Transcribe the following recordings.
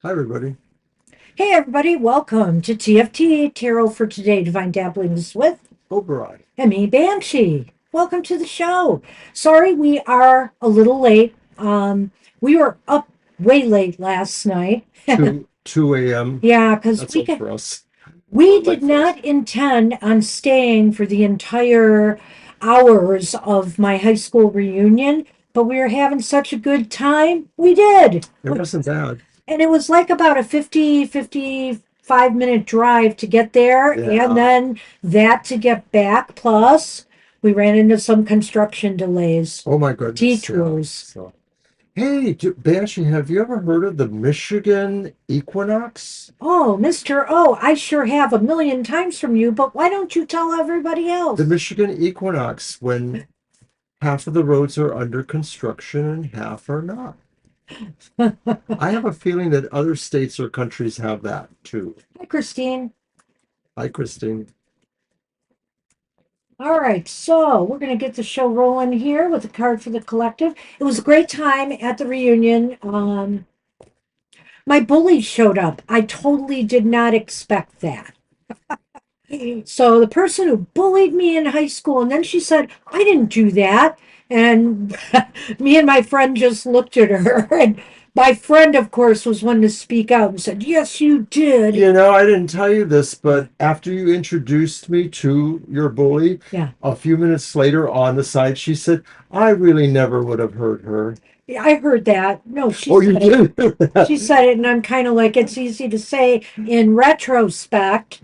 Hi, everybody. Hey everybody, welcome to TFT, Tarot for Today, Divine Dabblings with Oberon. me, Banshee. Welcome to the show. Sorry we are a little late. We were up way late last night. 2 a.m. Yeah, because That's old for us. we Or did late for us. not intend on staying for the entire hours of my high school reunion, but we were having such a good time. We did. It wasn't bad. And it was like about a 55-minute drive to get there, and Yeah. then that to get back. Plus, we ran into some construction delays, Oh, my goodness. Yeah. detours. So, hey, Banshee, have you ever heard of the Michigan equinox? Oh, Mr. O, I sure have a million times from you, but why don't you tell everybody The else? Michigan equinox, when half of the roads are under construction and half are not. I have a feeling that other states or countries have that too. Hi, Christine. Hi, Christine. All right, so we're going to get the show rolling here with a card for the collective. It was a great time at the reunion. My bully showed up. I totally did not expect that. So the person who bullied me in high school, and then she said, I didn't do that. And me and my friend just looked at her. And my friend, of course, was one to speak out and said, Yes, you did. I didn't tell you this, but after you introduced me to your bully, Yeah, a few minutes later on the side, she said, I really never would have hurt her. I heard that. No, she Oh, you said it. did? She said it, and I'm kind of like, it's easy to say in retrospect.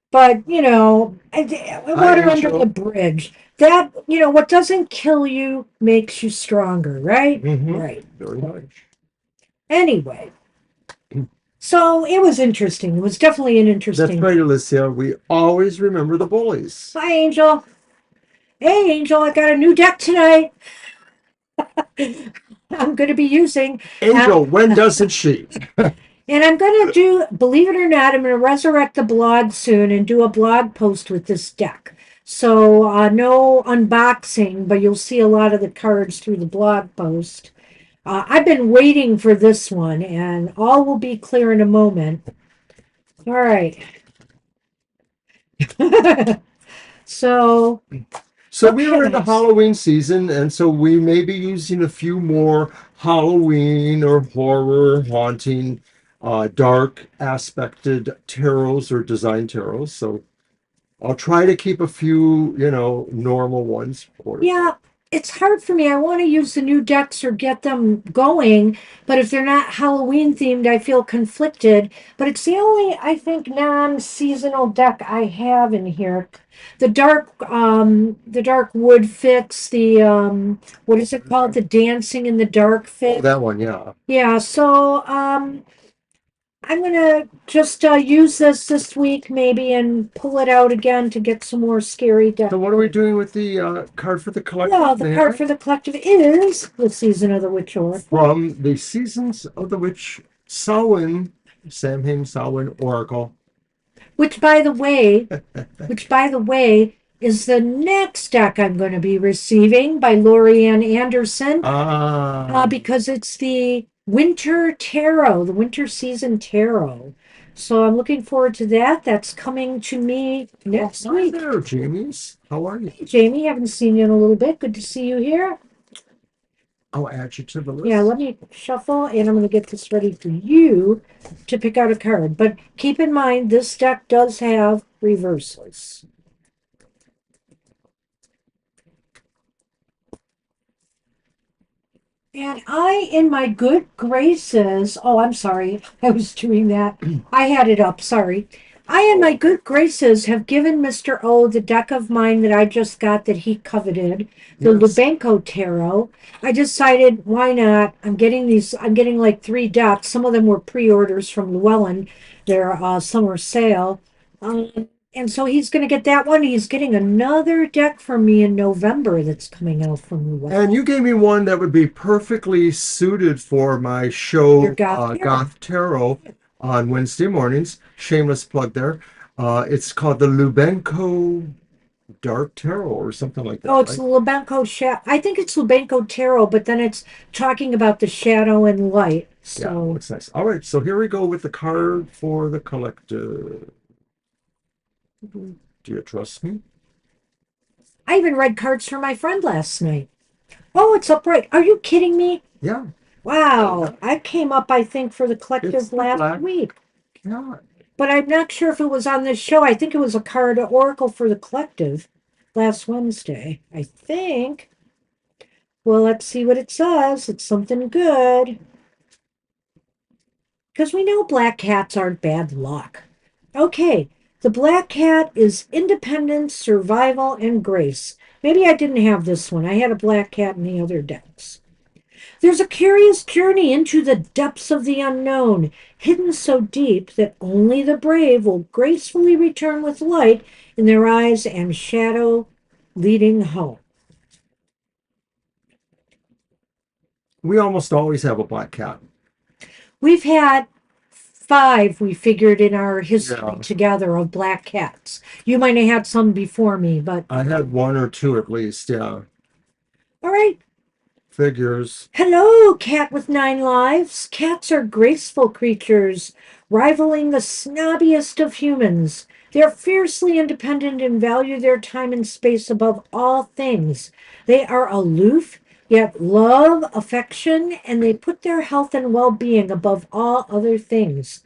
But, Hi, water under the Angel. bridge. That, what doesn't kill you makes you stronger, right? Right. Very much. Anyway, so it was interesting. It was definitely an That's interesting. right, Alicia. We always remember the bullies. Hi, Angel. Hey, Angel, I got a new deck tonight. I'm going to be using. Uh, Angel, when doesn't she? and I'm going to do, believe it or not, I'm going to resurrect the blog soon and do a blog post with this deck. So, no unboxing, but you'll see a lot of the cards through the blog post. I've been waiting for this one, and all will be clear in a moment. All right. So, So we are in the okay. Halloween season, and so we may be using a few more Halloween or horror, haunting, dark aspected tarots or design tarots. So I'll try to keep a few, normal ones for you. Yeah, it's hard for me. I want to use the new decks or get them going, but if they're not Halloween themed, I feel conflicted. But it's the only, I think, non-seasonal deck I have in here. The dark wood fits, what is it called? The dancing in the dark Oh, fit. that one, yeah. Yeah, so I'm gonna just use this week maybe and pull it out again to get some more scary So deck. what are we doing with the card for the Well, collective, the may card I? for the collective is the Season of the Witch Oracle, From the Seasons of the Witch Samhain Samhain Oracle. which by the way, which by the way is the next deck I'm going to be receiving by Lorianne Anderson, Ah, because it's the Winter Tarot, the Winter Season Tarot. So I'm looking forward to that. That's coming to me well, next hi week. there, Jamies. How are you? Hey, Jamie, haven't seen you in a little bit. Good to see you here. I'll add you to the Yeah, let list. me shuffle and I'm going to get this ready for you to pick out a card. But keep in mind, this deck does have reversals. And I, in my good graces, oh, I'm sorry, I was doing that. I had it up, sorry. I, in my good graces, have given Mr. O the deck of mine that I just got that he coveted, the Yes. Lubenko Tarot. I decided, why not? I'm getting like 3 decks. Some of them were pre-orders from Llewellyn, their summer sale. And so he's going to get that one. He's getting another deck from me in November that's coming out from And Llewellyn. you gave me one that would be perfectly suited for my Your show, Goth Tarot. Goth Tarot, on Wednesday mornings. Shameless plug there. It's called the Lubenko Dark Tarot or something like Oh, that, it's right? Lubenko Shadow. I think it's Lubenko Tarot, but then it's talking about the shadow and light. Yeah, So looks nice. All right, so here we go with the card for the collector. Do you trust me? I even read cards for my friend last night. Oh, it's upright. Are you kidding me? Yeah, Wow. I came up, I think, for the it's collective the last black week. cat. But I'm not sure if it was on this show. I think it was a card oracle for the collective last Wednesday. I think. Well, let's see what it says. It's something good. Because we know black cats aren't bad luck. Okay, the black cat is independence, survival, and grace. Maybe I didn't have this one. I had a black cat in the other decks. There's a curious journey into the depths of the unknown, hidden so deep that only the brave will gracefully return with light in their eyes and shadow leading home. We almost always have a black cat. We've had five, we figured, in our history Yeah, together of black cats. You might have had some before me, but I had one or two at least. Yeah, all right. figures. Hello, cat with nine lives. Cats are graceful creatures, rivaling the snobbiest of humans. They're fiercely independent and value their time and space above all things. They are aloof, yet love affection, and they put their health and well being above all other things.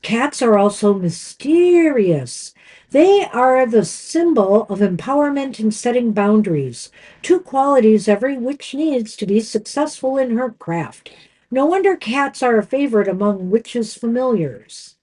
Cats are also mysterious. They are the symbol of empowerment and setting boundaries, two qualities every witch needs to be successful in her craft. No wonder cats are a favorite among witches' familiars.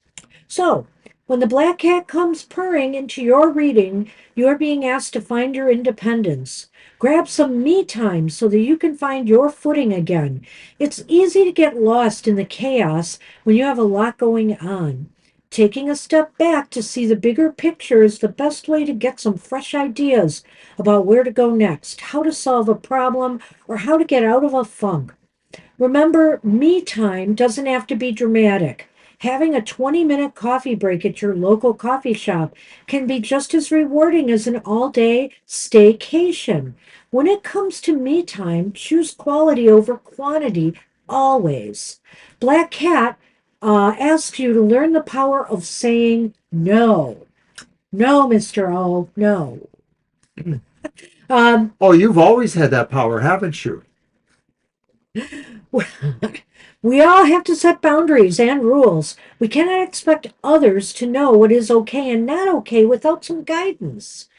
So, when the black cat comes purring into your reading, you're being asked to find your independence. Grab some me time so that you can find your footing again. It's easy to get lost in the chaos when you have a lot going on. Taking a step back to see the bigger picture is the best way to get some fresh ideas about where to go next, how to solve a problem, or how to get out of a funk. Remember, me time doesn't have to be dramatic. Having a 20-minute coffee break at your local coffee shop can be just as rewarding as an all day staycation. When it comes to me time, choose quality over quantity always. Black Cat asks you to learn the power of saying no. No, Mr. O, no. Um, Oh, you've always had that power, haven't you? We all have to set boundaries and rules. We cannot expect others to know what is okay and not okay without some guidance.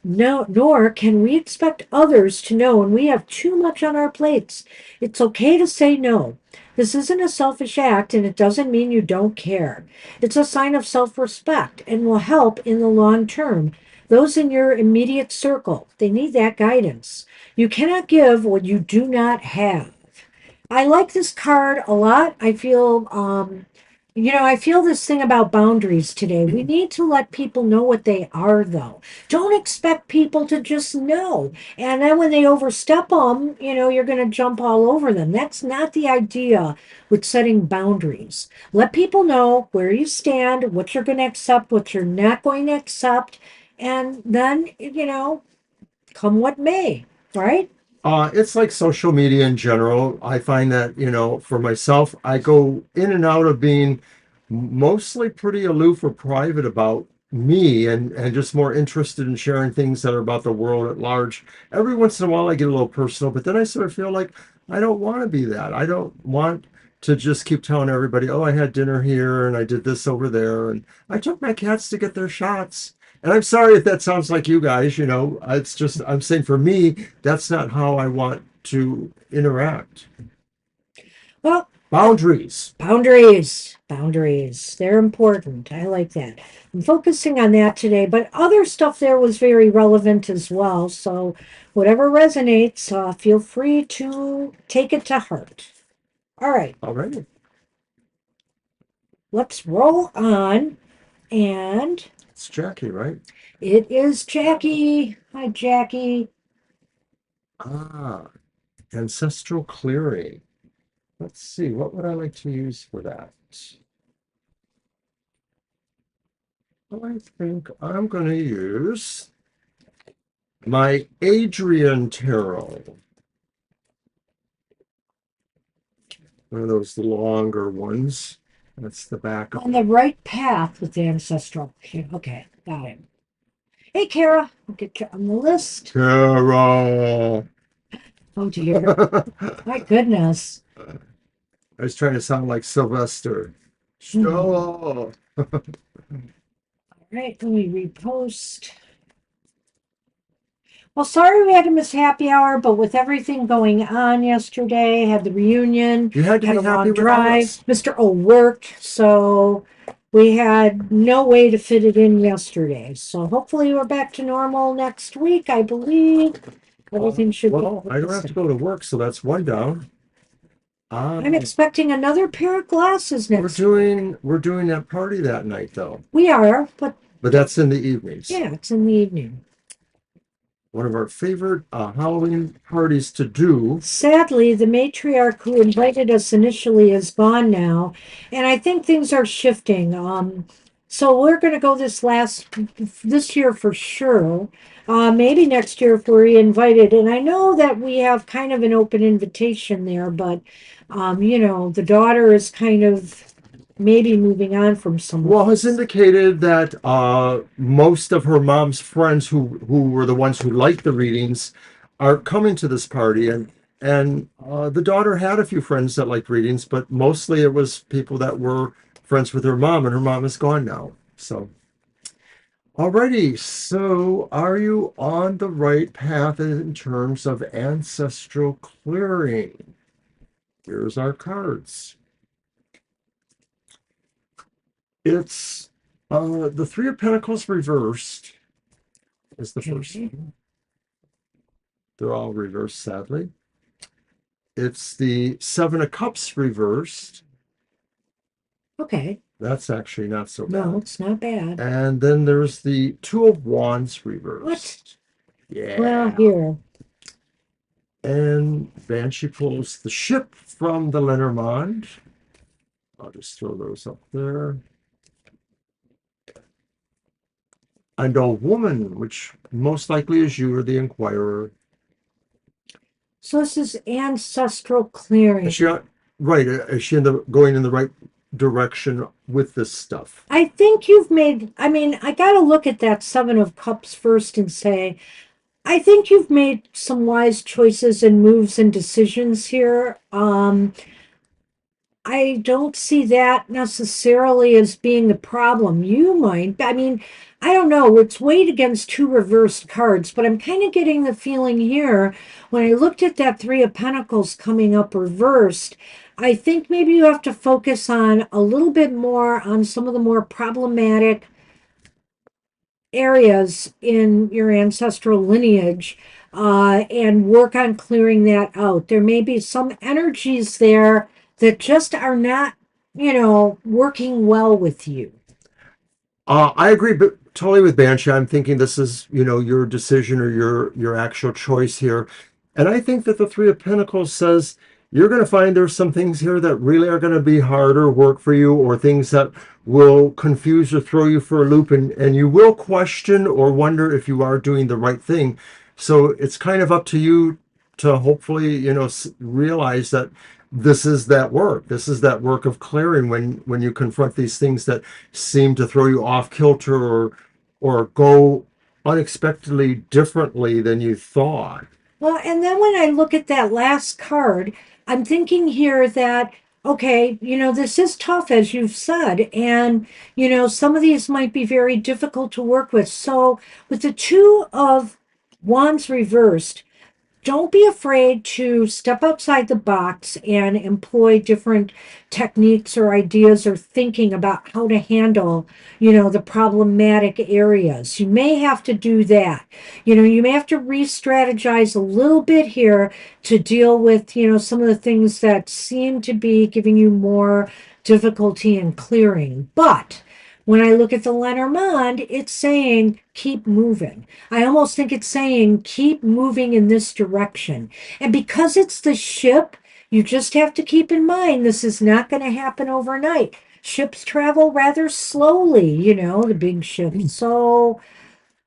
No, nor can we expect others to know when we have too much on our plates. It's okay to say no. This isn't a selfish act and it doesn't mean you don't care. It's a sign of self respect and will help in the long term. Those in your immediate circle, they need that guidance. You cannot give what you do not have. I like this card a lot. I feel this thing about boundaries today. We need to let people know what they are, though. Don't expect people to just know. And then when they overstep them, you're going to jump all over them. That's not the idea with setting boundaries. Let people know where you stand, what you're going to accept, what you're not going to accept. And then, come what may, right? It's like social media in general. I find that, for myself, I go in and out of being mostly pretty aloof or private about me and just more interested in sharing things that are about the world at large. Every once in a while, I get a little personal, but then I sort of feel like I don't want to be that. I don't want to just keep telling everybody, oh, I had dinner here and I did this over there and I took my cats to get their shots. And I'm sorry if that sounds like you guys, it's just, I'm saying for me, that's not how I want to interact. Well, Boundaries. boundaries, boundaries. They're important. I like that. I'm focusing on that today, but other stuff there was very relevant as well. So, whatever resonates, feel free to take it to heart. All right, All right. let's roll on. And It's Jackie, right? it is Jackie. Hi, Jackie. Ah, ancestral clearing. Let's see, what would I like to use for that? I think I'm going to use my Adrian Tarot. one of those longer ones. That's the back of On it. the right path with the ancestral. Okay, got it. Hey, Kara, I'll get you on the list. Tara. Oh dear, my goodness. I was trying to sound like Sylvester. Mhm. Stella. All right, let me repost. Well, sorry we had to miss happy hour, but with everything going on yesterday, had the reunion, You had to had be a happy long without drive. us. Mr. O worked, so we had no way to fit it in yesterday. So hopefully we're back to normal next week, I believe. Everything should be Well, I don't have to go to work, so that's one down. I'm expecting another pair of glasses we're next week. doing that party that night though. We are, but But that's in the evenings. yeah, it's in the evening. One of our favorite Halloween parties to do. Sadly, the matriarch who invited us initially is gone now, and I think things are shifting. So we're going to go this year for sure. Maybe next year if we're invited. And I know that we have kind of an open invitation there, but the daughter is kind of maybe moving on from some of Well, has us. indicated that most of her mom's friends who were the ones who liked the readings are coming to this party, and the daughter had a few friends that liked readings, but mostly it was people that were friends with her mom, and her mom is gone now. So, alrighty. So, are you on the right path in terms of ancestral clearing? Here's our cards. It's the Three of Pentacles reversed is the first Okay. one. They're all reversed, sadly. It's the Seven of Cups reversed. Okay. That's actually not so No, bad. it's not bad. And then there's the Two of Wands What? reversed. Well, Yeah. here. And Banshee pulls the ship from the Lenormand. I'll just throw those up there. And a woman, which most likely is you or the Inquirer. So this is ancestral Is she clearing. right? Is she going in the right direction with this stuff? I think you've made, I mean, I got to look at that Seven of Cups first and say, I think you've made some wise choices and moves and decisions here. I don't see that necessarily as being the problem. You might, I mean, I don't know. It's weighed against two reversed cards, but I'm kind of getting the feeling here when I looked at that Three of Pentacles coming up reversed. I think maybe you have to focus on a little bit more on some of the more problematic areas in your ancestral lineage and work on clearing that out. There may be some energies there that just are not, working well with you. I agree, but totally with Banshee. I'm thinking this is, your decision or your actual choice here. And I think that the Three of Pentacles says you're going to find there's some things here that really are going to be harder work for you, or things that will confuse or throw you for a loop, and you will question or wonder if you are doing the right thing. So it's kind of up to you to hopefully, realize that this is that work. This is that work of clearing when you confront these things that seem to throw you off kilter or go unexpectedly differently than you thought. Well, and then when I look at that last card, I'm thinking here that, okay, this is tough, as you've said, and, some of these might be very difficult to work with. So with the Two of Wands reversed, don't be afraid to step outside the box and employ different techniques or ideas or thinking about how to handle, the problematic areas. You may have to do that. You may have to re-strategize a little bit here to deal with, some of the things that seem to be giving you more difficulty in clearing. But when I look at the Lenormand, it's saying keep moving. I almost think it's saying keep moving in this direction. And because it's the ship, you just have to keep in mind this is not going to happen overnight. Ships travel rather slowly, the big ships. So,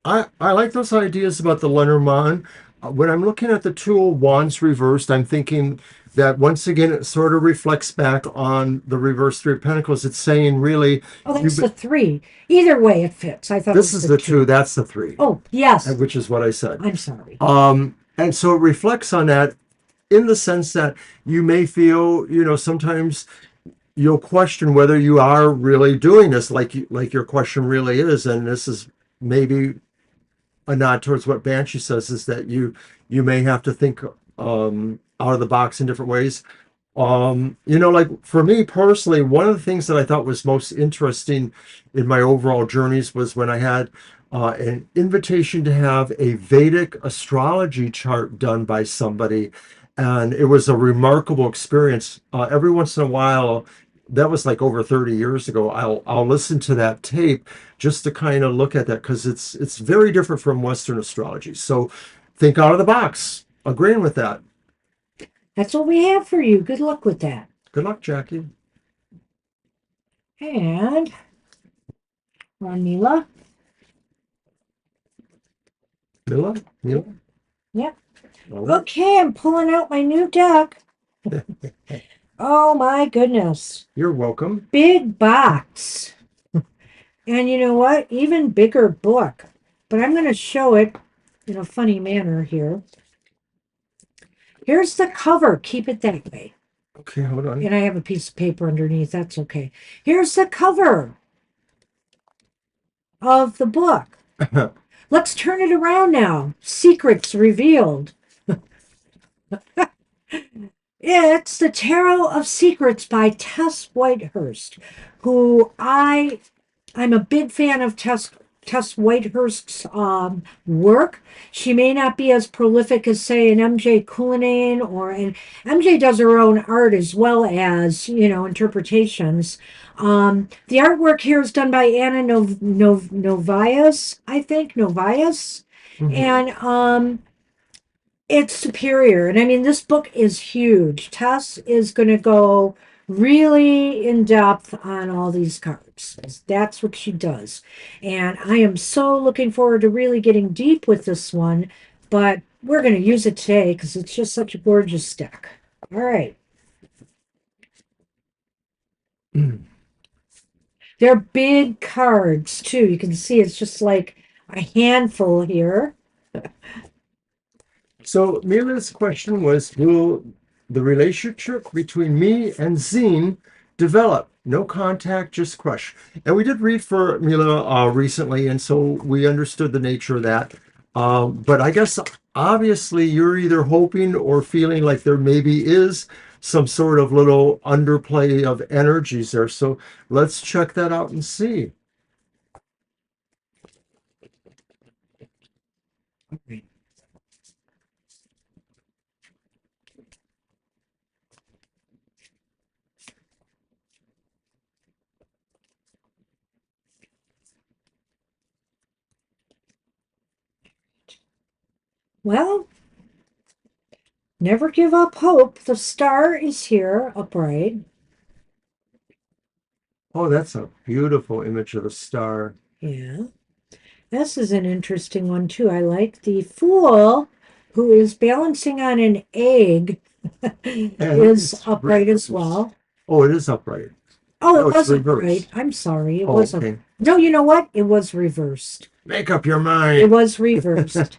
I like those ideas about the Lenormand. when I'm looking at the Two of Wands reversed, I'm thinking that once again it sort of reflects back on the reverse Three of Pentacles. It's saying really, Oh, you that's the three. Either way, it fits. I thought it this was is the the two, two. that's the three, Oh, yes. which is what I said. I'm sorry. And so it reflects on that in the sense that you may feel, sometimes you'll question whether you are really doing this like your question really is, and this is maybe a nod towards what Banshee says, is that you may have to think out of the box in different ways. Like for me personally, one of the things that I thought was most interesting in my overall journeys was when I had an invitation to have a Vedic astrology chart done by somebody, and it was a remarkable experience. Every once in a while, that was like over 30 years ago, I'll listen to that tape just to kind of look at that, because it's very different from Western astrology. So think out of the box. Agreeing with that. That's what we have for you. Good luck with that. Good luck, Jackie. And Ronila. Mila? Mila? Yep. All right. Okay, I'm pulling out my new deck. Oh my goodness. You're welcome. Big box. And you know what? Even bigger book. But I'm going to show it in a funny manner here. Here's the cover. Keep it that way. Okay, hold on. And I have a piece of paper underneath. That's okay. Here's the cover of the book. Let's turn it around now. Secrets revealed. It's the Tarot of Secrets by Tess Whitehurst, who I'm a big fan of Tess Whitehurst's work. She may not be as prolific as, say, an MJ Cullinane, and MJ does her own art as well as, interpretations. The artwork here is done by Anna Novias, I think, Novias. And it's superior. And I mean, this book is huge. Tess is going to go really in depth on all these cards. That's what she does. And I am so looking forward to really getting deep with this one. But we're going to use it today because it's just such a gorgeous deck. All right. They're big cards, too. You can see it's just like a handful here. So Mila's question was, will the relationship between me and Zine develop? No contact, just crush. And we did read for Mila recently, and so we understood the nature of that. But I guess obviously you're either hoping or feeling like there maybe is some sort of little underplay of energies there. So let's check that out and see. Well, never give up hope. The star is here, upright. Oh, that's a beautiful image of the star. Yeah. This is an interesting one, too. I like the Fool, who is balancing on an egg, And is it's upright as well. Oh, it is upright. Oh, No, it it's was upright. reversed. I'm sorry. It Oh, was okay. No, you know what? It was reversed. Make up your It mind. was reversed.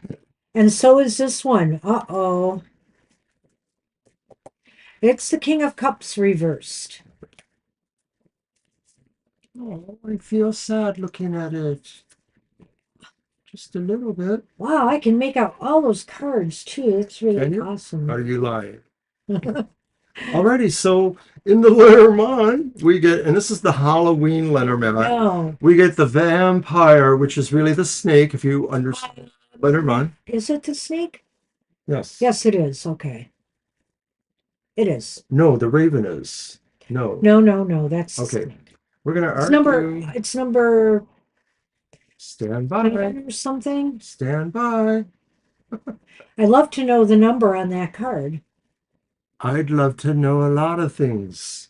And so is this one. Uh-oh. It's the King of Cups reversed. Oh, I feel sad looking at it. Just a little bit. Wow, I can make out all those cards, too. It's Can really you? awesome. Are you lying? Alrighty, so in the Lenormand, we get, and this is the Halloween Lenormand, Oh, we get the vampire, which is really the snake, if you understand. Lenormand. is it the snake? Yes. Yes, it is. Okay. It is. No, the raven is. No. No, that's the Okay. snake. We're going to It's number Stand 9 by. or something. Stand by. I love to know the number on that card. I'd love to know a lot of things.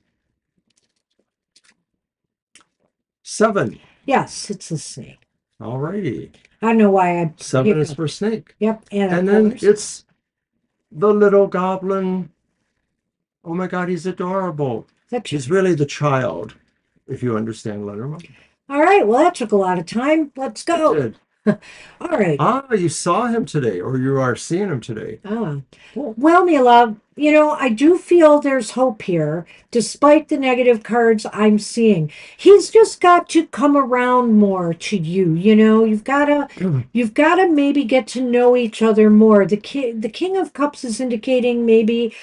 7. Yes, it's the snake. Alrighty. I don't know why I 7 is for hiccuped. snake. Yep, and of And then course, it's the little goblin. Oh my God, he's adorable. the ch- He's really the child, if you understand Lenormand. all right, well, that took a lot of time. Let's It go. did. All right. Ah, you saw him today, or you are seeing him today. Ah. Cool. Well, Mila, I do feel there's hope here, despite the negative cards I'm seeing. He's just got to come around more to you. You've got to maybe get to know each other more. The King of Cups is indicating maybe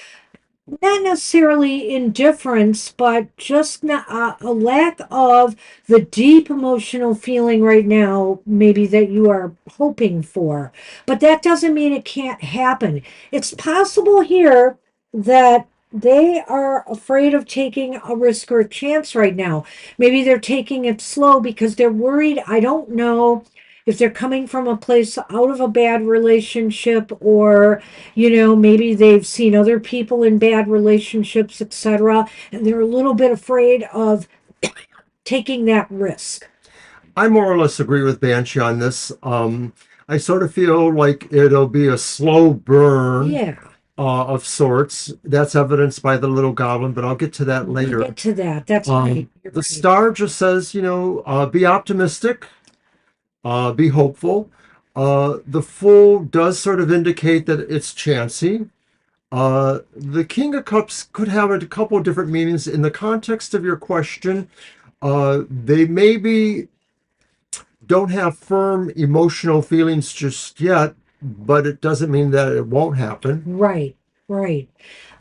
not necessarily indifference, but just a lack of the deep emotional feeling right now, maybe that you are hoping for. But that doesn't mean it can't happen. It's possible here that they are afraid of taking a risk or a chance right now. Maybe they're taking it slow because they're worried. I don't know if they're coming from a place out of a bad relationship, or maybe they've seen other people in bad relationships, etc., and they're a little bit afraid of taking that risk. I more or less agree with Banshee on this. I sort of feel like it'll be a slow burn Yeah, of sorts. That's evidenced by the little goblin, but I'll get to that we'll get later. to that. That's right. You're The right. star just says, be optimistic, be hopeful. The fool does sort of indicate that it's chancy. The King of Cups could have a couple of different meanings in the context of your question. They maybe don't have firm emotional feelings just yet, but it doesn't mean that it won't happen. Right, right,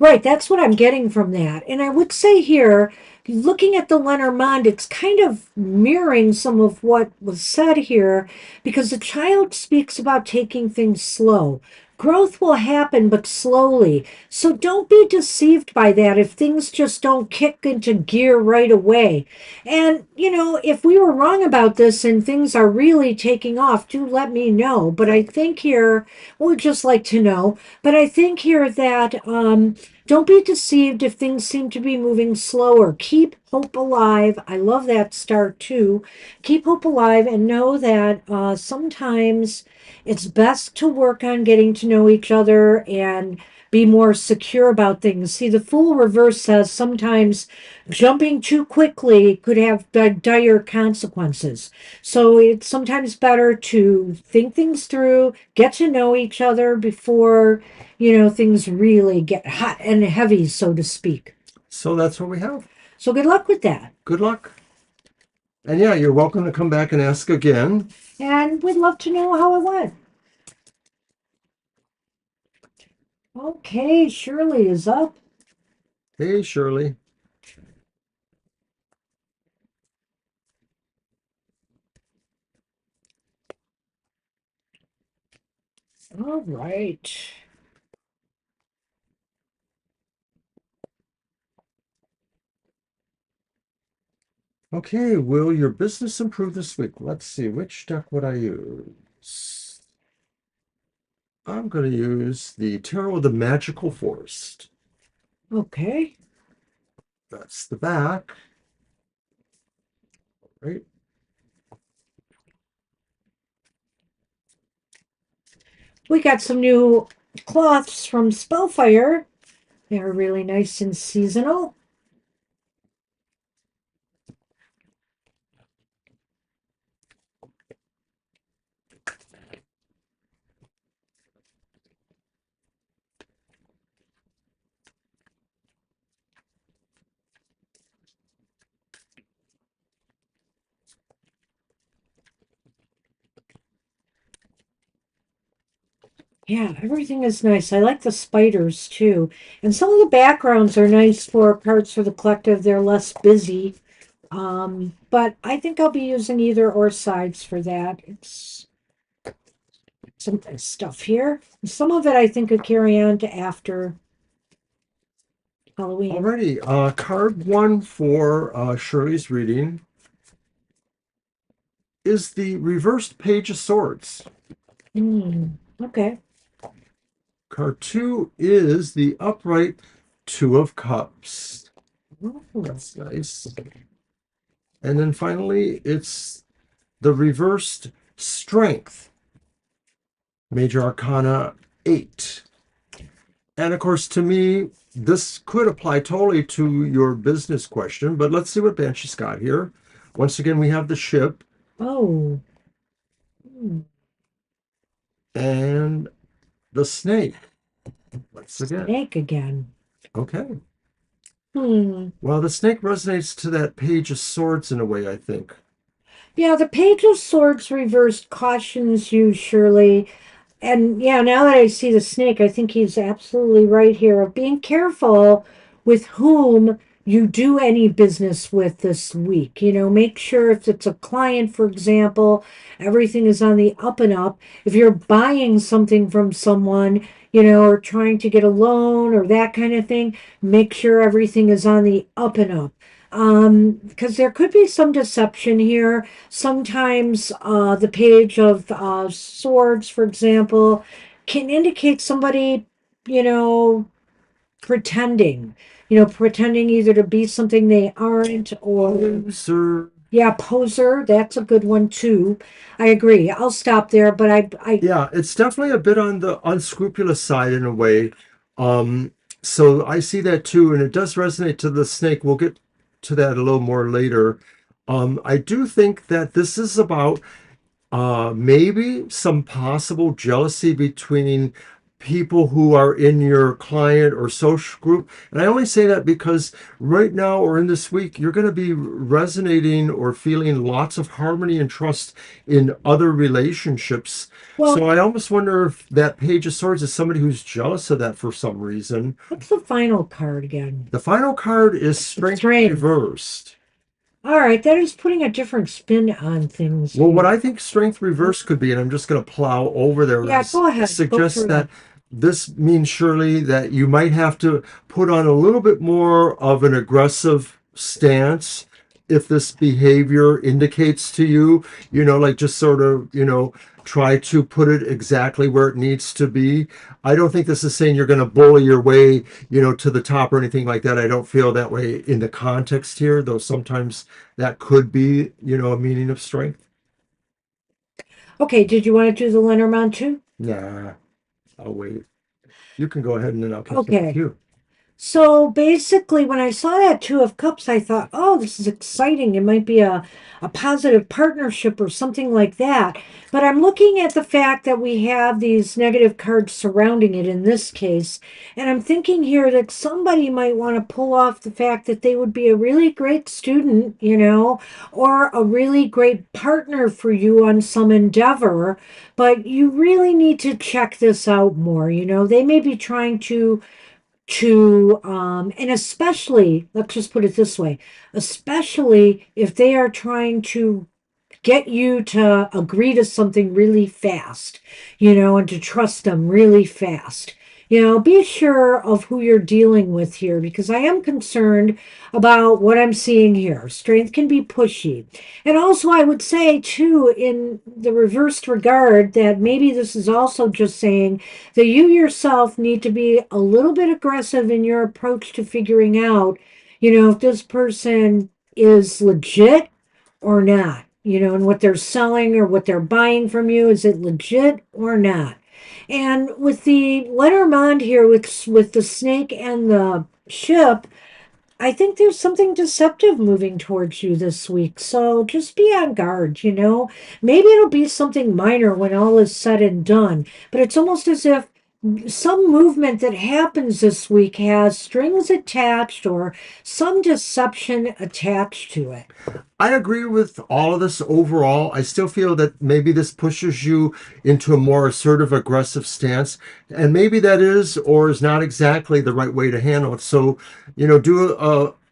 right. That's what I'm getting from that. And I would say here, looking at the Lenormand, it's kind of mirroring some of what was said here, because the child speaks about taking things slow. Growth will happen, but slowly. So don't be deceived by that if things just don't kick into gear right away. And, if we were wrong about this and things are really taking off, do let me know. But I think here, I would just like to know. But I think here that don't be deceived if things seem to be moving slower. Keep hope alive. I love that start too. Keep hope alive and know that sometimes it's best to work on getting to know each other and be more secure about things. See, the Fool reverse says sometimes jumping too quickly could have dire consequences. So it's sometimes better to think things through, get to know each other before, things really get hot and heavy, so to speak. So that's what we have. So good luck with that. Good luck. And yeah, you're welcome to come back and ask again. And we'd love to know how it went. Okay, Shirley is up. Hey, Shirley. All right. Okay, will your business improve this week? Let's see, which deck would I use? I'm going to use the Tarot of the Magical Forest. Okay. That's the back. Right. We got some new cloths from Spellfire. They're really nice and seasonal. Yeah, everything is nice. I like the spiders too. And some of the backgrounds are nice for cards for the collective. They're less busy. But I think I'll be using either or sides for that. It's some nice stuff here. Some of it I think could carry on to after Halloween. Alrighty, card one for Shirley's reading is the reversed Page of Swords. Okay. Card two is the upright Two of Cups. Ooh. That's nice. And then finally, it's the reversed Strength, Major Arcana 8. And of course, to me, this could apply totally to your business question, but let's see what Banshee's got here. Once again, we have the ship Oh, hmm, and the snake. Once again. snake again. Okay. Hmm. Well, the snake resonates to that page of swords in a way, I think. Yeah, the Page of Swords reversed cautions you, Shirley. And yeah, now that I see the snake, I think he's absolutely right here of being careful with whom you do any business with this week. You know, make sure if it's a client, for example, everything is on the up and up. If you're buying something from someone, you know, or trying to get a loan or that kind of thing, make sure everything is on the up and up. Because there could be some deception here. Sometimes the page of swords, for example, can indicate somebody, you know, pretending, pretending either to be something they aren't or, Sir. yeah, poser. That's a good one too. I agree. I'll stop there, but Yeah, it's definitely a bit on the unscrupulous side in a way. Um, so I see that too, and it does resonate to the snake. We'll get to that a little more later. I do think that this is about maybe some possible jealousy between people who are in your client or social group. And I only say that because right now or in this week, you're going to be resonating or feeling lots of harmony and trust in other relationships. So well, I almost wonder if that Page of Swords is somebody who's jealous of that for some reason. what's the final card again? The final card is Strength Strength. Reversed. All right, that is putting a different spin on things Well, what here. I think strength reverse could be, and I'm just going to plow over there, Yeah, is go ahead. Go suggests through. that this means surely that you might have to put on a little bit more of an aggressive stance if this behavior indicates to you, like just sort of, try to put it exactly where it needs to be. I don't think this is saying you're going to bully your way, to the top or anything like that. I don't feel that way in the context here, though sometimes that could be, a meaning of strength. Okay, did you want to do the Lenormand too? Nah, I'll wait. You can go ahead and then I'll catch up with Okay. you. So basically, when I saw that Two of Cups, I thought, oh, this is exciting. It might be a positive partnership or something like that. But I'm looking at the fact that we have these negative cards surrounding it in this case. And I'm thinking here that somebody might want to pull off the fact that they would be a really great student, or a really great partner for you on some endeavor. But you really need to check this out more. They may be trying and especially, let's just put it this way, especially if they are trying to get you to agree to something really fast, and to trust them really fast. Be sure of who you're dealing with here because I am concerned about what I'm seeing here. Strength can be pushy. And also, I would say, too, in the reversed regard, that maybe this is also just saying that you yourself need to be a little bit aggressive in your approach to figuring out, if this person is legit or not, and what they're selling or what they're buying from you, is it legit or not? And with the Lenormand here, with the snake and the ship, I think there's something deceptive moving towards you this week. So just be on guard, Maybe it'll be something minor when all is said and done, but it's almost as if some movement that happens this week has strings attached or some deception attached to it. I agree with all of this overall. I still feel that maybe this pushes you into a more assertive, aggressive stance. And maybe that is or is not exactly the right way to handle it. So, do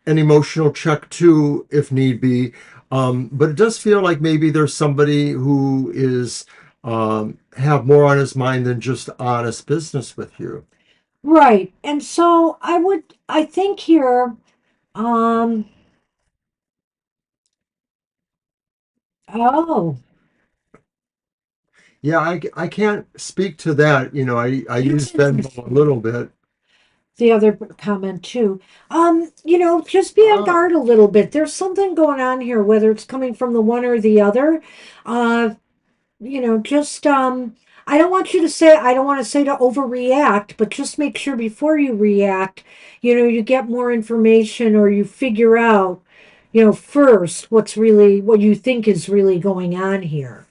an emotional check too, if need be. But it does feel like maybe there's somebody who is have more on his mind than just honest business with you. Right. And so I think here, um, oh, Yeah, I can't speak to that. I you use can Venmo a little bit. the other comment too. Just be on Ah, guard a little bit. There's something going on here, whether it's coming from the one or the other. Uh, just I don't want you to say I don't want to say to overreact, but just make sure before you react, you get more information or you figure out, first what you think is really going on here.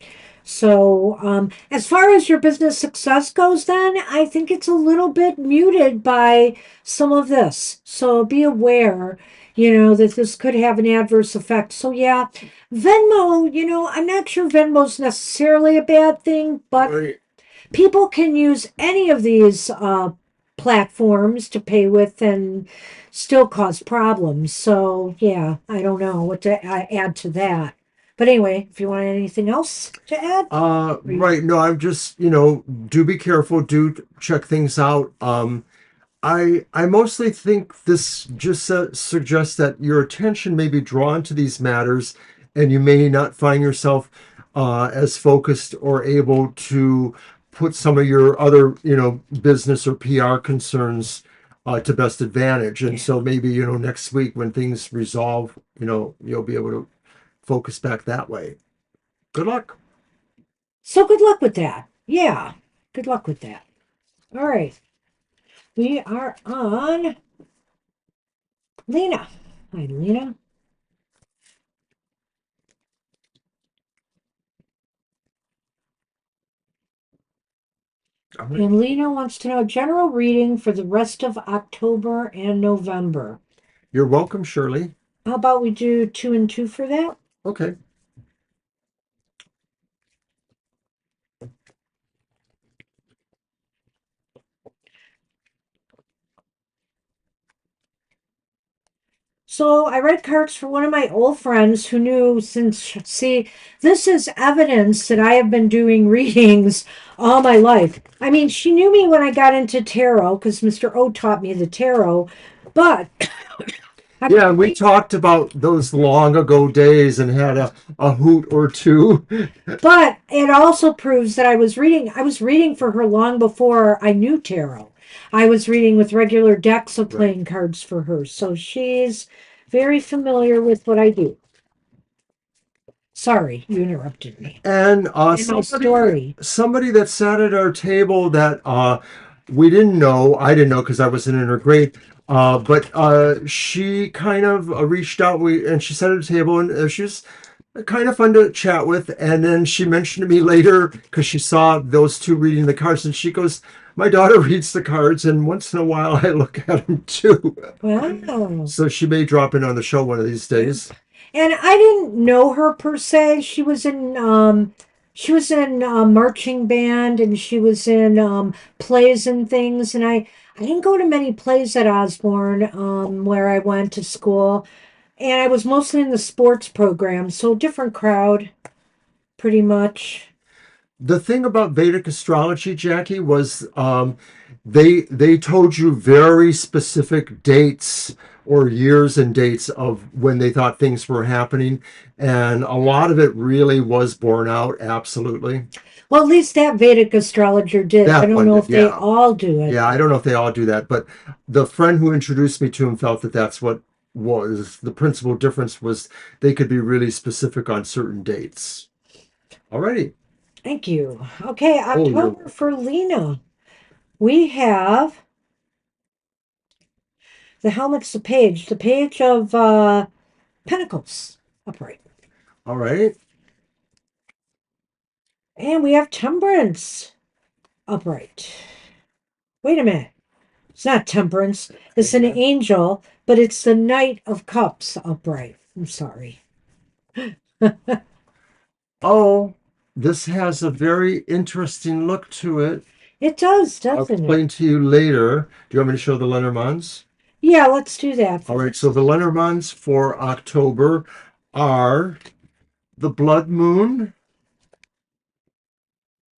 So, as far as your business success goes, then I think it's a little bit muted by some of this. So be aware, that this could have an adverse effect. So, yeah, Venmo, I'm not sure Venmo's necessarily a bad thing, but Right. people can use any of these platforms to pay with and still cause problems. So, yeah, I don't know what to add to that. But anyway, if you want anything else to add, Right. No, I'm just, do be careful, do check things out. I mostly think this just suggests that your attention may be drawn to these matters, and you may not find yourself as focused or able to put some of your other, business or PR concerns to best advantage. And yeah. so maybe, next week when things resolve, you'll be able to focus back that way. Good luck. So good luck with that. Yeah, good luck with that. All right, we are on Lena. Hi, Lena. All right. And Lena wants to know a general reading for the rest of October and November. You're welcome, Shirley. How about we do 2 and 2 for that? Okay. So I read cards for one of my old friends who knew see, this is evidence that I have been doing readings all my life. I mean, she knew me when I got into tarot because Mr. O taught me the tarot, but I've Yeah, been we talked about those long ago days and had a hoot or two. But it also proves that I was reading for her long before I knew tarot. I was reading with regular decks of Right. playing cards for her. So she's very familiar with what I do. Sorry, you interrupted me. And And my somebody story. somebody that sat at our table that we didn't know, I didn't know because I wasn't in her grade. But she kind of reached out. And she sat at a table, and she was kind of fun to chat with. And then she mentioned to me later because she saw those two reading the cards, and she goes, "My daughter reads the cards, and once in a while I look at them too." Wow. So she may drop in on the show one of these Yeah. days. And I didn't know her per se. She was in marching band and she was in plays and things. And I didn't go to many plays at Osborne, where I went to school. And I was mostly in the sports program, so different crowd, pretty much. The thing about Vedic astrology, Jackie, was they told you very specific dates or years and dates of when they thought things were happening, and a lot of it really was borne out. Absolutely, Well, at least that Vedic astrologer did. I that don't one know did. if they Yeah, all do it. yeah. I don't know if they all do that, but the friend who introduced me to him felt that that's what was the principal difference was they could be really specific on certain dates. Alrighty. Thank you. Okay, Oh, you're October for Lena. We have the helmet's the page of Pentacles upright. all right. And we have Temperance upright. Wait a minute. It's not Temperance. It's an Okay. angel, but it's the Knight of Cups upright. I'm sorry. Oh, this has a very interesting look to it. It does, I'll doesn't it? explain to you later. Do you want me to show the Lenormands? Yeah, let's do that All right, so first. the Lenormands for October are the Blood Moon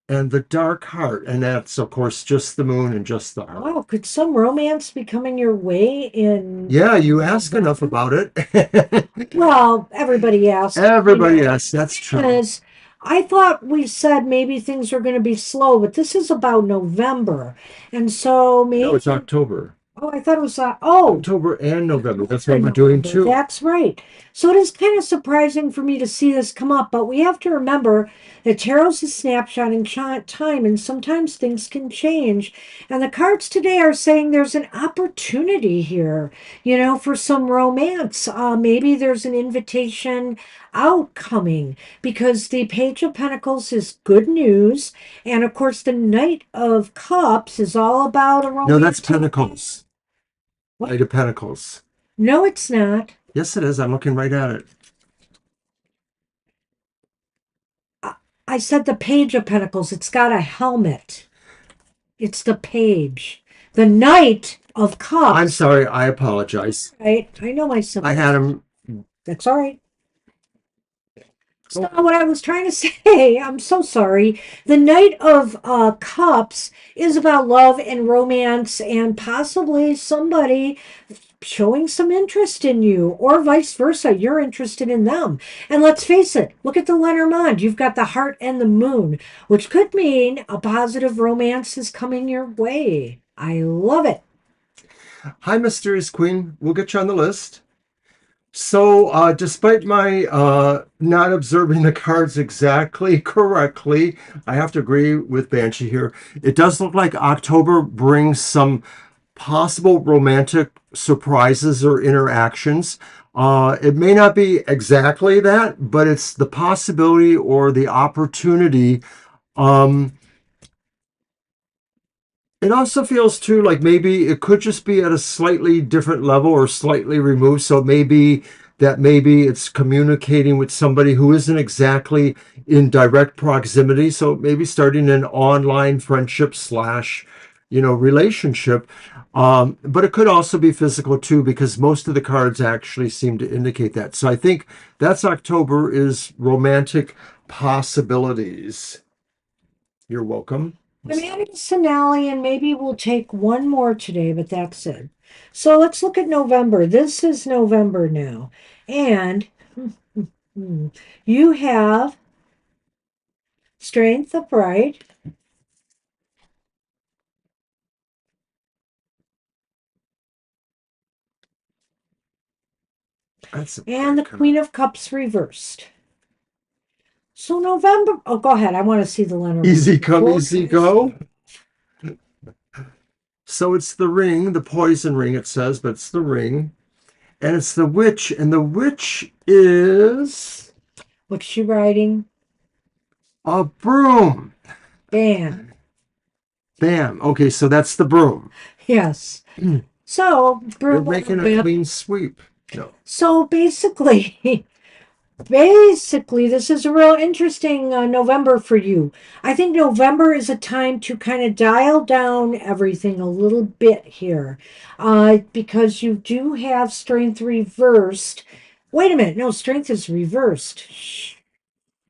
and the Dark Heart. And that's, of course, just the moon and just the heart. Wow, could some romance be coming your way in Yeah, you ask enough about it. well, everybody asks. Everybody asks, that's true. Because I thought we said maybe things are going to be slow, but this is about November. And so No, it's maybe, October. Oh, I thought it was October and November. That's what in we're doing November. too. That's right. So it is kind of surprising for me to see this come up, but we have to remember that tarot's a snapshot in time, and sometimes things can change. And the cards today are saying there's an opportunity here, for some romance. Maybe there's an invitation out coming because the Page of Pentacles is good news, and of course the Knight of Cups is all about a No, that's romantic. Pentacles. What? Knight of Pentacles. No, it's not. Yes, it is. I'm looking right at it. I said the Page of Pentacles. It's got a helmet. It's the Page. The Knight of I'm Cups. sorry. I apologize. Right? I know my I symbols. had him. That's all right. It's Oh, not what I was trying to say. I'm so sorry. The Knight of Cups is about love and romance and possibly somebody showing some interest in you, or vice versa. You're interested in them. And let's face it, look at the Lenormand. You've got the heart and the moon, which could mean a positive romance is coming your way. I love it. hi, Mysterious Queen. We'll get you on the list. So, despite my not observing the cards exactly correctly, I have to agree with Banshee here. It does look like October brings some possible romantic surprises or interactions. It may not be exactly that, but it's the possibility or the opportunity. Um, It also feels too like maybe it could just be at a slightly different level or slightly removed. So maybe it's communicating with somebody who isn't exactly in direct proximity. So maybe starting an online friendship slash, relationship. But it could also be physical too, because most of the cards actually seem to indicate that. So I think that's October is romantic possibilities. You're welcome. I'm adding Sonali, and maybe we'll take one more today, but that's it. So let's look at November. This is November now. And you have Strength upright. That's a And the great Queen card. of Cups reversed. So November. Oh, go ahead. I want to see the Lenormand. Easy come, Before easy I say- go. So it's the ring, the poison ring, it says, but it's the ring. And it's the witch. And the witch is What's she riding? a broom. Bam. Bam. Okay, so that's the broom. Yes. So You're broom over making a whip. clean sweep. No. So basically, this is a real interesting November for you. I think November is a time to kind of dial down everything a little bit here, because you do have strength reversed. Wait a minute. No, strength is reversed. Shh.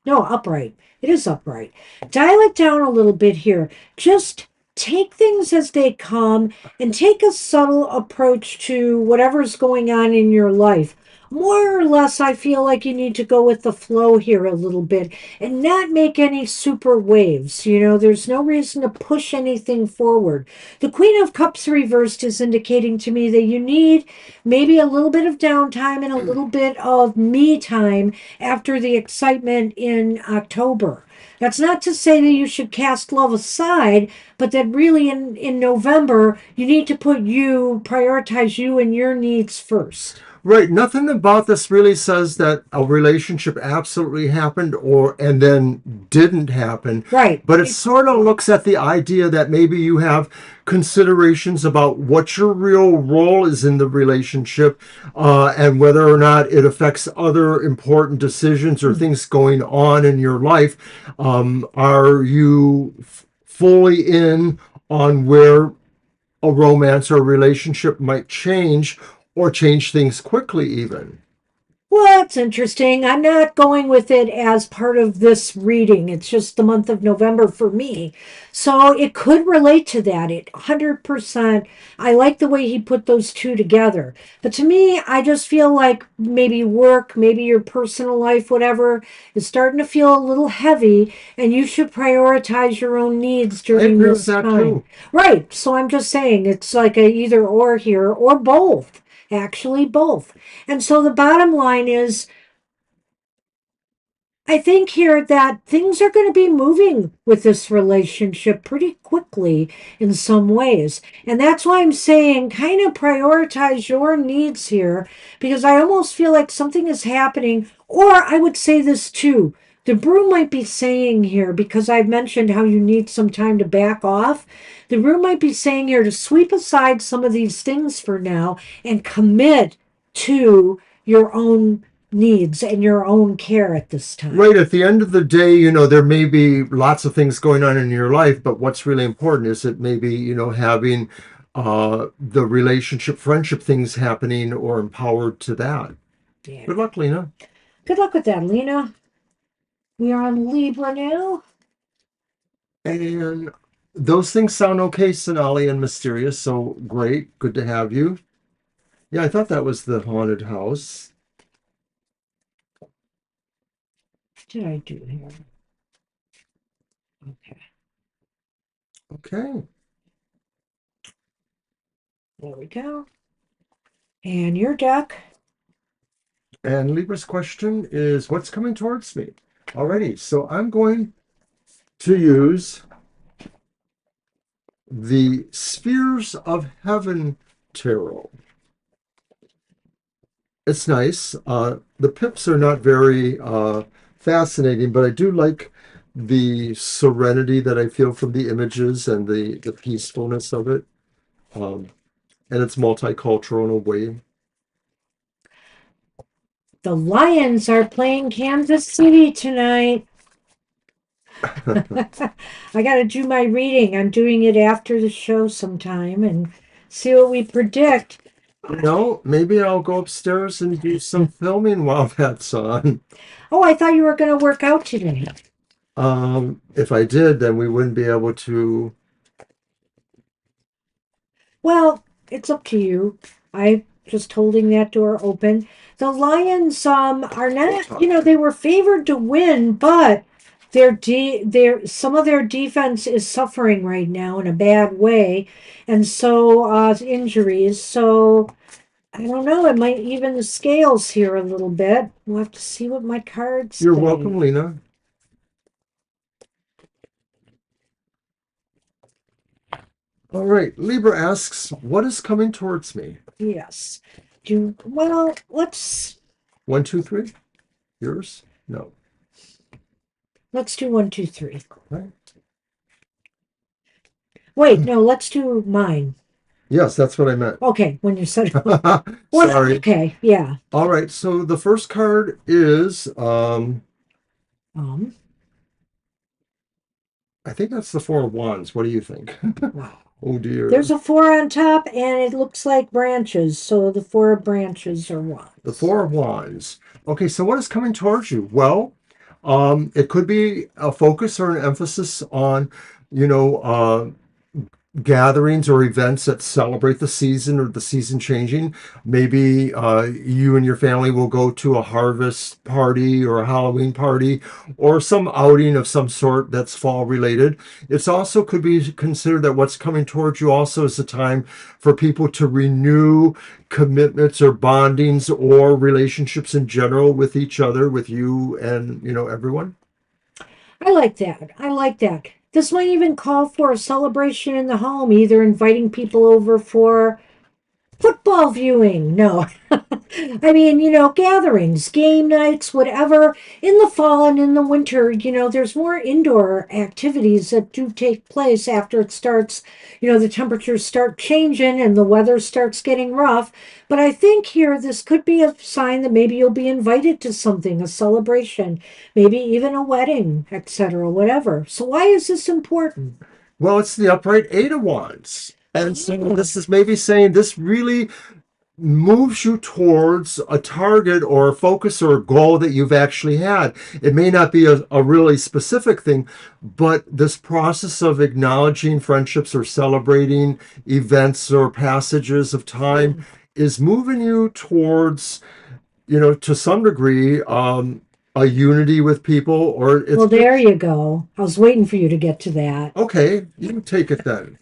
No, upright. It is upright. Dial it down a little bit here. Just take things as they come and take a subtle approach to whatever's going on in your life. More or less, I feel like you need to go with the flow here a little bit and not make any super waves. There's no reason to push anything forward. The Queen of Cups reversed is indicating to me that you need maybe a little bit of downtime and a little bit of me time after the excitement in October. That's not to say that you should cast love aside, but that really in November, you need to prioritize you and your needs first. Right. Nothing about this really says that a relationship absolutely happened and then didn't happen. Right. But it sort of looks at the idea that maybe you have considerations about what your real role is in the relationship, and whether or not it affects other important decisions or things going on in your life. Are you fully in on where a romance or a relationship might change or change things quickly even? Well, that's interesting. I'm not going with it as part of this reading. It's just the month of November for me. So it could relate to that. It 100%. I like the way he put those two together. But to me, I just feel like maybe work, maybe your personal life, whatever, is starting to feel a little heavy, and you should prioritize your own needs I during agree with this that time. too. Right. So I'm just saying it's like a either or here, or both. Actually, both. And so the bottom line is, I think here that things are going to be moving with this relationship pretty quickly in some ways. And that's why I'm saying kind of prioritize your needs here, because I almost feel like something is happening. Or I would say this too. The brew might be saying here, because I've mentioned how you need some time to back off. The brew might be saying here to sweep aside some of these things for now and commit to your own needs and your own care at this time. Right. At the end of the day, there may be lots of things going on in your life, but what's really important is that maybe, having the relationship, friendship things happening or empowered to that. Yeah. Good luck, Lena. Good luck with that, Lena. We are on Libra now. And those things sound okay, Sonali and mysterious. So great. Good to have you. Yeah, I thought that was the haunted house. What did I do here? Okay. Okay. There we go. And your deck. And Libra's question is what's coming towards me? Alrighty. So I'm going to use the Spheres of Heaven tarot. It's nice. The pips are not very fascinating, but I do like the serenity that I feel from the images and the peacefulness of it. Um, and it's multicultural in a way. The Lions are playing Kansas City tonight. I got to do my reading. I'm doing it after the show sometime and see what we predict. Maybe I'll go upstairs and do some filming while that's on. Oh, I thought you were going to work out today. If I did, then we wouldn't be able to. Well, it's up to you. I just holding that door open. The Lions are not, they were favored to win, but their some of their defense is suffering right now in a bad way, and so injuries. So I don't know, it might even the scales here a little bit. We'll have to see what my cards You're say. welcome, Lena. All right. Libra asks, what is coming towards me? Yes. Do well, let's 1, 2, 3. Yours? No. do 1, 2, 3. Right. Wait, no, let's do mine. Yes, that's what I meant. Okay, when you said what? Sorry. Okay, yeah. All right. So the first card is, Um, I think that's the Four of Wands. What do you think? wow. Oh There's dear. a four on top, and it looks like branches. So the four branches are The wands. Four of Wands. Okay, so what is coming towards you? Well, it could be a focus or an emphasis on, you know, gatherings or events that celebrate the season or the season changing. Maybe you and your family will go to a harvest party or a Halloween party or some outing of some sort that's fall related. It's also could be considered that what's coming towards you also is a time for people to renew commitments or bondings or relationships in general with each other, with you and, everyone. I like that. I like that. This might even call for a celebration in the home, either inviting people over for football viewing. No. I mean, gatherings, game nights, whatever. In the fall and in the winter, there's more indoor activities that do take place after it starts, the temperatures start changing and the weather starts getting rough. But I think here this could be a sign that maybe you'll be invited to something, a celebration, maybe even a wedding, etc., whatever. So why is this important? Well, it's the upright Eight of Wands. And so this is maybe saying this really moves you towards a target or a focus or a goal that you've actually had. It may not be a really specific thing, but this process of acknowledging friendships or celebrating events or passages of time is moving you towards, to some degree, a unity with people, or Well, it's there you go. I was waiting for you to get to that. okay, you can take it then.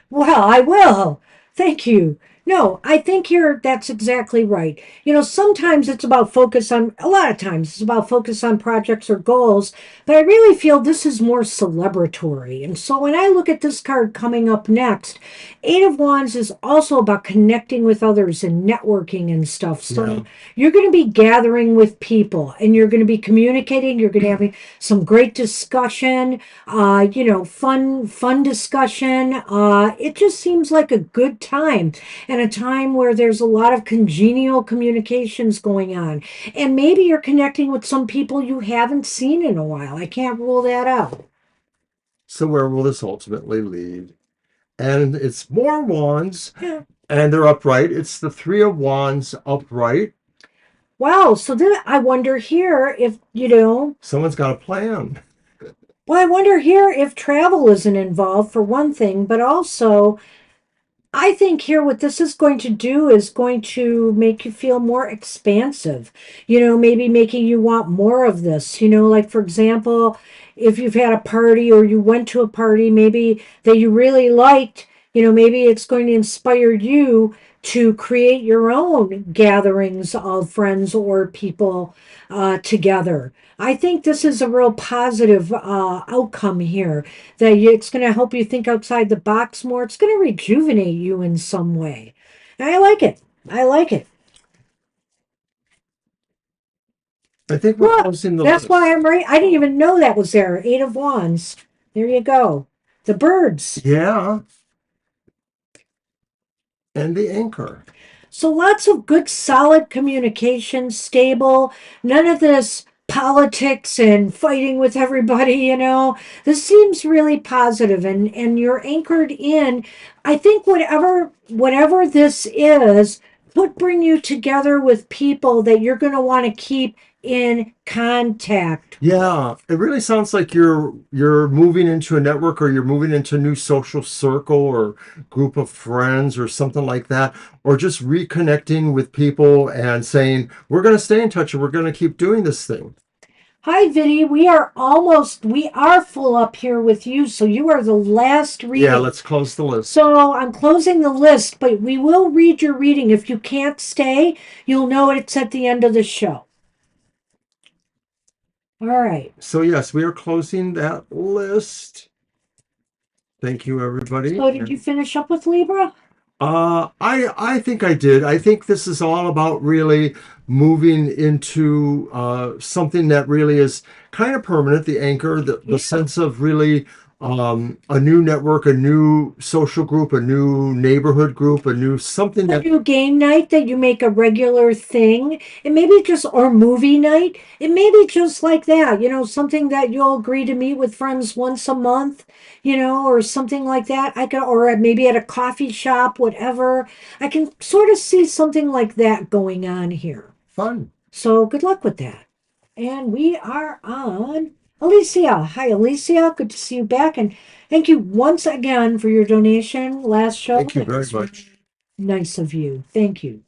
Well, I will. Thank you. No, I think that's exactly right. Sometimes it's about focus on, a lot of times it's about focus on projects or goals, but I really feel this is more celebratory. And so when I look at this card coming up next, Eight of Wands is also about connecting with others and networking and stuff. Yeah. So you're going to be gathering with people and you're going to be communicating. You're going to have some great discussion, fun discussion. It just seems like a good time and a time where there's a lot of congenial communications going on. And maybe you're connecting with some people you haven't seen in a while. I can't rule that out. So where will this ultimately lead? And it's more wands, Yeah. and they're upright. It's the Three of Wands upright. Wow. So then I wonder here if, Someone's got a plan. well, I wonder here if travel isn't involved for one thing, but also I think here what this is going to do is going to make you feel more expansive, maybe making you want more of this. Like for example, if you've had a party or you went to a party maybe that you really liked, maybe it's going to inspire you to create your own gatherings of friends or people together. I think this is a real positive outcome here it's going to help you think outside the box more. It's going to rejuvenate you in some way. And I like it. I like it. I think we're Look, closing the that's why list. I'm right. I didn't even know that was there. Eight of Wands. There you go. The birds. Yeah, and the anchor. So lots of good, solid communication, stable, none of this politics and fighting with everybody, This seems really positive and you're anchored in. I think whatever this is, could bring you together with people that you're going to want to keep in contact. Yeah, it really sounds like you're moving into a network or you're moving into a new social circle or group of friends or something like that, or just reconnecting with people and saying, we're going to stay in touch and we're going to keep doing this thing. Hi, Vinny. We are full up here with you, so you are the last Yeah, reading. let's close the list. So I'm closing the list, but we will read your reading. If you can't stay, you'll know it's at the end of the show. All right. So yes, we are closing that list. Thank you, everybody. So did you finish up with Libra? I think I did. I think this is all about really moving into something that really is kind of permanent. The anchor, the Yeah. sense of really a new network, a new social group, a new neighborhood group, a new something A that. new game night that you make a regular thing. It may be just, or movie night. It may be just like that, something that you'll agree to meet with friends once a month, or something like that. Or maybe at a coffee shop, whatever. I can sort of see something like that going on here. Fun. So good luck with that. And we are on Alicia. Hi, Alicia. Good to see you back. And thank you once again for your donation last show. Thank you That very was much. nice of you. Thank you.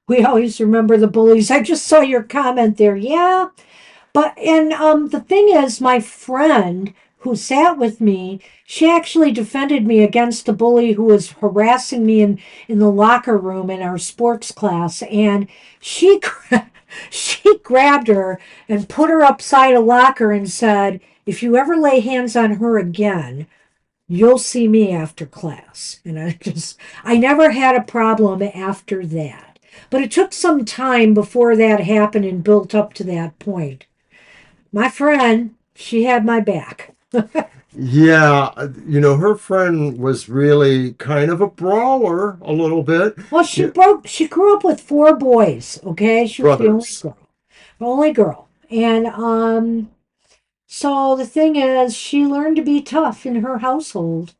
We always remember the bullies. I just saw your comment there. Yeah. And the thing is, my friend who sat with me, she actually defended me against the bully who was harassing me in the locker room in our sports class. And she she grabbed her and put her upside a locker and said, "If you ever lay hands on her again, you'll see me after class." And I never had a problem after that. But it took some time before that happened and built up to that point. My friend, she had my back. Yeah, her friend was really kind of a brawler a little bit. Well, Yeah, she grew up with four boys, okay? She was the only brothers. girl. Only girl. And so the thing is, she learned to be tough in her household.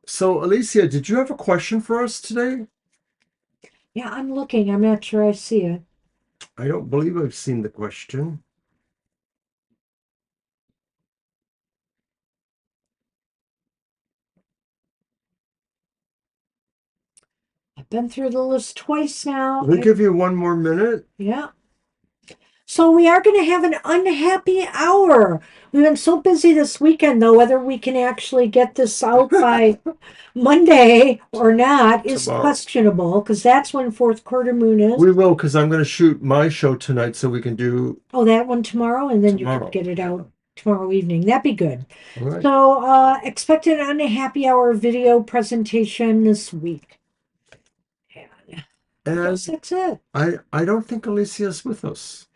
So, Alicia, did you have a question for us today? Yeah, I'm looking. I'm not sure I see it. I don't believe I've seen the question. I've been through the list twice now. We'll give you one more minute. Yeah. So we are going to have an unhappy hour. We've been so busy this weekend, though, whether we can actually get this out by Monday or not is Tomorrow. questionable because that's when fourth quarter moon is. We will, because I'm going to shoot my show tonight so we can do Oh, that one tomorrow, and then you could tomorrow. get it out tomorrow evening. That'd be good. All right. So expect an unhappy hour video presentation this week. And I guess And that's it. I don't think Alicia's with us.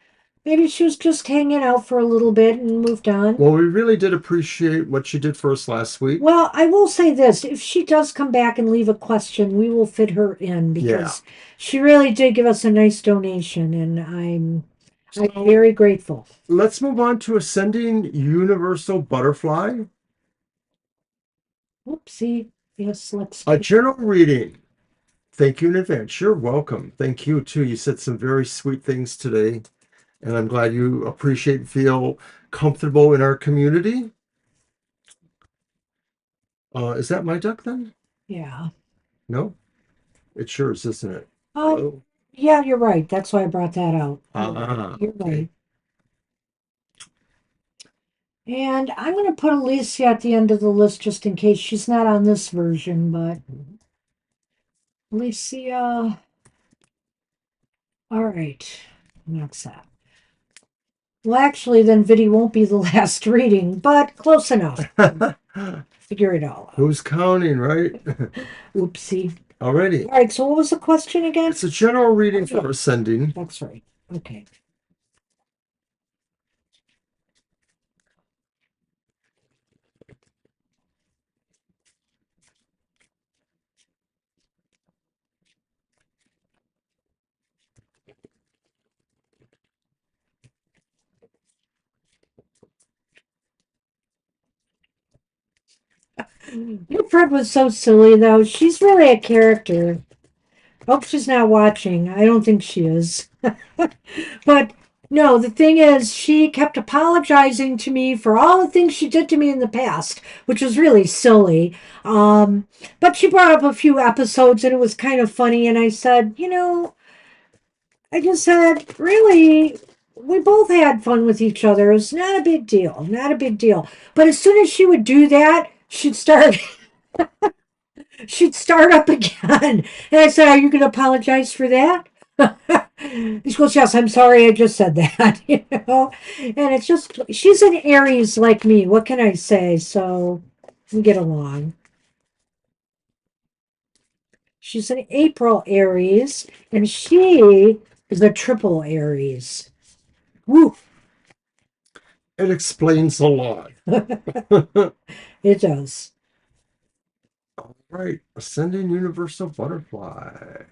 Maybe she was just hanging out for a little bit and moved on. Well, we really did appreciate what she did for us last week. Well, I will say this. If she does come back and leave a question, we will fit her in Yeah. because she really did give us a nice donation, and I'm So very grateful. let's move on to Ascending Universal Butterfly. Whoopsie. Yes, let's A do general reading. Thank you in advance. You're welcome. Thank you too. You said some very sweet things today, and I'm glad you appreciate and feel comfortable in our community. Is that my duck then? Yeah. No, it's yours, isn't it? Um, Oh, yeah, you're right. That's why I brought that out. You're okay. right. And I'm going to put Alicia at the end of the list just in case she's not on this version, but Alicia. All right. That's that. Well, actually, then Viddy won't be the last reading, but close enough. Figure it all out. Who's counting, right? Oopsie. Alrighty. All right, so what was the question again? It's a general reading for Ascending. That's right. Okay. Your friend was so silly, though. She's really a character. Hope she's not watching. I don't think she is. But no, the thing is, she kept apologizing to me for all the things she did to me in the past, which was really silly. But she brought up a few episodes and it was kind of funny. And I said, I just said, really, we both had fun with each other. It's not a big deal. Not a big deal. But as soon as she would do that, she'd start up again. And I said, are you going to apologize for that? She goes, yes, I'm sorry, I just said that, And it's just, she's an Aries like me. What can I say? So we get along. She's an April Aries, and she is a triple Aries. Woo! It explains a lot. It does. All right, Ascending Universal Butterfly.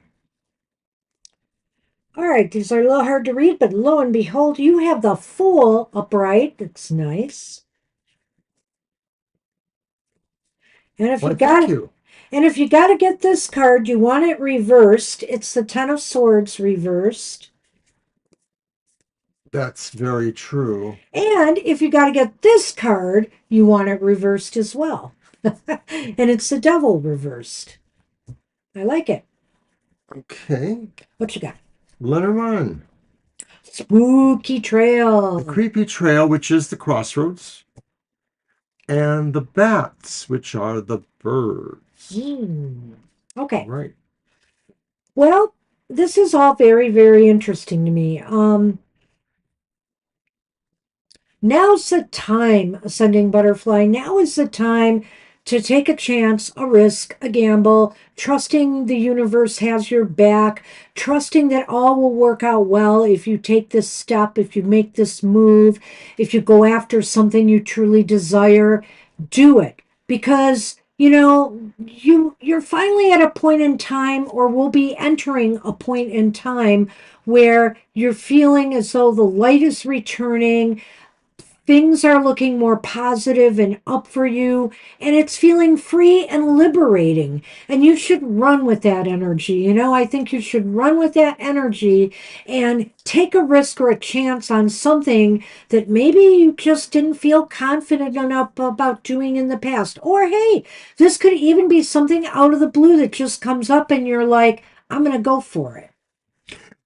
All right, these are a little hard to read, but lo and behold, you have the Fool upright. That's nice. And if Well, you thank got you. And if you got to get this card, you want it reversed. It's the Ten of Swords reversed. That's very true. And if you got to get this card, you want it reversed as well. And it's the Devil reversed. I like it. Okay. What you got? Lenormand. Spooky Trail. The Creepy Trail, which is the crossroads. And the bats, which are the birds. Okay. Right. Well, this is all very, very interesting to me. Now's the time, Ascending Butterfly. Now is the time to take a chance, a risk, a gamble, trusting the universe has your back, trusting that all will work out well if you take this step, if you make this move, if you go after something you truly desire. Do it, because you know, you're finally at a point in time, or will be entering a point in time where you're feeling as though the light is returning, things are looking more positive and up for you, and it's feeling free and liberating. And you should run with that energy. I think you should run with that energy and take a risk or a chance on something that maybe you just didn't feel confident enough about doing in the past. Or hey, this could even be something out of the blue that just comes up and you're like, I'm going to go for it.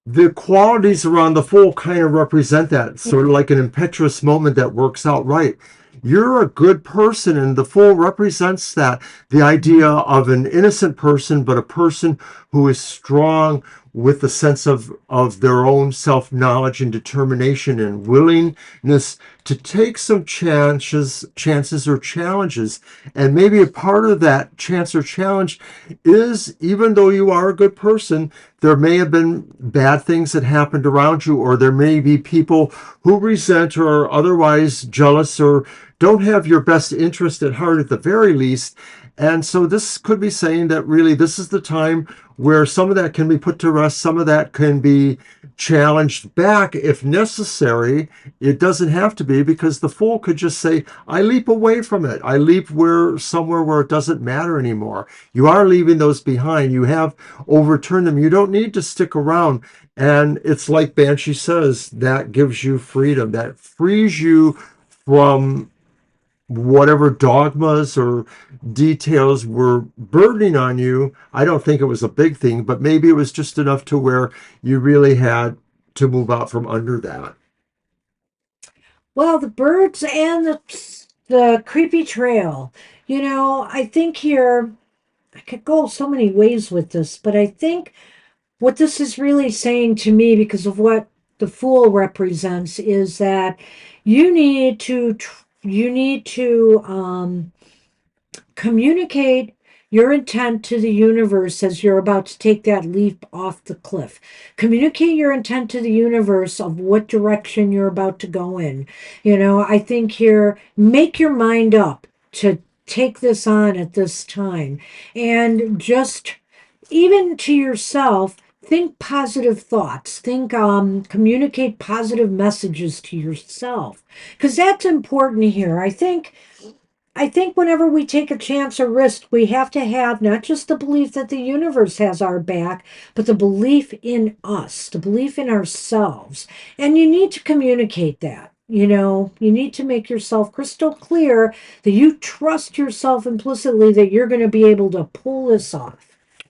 The qualities around the Fool kind of represent that, sort of like an impetuous moment that works out right. You're a good person, and the Fool represents that, the idea of an innocent person, but a person who is strong with the sense of their own self-knowledge and determination and willingness to take some chances or challenges. And maybe a part of that chance or challenge is, even though you are a good person, there may have been bad things that happened around you, or there may be people who resent or are otherwise jealous or don't have your best interest at heart at the very least. And so this could be saying that really this is the time where some of that can be put to rest, some of that can be challenged back if necessary. It doesn't have to be, because the Fool could just say, I leap away from it. I leap somewhere where it doesn't matter anymore. You are leaving those behind. You have overturned them. You don't need to stick around. And it's like Banshee says, that gives you freedom. That frees you from whatever dogmas or details were burdening on you. I don't think it was a big thing, but maybe it was just enough to where you really had to move out from under that. Well, the birds and the creepy trail. I think here I could go so many ways with this, but I think what this is really saying to me, because of what the Fool represents, is that you need to communicate your intent to the universe as you're about to take that leap off the cliff. Communicate your intent to the universe of what direction you're about to go in. I think here, make your mind up to take this on at this time. And just, even to yourself, think positive thoughts. Communicate positive messages to yourself, because that's important here. I think whenever we take a chance or risk, we have to have not just the belief that the universe has our back, but the belief in us, the belief in ourselves. And you need to communicate that. You need to make yourself crystal clear that you trust yourself implicitly that you're going to be able to pull this off.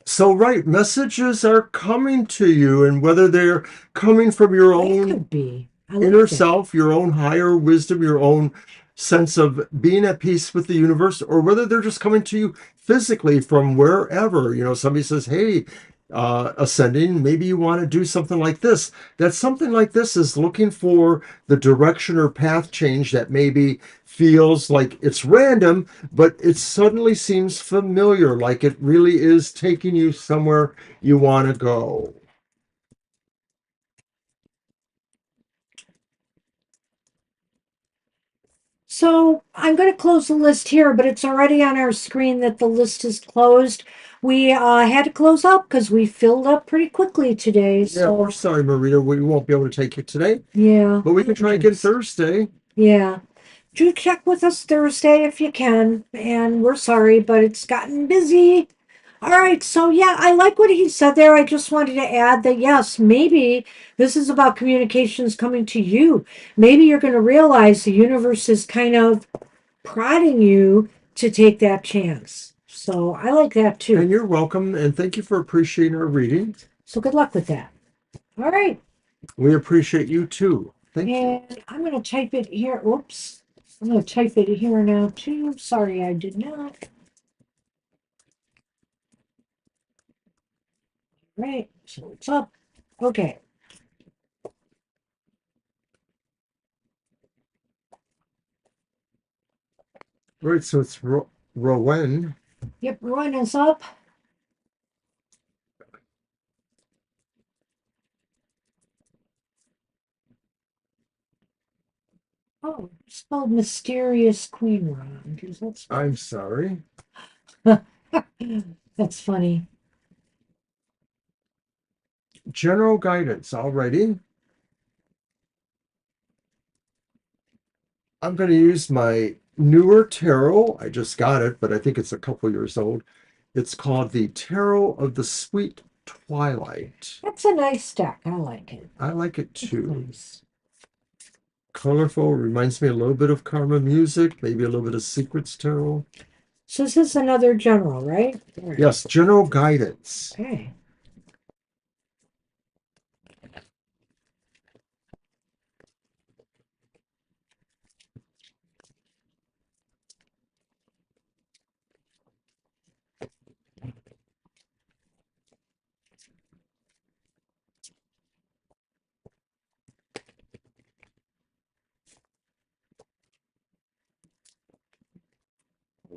So, right, messages are coming to you, and whether they're coming from your It own could be. I inner like that. self, your own higher wisdom, your own sense of being at peace with the universe, or whether they're just coming to you physically from wherever. Somebody says, hey, ascending, maybe you want to do something like this. That something like this is looking for the direction or path change that maybe feels like it's random, but it suddenly seems familiar, like it really is taking you somewhere you want to go. So I'm going to close the list here, but it's already on our screen that the list is closed. We had to close up because we filled up pretty quickly today. Yeah, we're So sorry, Marita, we won't be able to take it today. yeah, But we can try again thanks. Thursday. Yeah. Do check with us Thursday if you can. And we're sorry, but it's gotten busy. All right. So, yeah, I like what he said there. I just wanted to add that, yes, maybe this is about communications coming to you. Maybe you're going to realize the universe is kind of prodding you to take that chance. So, I like that And too. you're welcome. And thank you for appreciating our reading. So, good luck with that. All right. We appreciate you too. Thank you. And I'm going to type it here. Whoops. I'm going to type it here now too. Sorry, I did not. Right. So it's up. Okay. All right, so it's Rowan. Yep. Run is up. Oh, it's spelled Mysterious Queen Round. Is that spelled? I'm sorry. That's funny. General guidance. Alrighty. I'm going to use my newer tarot. I just got it, but I think it's a couple years old. It's called the Tarot of the Sweet Twilight. That's a nice deck. I like it. I like it It's too. nice. Colorful, reminds me a little bit of Karma Music, maybe a little bit of Secrets Tarot. So this is another general, right? All right. Yes, general guidance. Okay.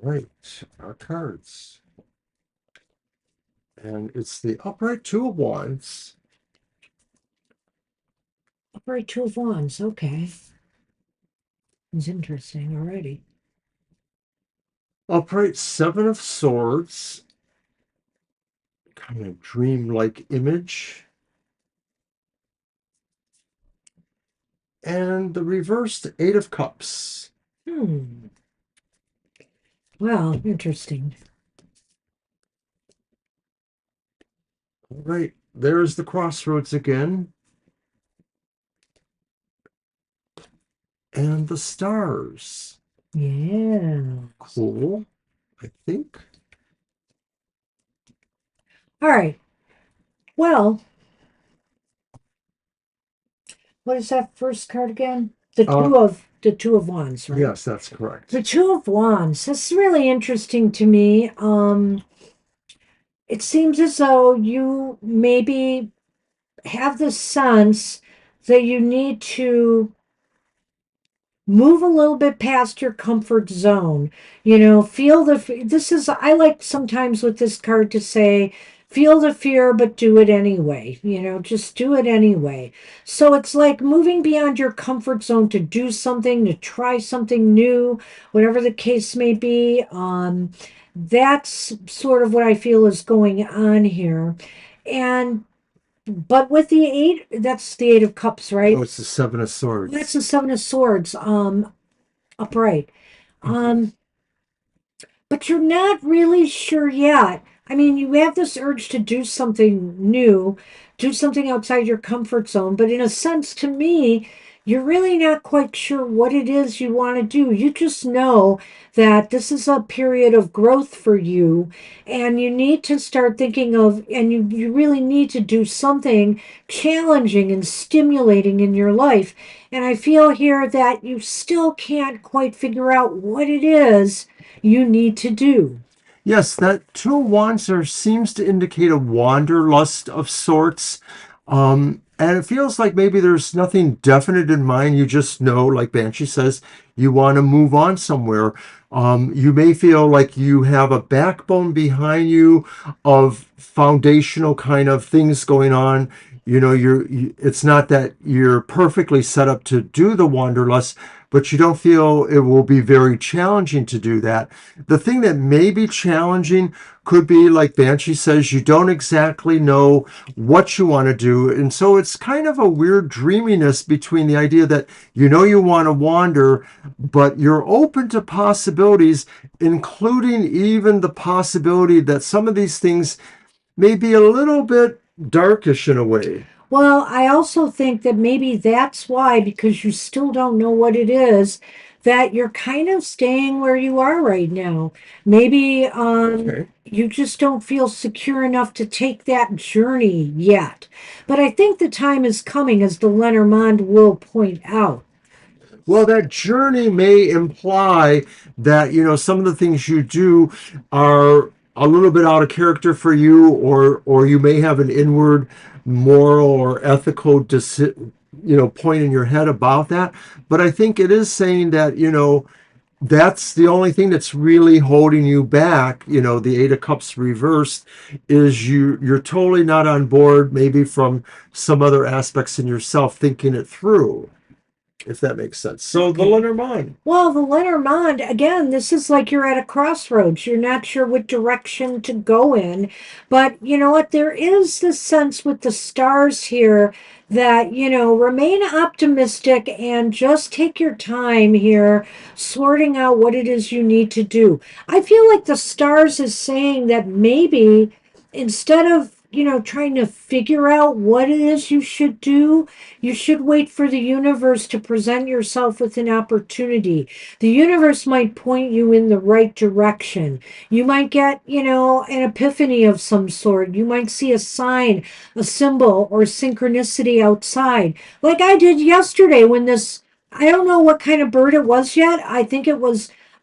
Right, our cards. And it's the upright Two of Wands, Upright Two of Wands. Okay. It's interesting already. upright Seven of Swords, kind of dream-like image, and the reversed Eight of Cups. Hmm. Well, interesting. All right, there's the crossroads again. And the stars. Yeah. Cool, I think. All right. Well, what is that first card again? The Two of Wands, right? Yes, that's correct. The Two of Wands. That's really interesting to me. It seems as though you maybe have the sense that you need to move a little bit past your comfort zone. Feel this is, I like sometimes with this card to say, feel the fear, but do it anyway. Just do it anyway. So it's like moving beyond your comfort zone to do something, to try something new, whatever the case may be. That's sort of what I feel is going on here. And but with the eight, that's the Eight of Cups, right? Oh, it's the Seven of Swords. That's the Seven of Swords, upright. Um, but you're not really sure yet. I mean, you have this urge to do something new, do something outside your comfort zone, but in a sense, to me, you're really not quite sure what it is you want to do. You just know that this is a period of growth for you, and you need to start thinking of, and you really need to do something challenging and stimulating in your life. And I feel here that you still can't quite figure out what it is you need to do. Yes, that Two of Wands there seems to indicate a wanderlust of sorts. And it feels like maybe there's nothing definite in mind. You just know, like Banshee says, you want to move on somewhere. You may feel like you have a backbone behind you of foundational kind of things going on. It's not that you're perfectly set up to do the wanderlust, but you don't feel it will be very challenging to do that. The thing that may be challenging could be, like Banshee says, you don't exactly know what you want to do. And so it's kind of a weird dreaminess between the idea that you want to wander, but you're open to possibilities, including even the possibility that some of these things may be a little bit darkish in a way. Well, I also think that maybe that's why, because you still don't know what it is, that you're kind of staying where you are right now. Maybe Okay. you just don't feel secure enough to take that journey yet. But I think the time is coming, as the Lenormand will point out. Well, that journey may imply that, some of the things you do are a little bit out of character for you, or you may have an inward moral or ethical point in your head about that. But I think it is saying that, that's the only thing that's really holding you back. The Eight of Cups reversed is you're totally not on board, maybe from some other aspects in yourself thinking it through. if that makes sense. So the Okay. Lenormand. Well, the Lenormand, again, this is like you're at a crossroads. You're not sure what direction to go in. But you know what? There is this sense with the stars here that, remain optimistic and just take your time here sorting out what it is you need to do. I feel like the stars is saying that maybe instead of, trying to figure out what it is you should do, you should wait for the universe to present yourself with an opportunity. The universe might point you in the right direction. You might get, an epiphany of some sort. You might see a sign, a symbol, or synchronicity outside. Like I did yesterday when I don't know what kind of bird it was yet.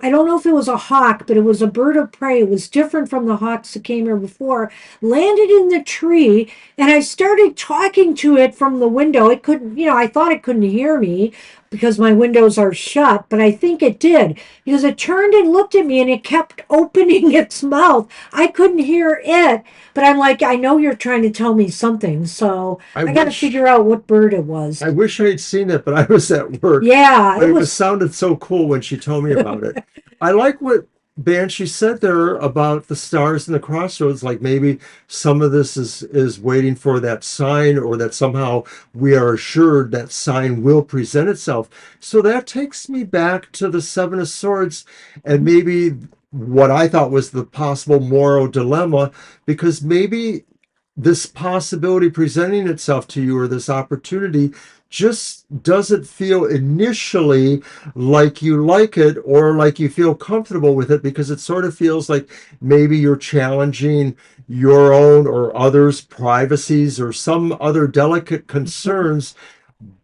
I don't know if it was a hawk, but it was a bird of prey. It was different from the hawks that came here before. Landed in the tree, and I started talking to it from the window. It couldn't, I thought it couldn't hear me because my windows are shut, but I think it did because it turned and looked at me and it kept opening its mouth. I couldn't hear it, but I'm like, I know you're trying to tell me something, so I I got to wish figure out what bird it was. I wish I'd seen it, but I was at work. Yeah, But it it was was. sounded so cool when she told me about it. I like what Banshee said there about the stars and the crossroads. Like maybe some of this is waiting for that sign, or that somehow we are assured that sign will present itself. So that takes me back to the Seven of Swords, and maybe what I thought was the possible moral dilemma, because maybe this possibility presenting itself to you, or this opportunity, just doesn't feel initially like you like it, or like you feel comfortable with it, because it sort of feels like maybe you're challenging your own or others' privacies or some other delicate concerns.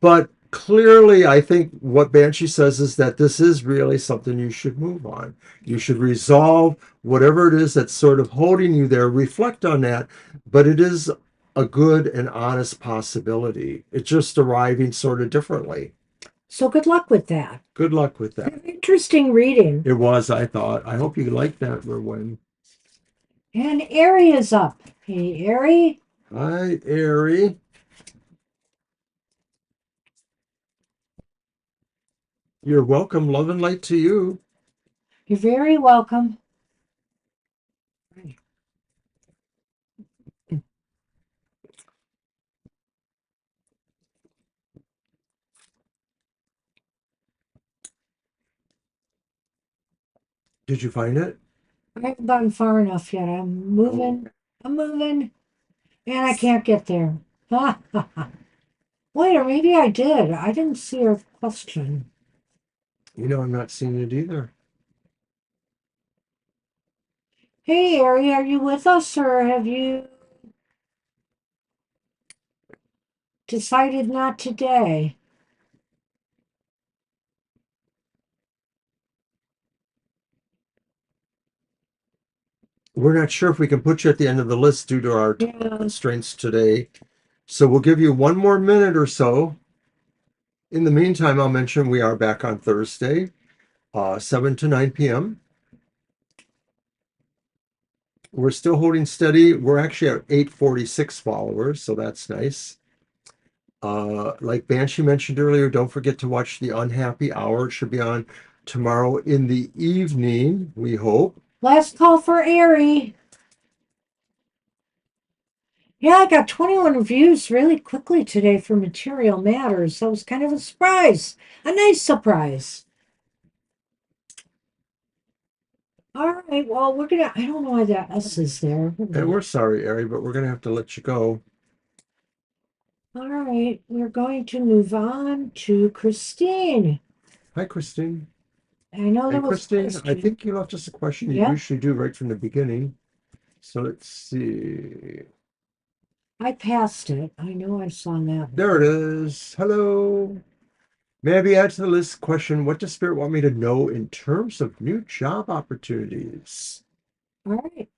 But clearly, I think what Banshee says is that this is really something you should move on. You should resolve whatever it is that's sort of holding you there, reflect on that, but it is a good and honest possibility. It's just arriving sort of differently. So good luck with that. Good luck with that. Interesting reading. It was, I thought. I hope you liked that, Merwin. And Ari is up. Hey, Ari. Hi, Ari. You're welcome. Love and light to you. You're very welcome. Did you find it? I haven't gone far enough yet. I'm Oh, moving. I'm moving. And I can't get there. Ha ha ha. Wait, or maybe I did. I didn't see her question. I'm not seeing it either. Hey, Ari, are you with us or have you decided not today? We're not sure if we can put you at the end of the list due to our time Yeah. constraints today. So we'll give you one more minute or so. In the meantime, I'll mention we are back on Thursday, 7 to 9 p.m. We're still holding steady. We're actually at 846 followers, so that's nice. Like Banshee mentioned earlier, don't forget to watch the Unhappy Hour. It should be on tomorrow in the evening, we hope. Last call for Ari. Yeah, I got 21 views really quickly today for Material Matters. That was kind of a surprise. A nice surprise. All right, well, I don't know why that S is there. And we're sorry, Ari, but we're going to have to let you go. All right, we're going to move on to Christine. Hi, Christine. I know there And was a Christine, I question. think you left us a question you Yep, usually do right from the beginning. So let's see. I passed it. I know I saw that There one. it is. Hello. May I be added to the list? Question: what does Spirit want me to know in terms of new job opportunities? All right,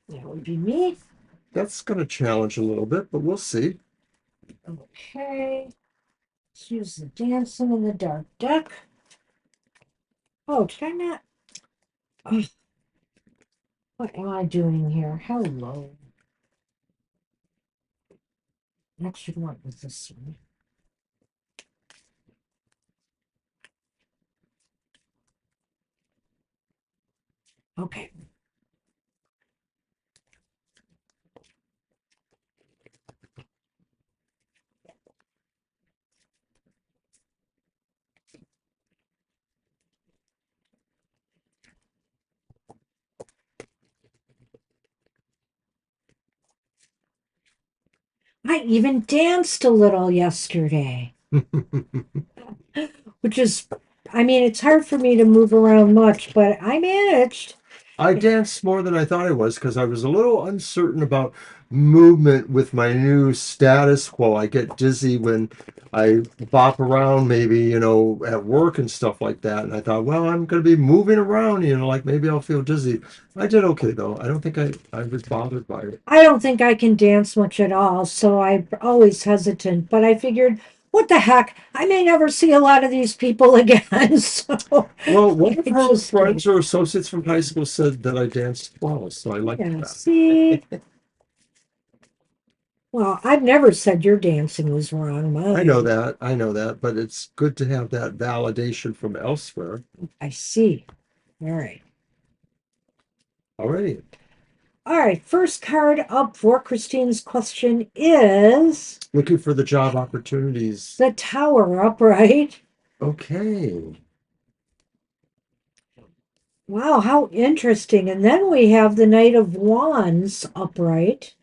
that would be me. That's going to challenge a little bit, but we'll see. Okay, let's use the Dancing in the Dark deck. Oh, did I not? Oh, what am I doing here? Hello. That should work with this one. Okay. I even danced a little yesterday, which is, I mean, it's hard for me to move around much, but I managed. I danced more than I thought I was because I was a little uncertain about movement with my new status quo. I get dizzy when I bop around, maybe, at work and stuff like that. And I thought, well, I'm going to be moving around, like maybe I'll feel dizzy. I did okay, though. I don't think I was bothered by it. I don't think I can dance much at all, so I'm always hesitant. But I figured, what the heck? I may never see a lot of these people again, so Well, one of I her just friends did. or associates from high school said that I danced well, so I liked Yeah, that. see? Well, I've never said your dancing was wrong. I know Mine. that. I know that, but it's good to have that validation from elsewhere. I see. All right. Alrighty. All right. First card up for Christine's question is Looking for the job opportunities. the Tower upright. Okay. Wow, how interesting. And then we have the Knight of Wands upright.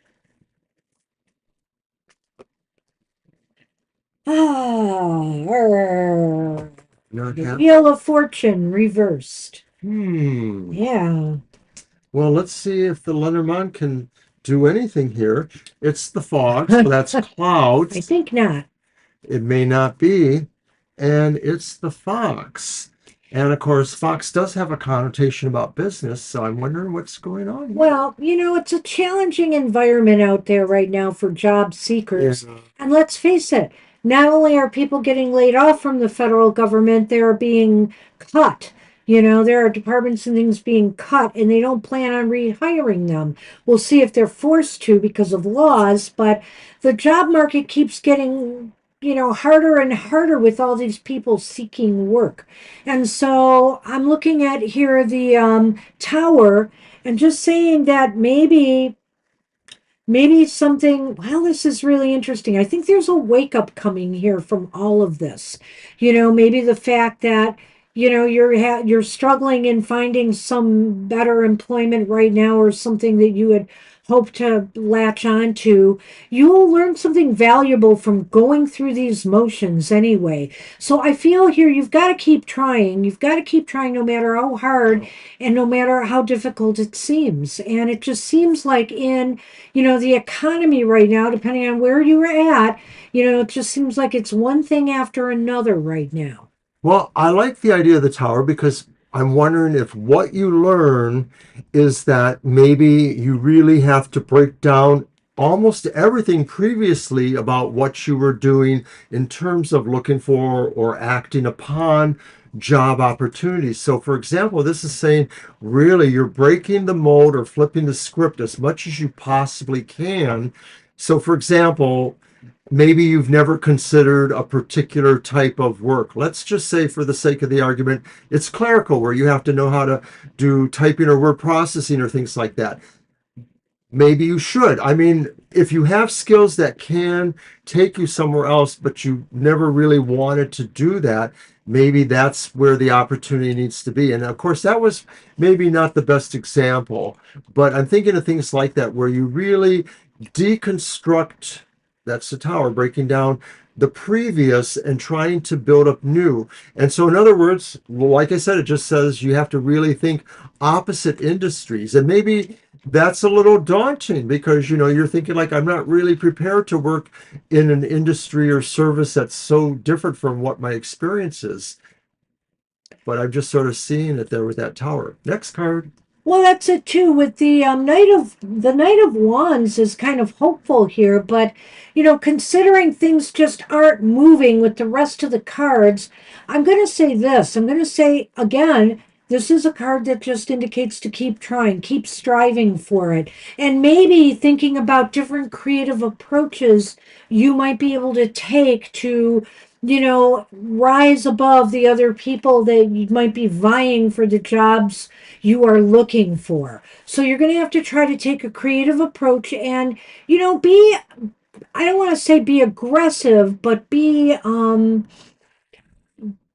Not The happy. Wheel of Fortune reversed. Hmm. Yeah. Well, let's see if the Lenormand can do anything here. It's the fog, so that's I clouds. think not. It may not be. And it's the fox. And of course, fox does have a connotation about business, so I'm wondering what's going on here. Well, it's a challenging environment out there right now for job Yeah. seekers. And let's face it, not only are people getting laid off from the federal government, they're being cut. There are departments and things being cut, and they don't plan on rehiring them. We'll see if they're forced to because of laws, but the job market keeps getting, harder and harder with all these people seeking work. And so I'm looking at here the tower and just saying that maybe something, well, this is really interesting. I think there's a wake up coming here from all of this. Maybe the fact that you're struggling in finding some better employment right now, or something that you had hoped to latch on to. You will learn something valuable from going through these motions anyway. So I feel here you've got to keep trying. You've got to keep trying no matter how hard and no matter how difficult it seems. And it just seems like in the economy right now, depending on where you are at, it just seems like it's one thing after another right now. Well, I like the idea of the tower because I'm wondering if what you learn is that maybe you really have to break down almost everything previously about what you were doing in terms of looking for or acting upon job opportunities. So, for example, this is saying really you're breaking the mold or flipping the script as much as you possibly can. So, for example, maybe you've never considered a particular type of work. Let's just say, for the sake of the argument, it's clerical, where you have to know how to do typing or word processing or things like that. Maybe you should. I mean, if you have skills that can take you somewhere else, but you never really wanted to do that, maybe that's where the opportunity needs to be. And of course, that was maybe not the best example, but I'm thinking of things like that where you really deconstruct, that's the tower, breaking down the previous and trying to build up new. And so, in other words, like I said, it just says you have to really think opposite industries. And maybe that's a little daunting because you're thinking like, I'm not really prepared to work in an industry or service that's so different from what my experience is, but I'm just sort of seeing it there with that tower. Next card. Well, that's it too. With the Knight of Wands is kind of hopeful here, but considering things just aren't moving with the rest of the cards, I'm going to say this. I'm going to say again, this is a card that just indicates to keep trying, keep striving for it, and maybe thinking about different creative approaches you might be able to take to rise above the other people that you might be vying for the jobs you are looking for. So you're going to have to try to take a creative approach and, be, I don't want to say be aggressive, but be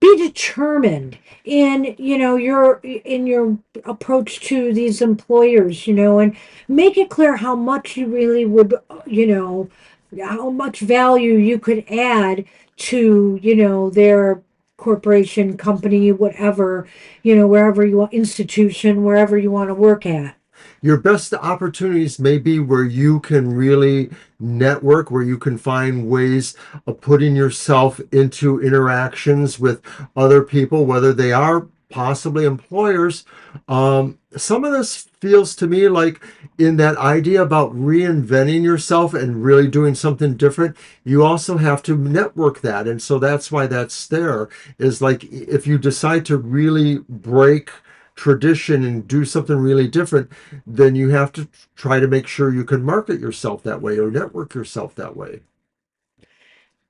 determined in your approach to these employers, and make it clear how much you really would, how much value you could add to their corporation, company, whatever, wherever you want, institution, wherever you want to work at. Your best opportunities may be where you can really network, where you can find ways of putting yourself into interactions with other people, whether they are possibly employers. Some of this feels to me like in that idea about reinventing yourself and really doing something different, you also have to network that. And so that's why that's there, is like if you decide to really break tradition and do something really different, then you have to try to make sure you can market yourself that way or network yourself that way.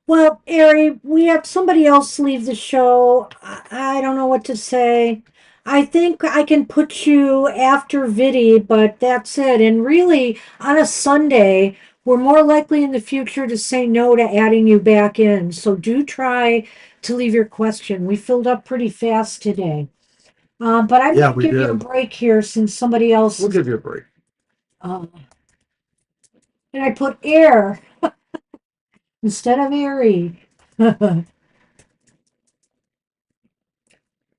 Well, Ari, we had somebody else leave the show. I don't know what to say. I think I can put you after Vidi, but that's it. And really, on a Sunday, we're more likely in the future to say no to adding you back in. So do try to leave your question. We filled up pretty fast today. But I'm Yeah, going to we give you a did. break here since somebody else We'll is. give you a break. Uh, and I put air instead of airy.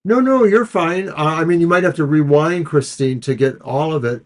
No, no, you're fine. I mean, you might have to rewind, Christine, to get all of it.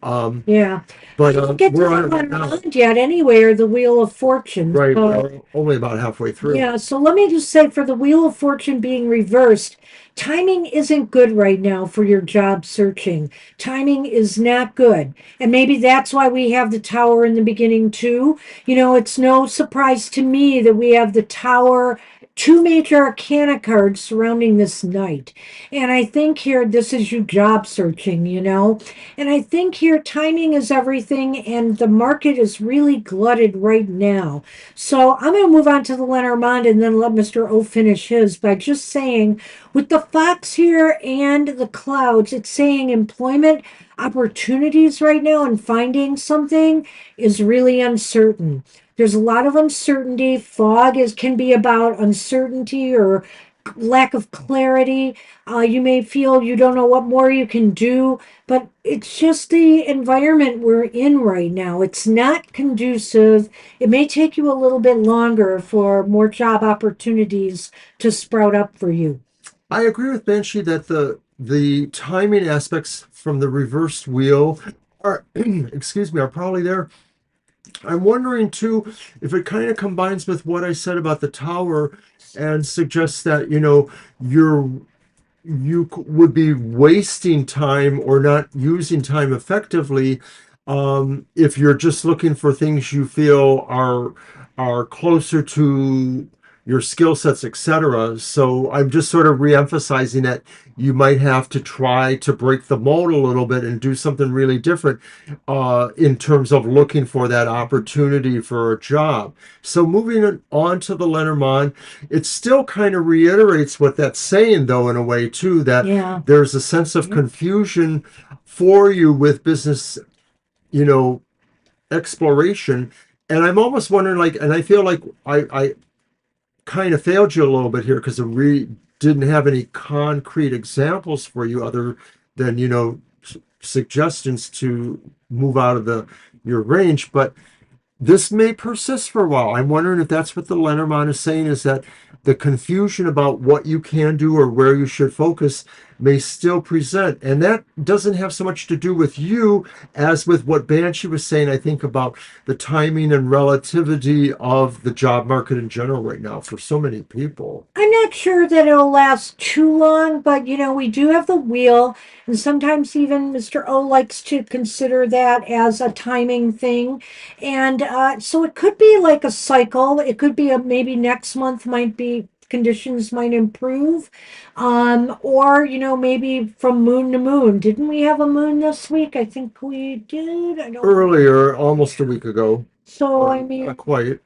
Yeah. We But didn't get to we're the on it right now. Lenormand yet anyway, or the Wheel of Fortune. Right, So, we're only about halfway through. yeah, so let me just say for the Wheel of Fortune being reversed, timing isn't good right now for your job searching. Timing is not good. And maybe that's why we have the Tower in the beginning, too. It's no surprise to me that we have the Tower, two major arcana cards surrounding this night. And I think here, this is you job searching. And I think here, timing is everything, and the market is really glutted right now. So I'm going to move on to the Lenormand and then let Mr. O finish his by just saying, with the fox here and the clouds, it's saying employment opportunities right now and finding something is really uncertain. There's a lot of uncertainty. Fog can be about uncertainty or lack of clarity. You may feel you don't know what more you can do, but it's just the environment we're in right now. It's not conducive. It may take you a little bit longer for more job opportunities to sprout up for you. I agree with Banshee that the timing aspects from the reversed wheel are, excuse me, are probably there. I'm wondering too if it kind of combines with what I said about the tower and suggests that, you're would be wasting time or not using time effectively, if you're just looking for things you feel are closer to your skill sets, etc. So I'm just sort of re-emphasizing that you might have to try to break the mold a little bit and do something really different, in terms of looking for that opportunity for a job. So moving on to the Lenormand, it still kind of reiterates what that's saying, though, in a way, too, that Yeah. there's a sense of Yeah. confusion for you with business, you know, exploration. And I'm almost wondering, like, and I feel like I kind of failed you a little bit here because I really didn't have any concrete examples for you other than, suggestions to move out of the your range. But this may persist for a while. I'm wondering if that's what the Lenormand is saying, is that the confusion about what you can do or where you should focus may still present. And that doesn't have so much to do with you as with what Banshee was saying, I think, about the timing and relativity of the job market in general right now for so many people. I'm not sure that it'll last too long, but we do have the wheel, and sometimes even Mr. O likes to consider that as a timing thing. And so it could be like a cycle. It could be maybe next month might be conditions might improve. Or maybe from moon to moon. Didn't we have a moon this week? I think we did. I don't remember. Earlier, almost a week ago, So, or I not mean, quite.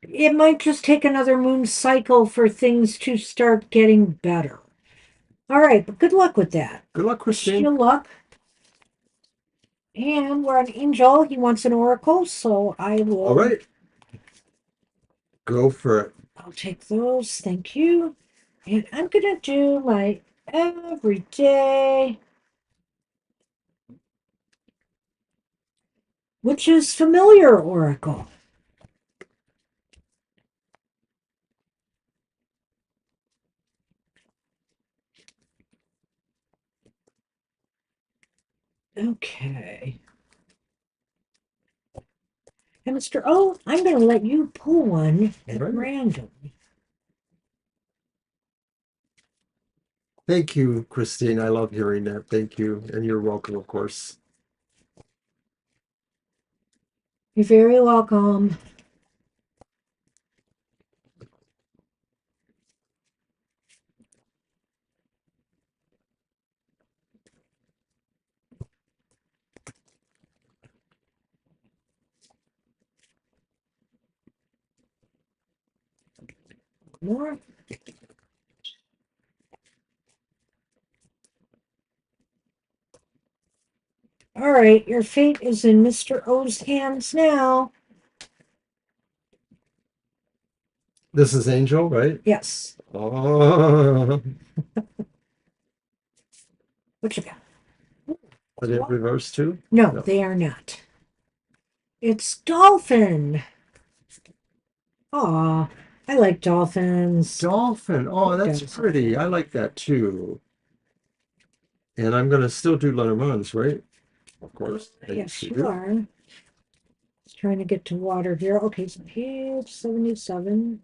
it might just take another moon cycle for things to start getting better. All right, but good luck with that. Good luck, Wish Christine. you luck. And we're on Angel. He wants an oracle, so I All will. right, go for it. I'll take those. Thank you. And I'm gonna do my everyday, which is familiar oracle. Okay. And Mr. O, I'm going to let you pull one All at right. random. Thank you, Christine. I love hearing that. Thank you. And you're welcome, of course. You're very welcome. More. All right, your fate is in Mr. O's hands now. This is Angel, right? Yes. Oh, What you got? are they reversed too? No, No. they are not. It's dolphin. Aw, I like dolphins. Dolphin. Oh, Who that's doesn't? pretty. I like that too. And I'm going to still do Lenormand's, right? Of course. I Yes, usually you do. are. Just trying to get to water here. Okay, so page 77.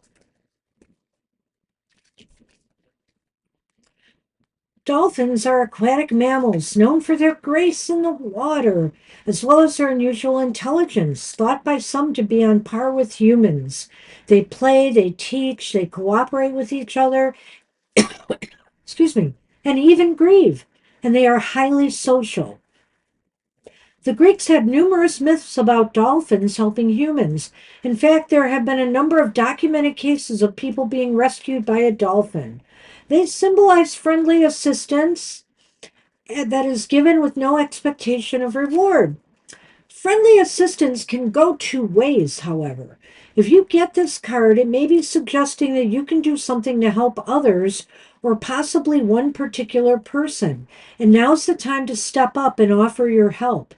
Dolphins are aquatic mammals known for their grace in the water, as well as their unusual intelligence, thought by some to be on par with humans. They play, they teach, they cooperate with each other, excuse me, and even grieve, and they are highly social. The Greeks had numerous myths about dolphins helping humans. In fact, there have been a number of documented cases of people being rescued by a dolphin. They symbolize friendly assistance that is given with no expectation of reward. Friendly assistance can go two ways, however. If you get this card, it may be suggesting that you can do something to help others or possibly one particular person, and now's the time to step up and offer your help.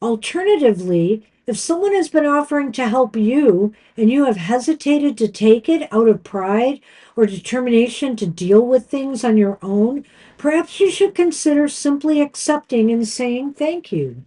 Alternatively, if someone has been offering to help you and you have hesitated to take it out of pride or determination to deal with things on your own, perhaps you should consider simply accepting and saying thank you.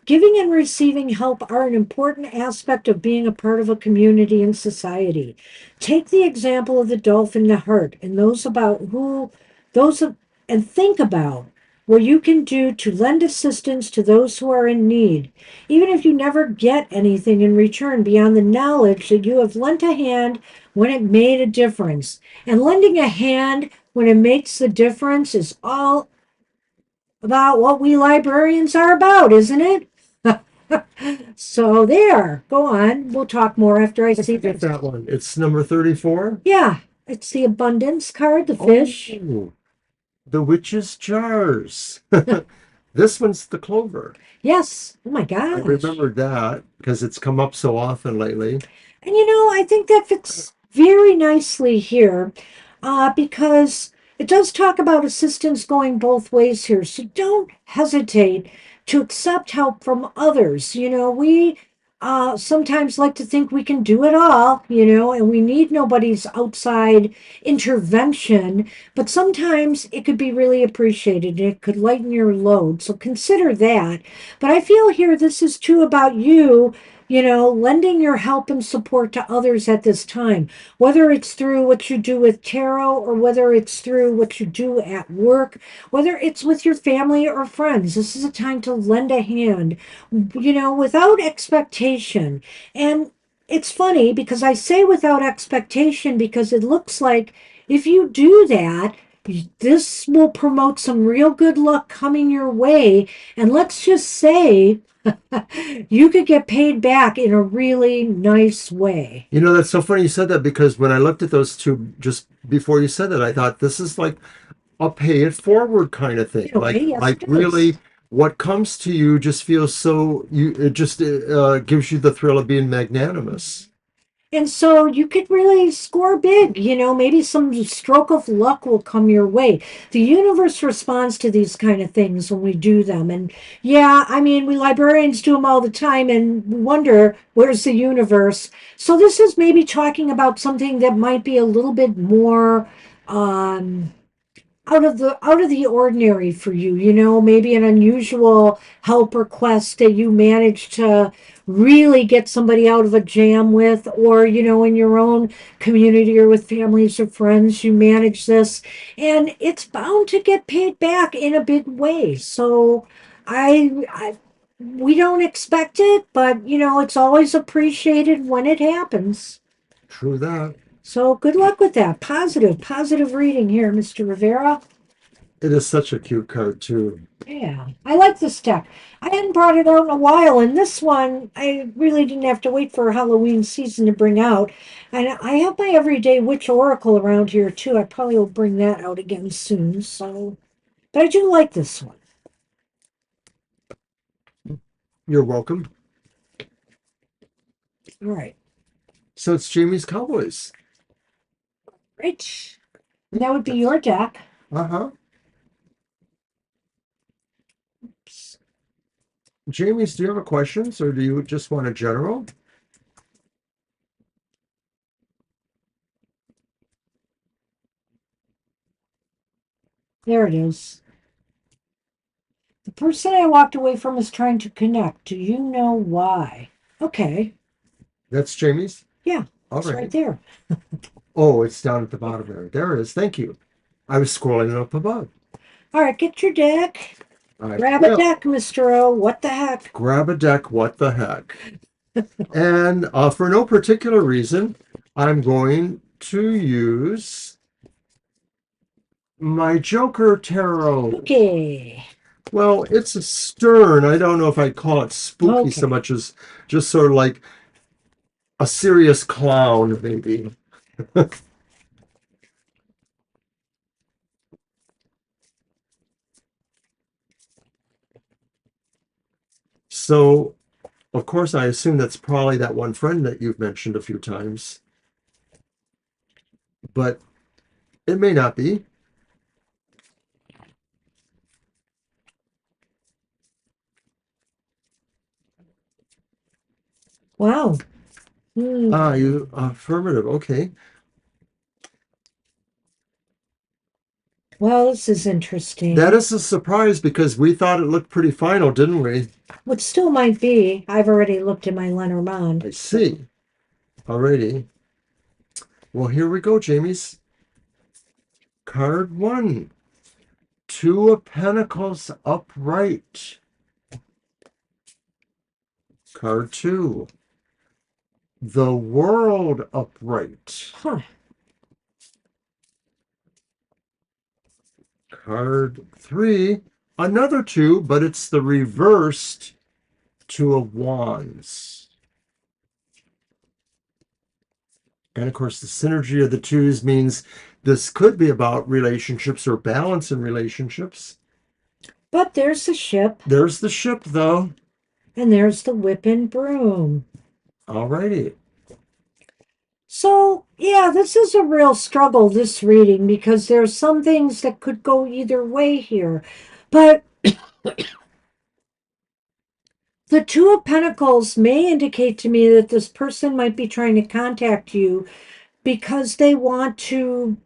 Giving and receiving help are an important aspect of being a part of a community and society. Take the example of the dolphin heart and those of, and think about what you can do to lend assistance to those who are in need, even if you never get anything in return beyond the knowledge that you have lent a hand when it made a difference. And lending a hand when it makes the difference is all about what we librarians are about, isn't it? So there, go on. We'll talk more after I see Get this. that one. It's number 34. Yeah, it's the abundance card, the fish. Oh, the witch's jars. This one's the clover. Yes. Oh my I gosh. remembered that because it's come up so often lately. And I think that fits very nicely here because it does talk about assistance going both ways here. So don't hesitate to accept help from others. We sometimes like to think we can do it all, and we need nobody's outside intervention. But sometimes it could be really appreciated. It could lighten your load. So consider that. But I feel here this is too about lending your help and support to others at this time, whether it's through what you do with tarot or whether it's through what you do at work, whether it's with your family or friends. This is a time to lend a hand, without expectation. And it's funny because I say without expectation because it looks like if you do that, this will promote some real good luck coming your way. And let's just say, You could get paid back in a really nice way. You know, that's so funny you said that because when I looked at those two just before you said that, I thought this is like a pay it forward kind of thing. In a way, yes, Like it really is. what comes to you just feels so you it just gives you the thrill of being magnanimous. And so you could really score big. Maybe some stroke of luck will come your way. The universe responds to these kind of things when we do them. And yeah, I mean, we librarians do them all the time and we wonder, where's the universe? So this is maybe talking about something that might be a little bit more um, out of the ordinary for you, maybe an unusual help request that you managed to really get somebody out of a jam with, or in your own community or with families or friends you manage this, and it's bound to get paid back in a big way. So I we don't expect it, but it's always appreciated when it happens. True that. So good luck with that. Positive reading here, Mr. Rivera. It is such a cute card too. Yeah, I like this deck. I hadn't brought it out in a while, and this one I really didn't have to wait for Halloween season to bring out. And I have my everyday witch oracle around here too. I probably will bring that out again soon. So, but I do like this one. You're welcome. All right, So it's Jamie's Cowboys. right. And that would be your deck. Uh-huh. Jamie's, do you have a questions or do you just want a general? There it is. The person I walked away from is trying to connect. Do you know why? Okay. That's Jamie's? Yeah, All it's right right. there. Oh, it's down at the bottom there. There it is. Thank you. I was scrolling up above. All right, get your deck. I Grab a will. deck, Mr. O. What the heck? Grab a deck. What the heck? And for no particular reason, I'm going to use my Joker Tarot. Okay. Well, it's a stern. I don't know if I'd call it spooky so Okay. much as just sort of like a serious clown, maybe. So, of course, I assume that's probably that one friend that you've mentioned a few times, but it may not be. Wow. Ah, Hmm. you affirmative. Okay. Well, this is That interesting. is a surprise because we thought it looked pretty final, didn't we? What still might be. I've already looked at my Lenormand. I see. Alrighty. Well, here we go, Jamie's. Card one. Two of Pentacles upright. Card two. The World upright. Huh. Card three. Another two, but it's the reversed Two of Wands. And of course, the synergy of the twos means this could be about relationships or balance in relationships. But there's the ship, There's the ship, though. and there's the whip and broom. Alrighty. So, yeah, this is a real struggle, this reading, because there's some things that could go either way here. But the Two of Pentacles may indicate to me that this person might be trying to contact you because they want to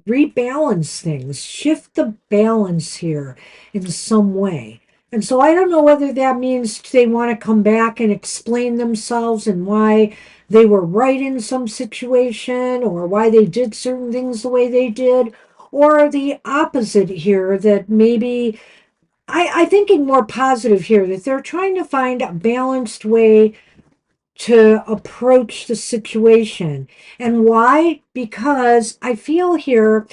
rebalance things, shift the balance here in some way. And so I don't know whether that means they want to come back and explain themselves and why they were right in some situation or why they did certain things the way they did, or the opposite here, that maybe I thinking more positive here, that they're trying to find a balanced way to approach the situation. And why? Because I feel here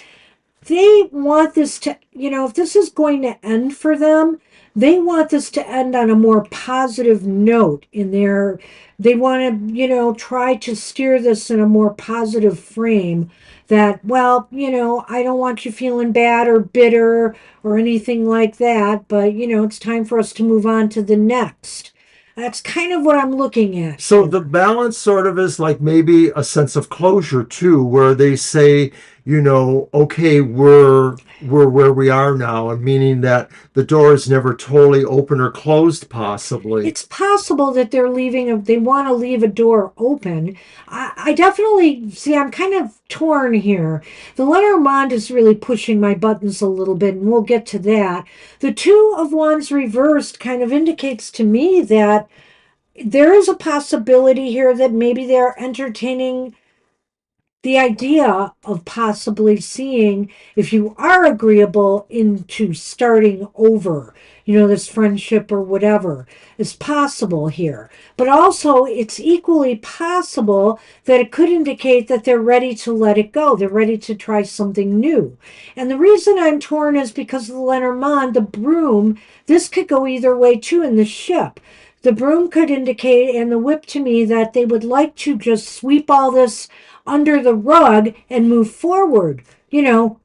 they want this to, if this is going to end for them, they want this to end on a more positive note in their, they want to, try to steer this in a more positive frame that, well, I don't want you feeling bad or bitter or anything like that, but, it's time for us to move on to the next. That's kind of what I'm looking at So here. the balance sort of is like maybe a sense of closure too, where they say, okay, we're where we are now, and meaning that the door is never totally open or closed, possibly. It's possible that they're they want to leave a door open. I definitely see, I'm kind of torn here. The Lenormand is really pushing my buttons a little bit, and we'll get to that. The Two of Wands reversed kind of indicates to me that there is a possibility here that maybe they're entertaining the idea of possibly seeing if you are agreeable into starting over, this friendship or whatever is possible here. But also, it's equally possible that it could indicate that they're ready to let it go. They're ready to try something new. And the reason I'm torn is because of the Lenormand, the broom, this could go either way too in the ship. The broom could indicate, and the whip to me, that they would like to just sweep all this under the rug and move forward,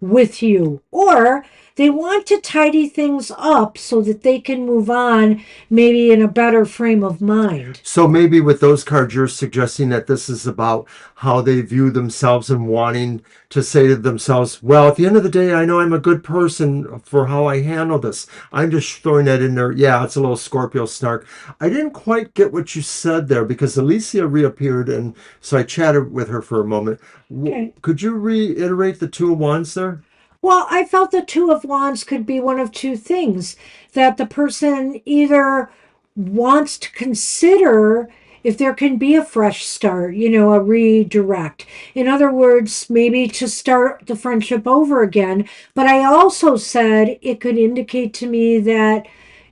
with you. Or they want to tidy things up so that they can move on maybe in a better frame of mind. So maybe with those cards, you're suggesting that this is about how they view themselves and wanting to say to themselves, well, at the end of the day, I know I'm a good person for how I handle this. I'm just throwing that in there. Yeah, it's a little Scorpio snark. I didn't quite get what you said there because Alicia reappeared, and so I chatted with her for a moment. Okay. Could you reiterate the Two of Wands there? Well, I felt the Two of Wands could be one of two things, that the person either wants to consider if there can be a fresh start, a redirect. In other words, maybe to start the friendship over again. But I also said it could indicate to me that,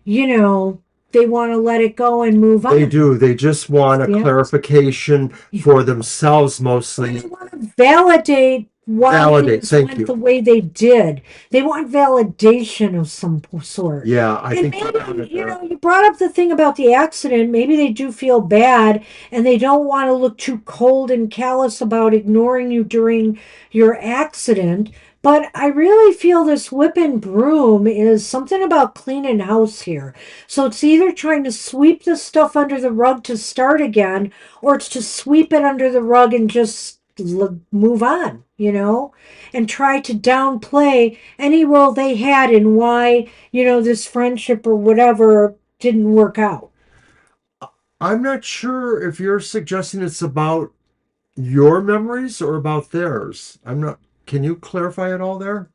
they want to let it go and move They on. do. They just want a Yeah. clarification for themselves They mostly. want to validate why Validate. things Thank went the you. way they did. They want validation of some sort. Yeah, I And think you got maybe, it there. you brought up the thing about the accident. Maybe they do feel bad and they don't want to look too cold and callous about ignoring you during your accident. But I really feel this whip and broom is something about cleaning house here. So it's either trying to sweep the stuff under the rug to start again, or it's to sweep it under the rug and just move on, and try to downplay any role they had in why, this friendship or whatever didn't work out. I'm not sure if you're suggesting it's about your memories or about theirs. I'm not. Can you clarify it all there?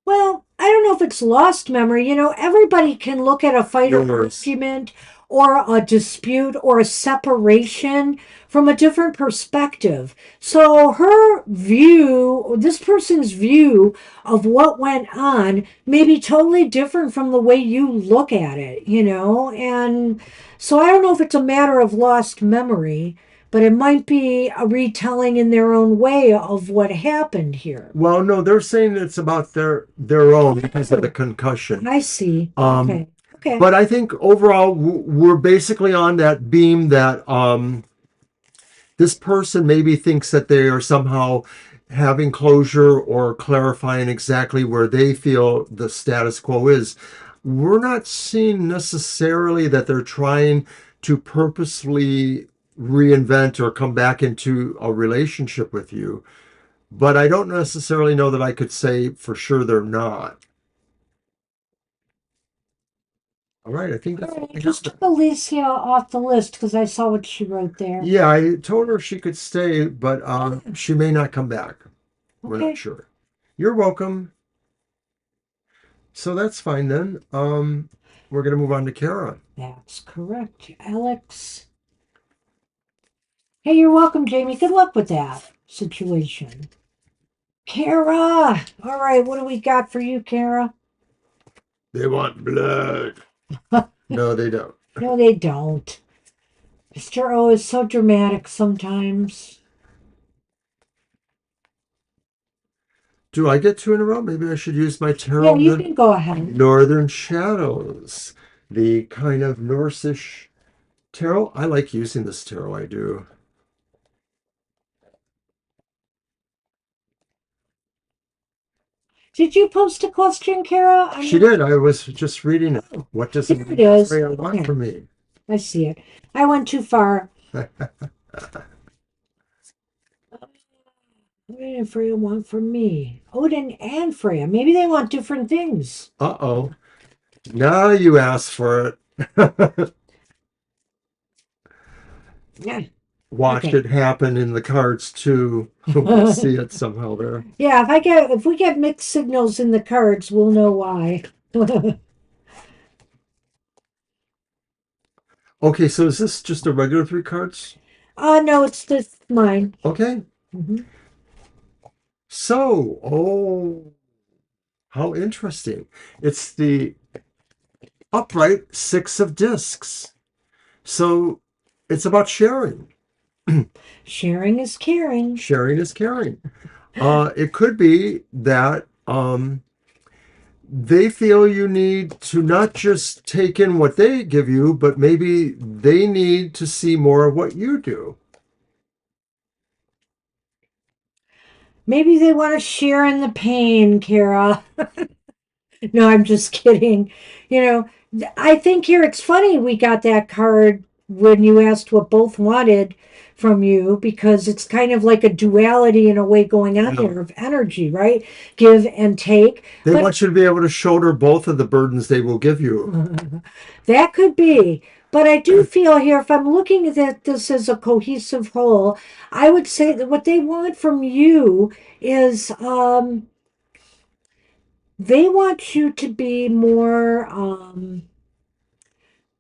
Well, I don't know if it's lost memory. Everybody can look at a fight or Yours. argument or a dispute or a separation from a different perspective. So her view, this person's view of what went on may be totally different from the way you look at it, And so I don't know if it's a matter of lost memory, but it might be a retelling in their own way of what happened here. Well, no, they're saying it's about their own because of the concussion. I see. Um, Okay. Okay. but I think overall we're basically on that beam that this person maybe thinks that they are somehow having closure or clarifying exactly where they feel the status quo is. We're not seeing necessarily that they're trying to purposely reinvent or come back into a relationship with you. But I don't necessarily know that I could say for sure they're not. All right, I think All that's all right. I I just have. took Alicia off the list because I saw what she wrote there. Yeah, I told her she could stay, but she may not come back. We're not Okay. sure. You're welcome. So that's fine then. We're gonna move on to Kara. That's correct. Alex. Hey, you're welcome, Jamie. Good luck with that situation. Kara. All right. What do we got for you, Kara? They want blood. No, they don't. No, they don't. Mr. O is so dramatic sometimes. Do I get two in a row? Maybe I should use my Yeah, Tarot of you the can go ahead. Northern Shadows. The kind of Norse-ish tarot. I like using this tarot, I do. Did you post a question, Kara? I'm She not. did. I was just reading it. Oh, What does there it Amanda is. Freya want Okay, from me? I see it. I went too far. What did Freya want from me? Odin and Freya. Maybe they want different things. Uh-oh. Now you ask for it. Yeah. Watch Okay. it happen in the cards too. We'll see it somehow there. Yeah, if we get mixed signals in the cards, we'll know why. Okay, so is this just a regular three cards? No, it's just mine. Okay. Hmm. So, oh, how interesting. It's the upright six of discs. So it's about sharing. Sharing is caring. Sharing is caring. It could be that they feel you need to not just take in what they give you, but maybe they need to see more of what you do. Maybe they want to share in the pain, Kara. No, I'm just kidding. You know, I think here it's funny we got that card when you asked what both wanted from you because it's kind of like a duality in a way going on Yeah. here of energy, right? Give and take. They But want you to be able to shoulder both of the burdens they will give you. that could be. But I do feel here, if I'm looking at this as a cohesive whole, I would say that what they want from you is they want you to be more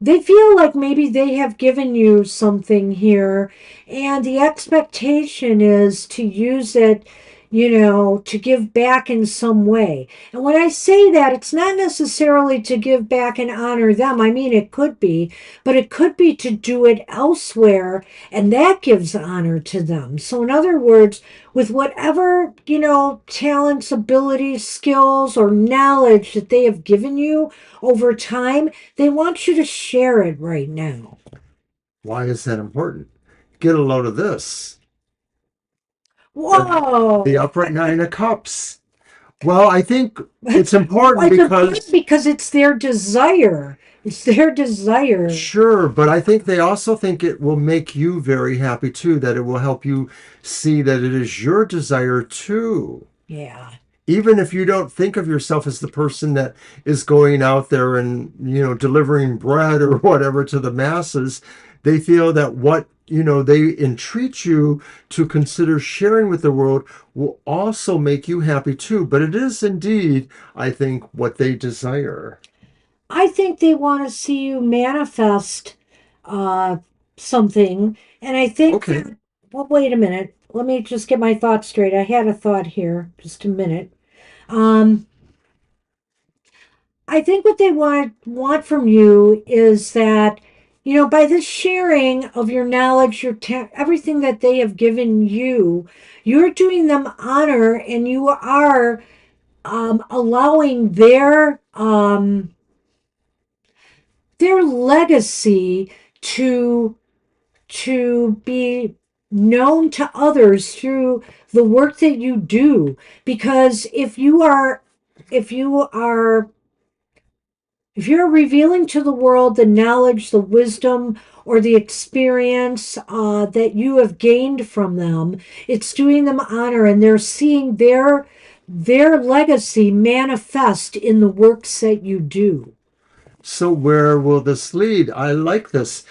they feel like maybe they have given you something here and the expectation is to use it, to give back in some way. And when I say that, it's not necessarily to give back and honor them. I mean, it could be, but it could be to do it elsewhere, and that gives honor to them. So in other words, with whatever, talents, abilities, skills, or knowledge that they have given you over time, they want you to share it right now. Why is that important? Get a load of this. The Whoa! upright nine of cups. Well, I think it's important It's important because, because it's their desire. It's their desire. sure, but I think they also think it will make you very happy too, that it will help you see that it is your desire too. Yeah. Even if you don't think of yourself as the person that is going out there and delivering bread or whatever to the masses, they feel that what they entreat you to consider sharing with the world will also make you happy too. But it is indeed, I think, what they desire. I think they want to see you manifest uh, something. And I think Okay. that, well, wait a minute. Let me just get my thoughts straight. I had a thought here. Just a minute. Um, I think what they want from you is that, by this sharing of your knowledge, everything that they have given you, you're doing them honor, and you are allowing their legacy to be known to others through the work that you do. Because if you are if you're revealing to the world the knowledge, the wisdom, or the experience that you have gained from them, it's doing them honor, and they're seeing their legacy manifest in the works that you do. So where will this lead? I like this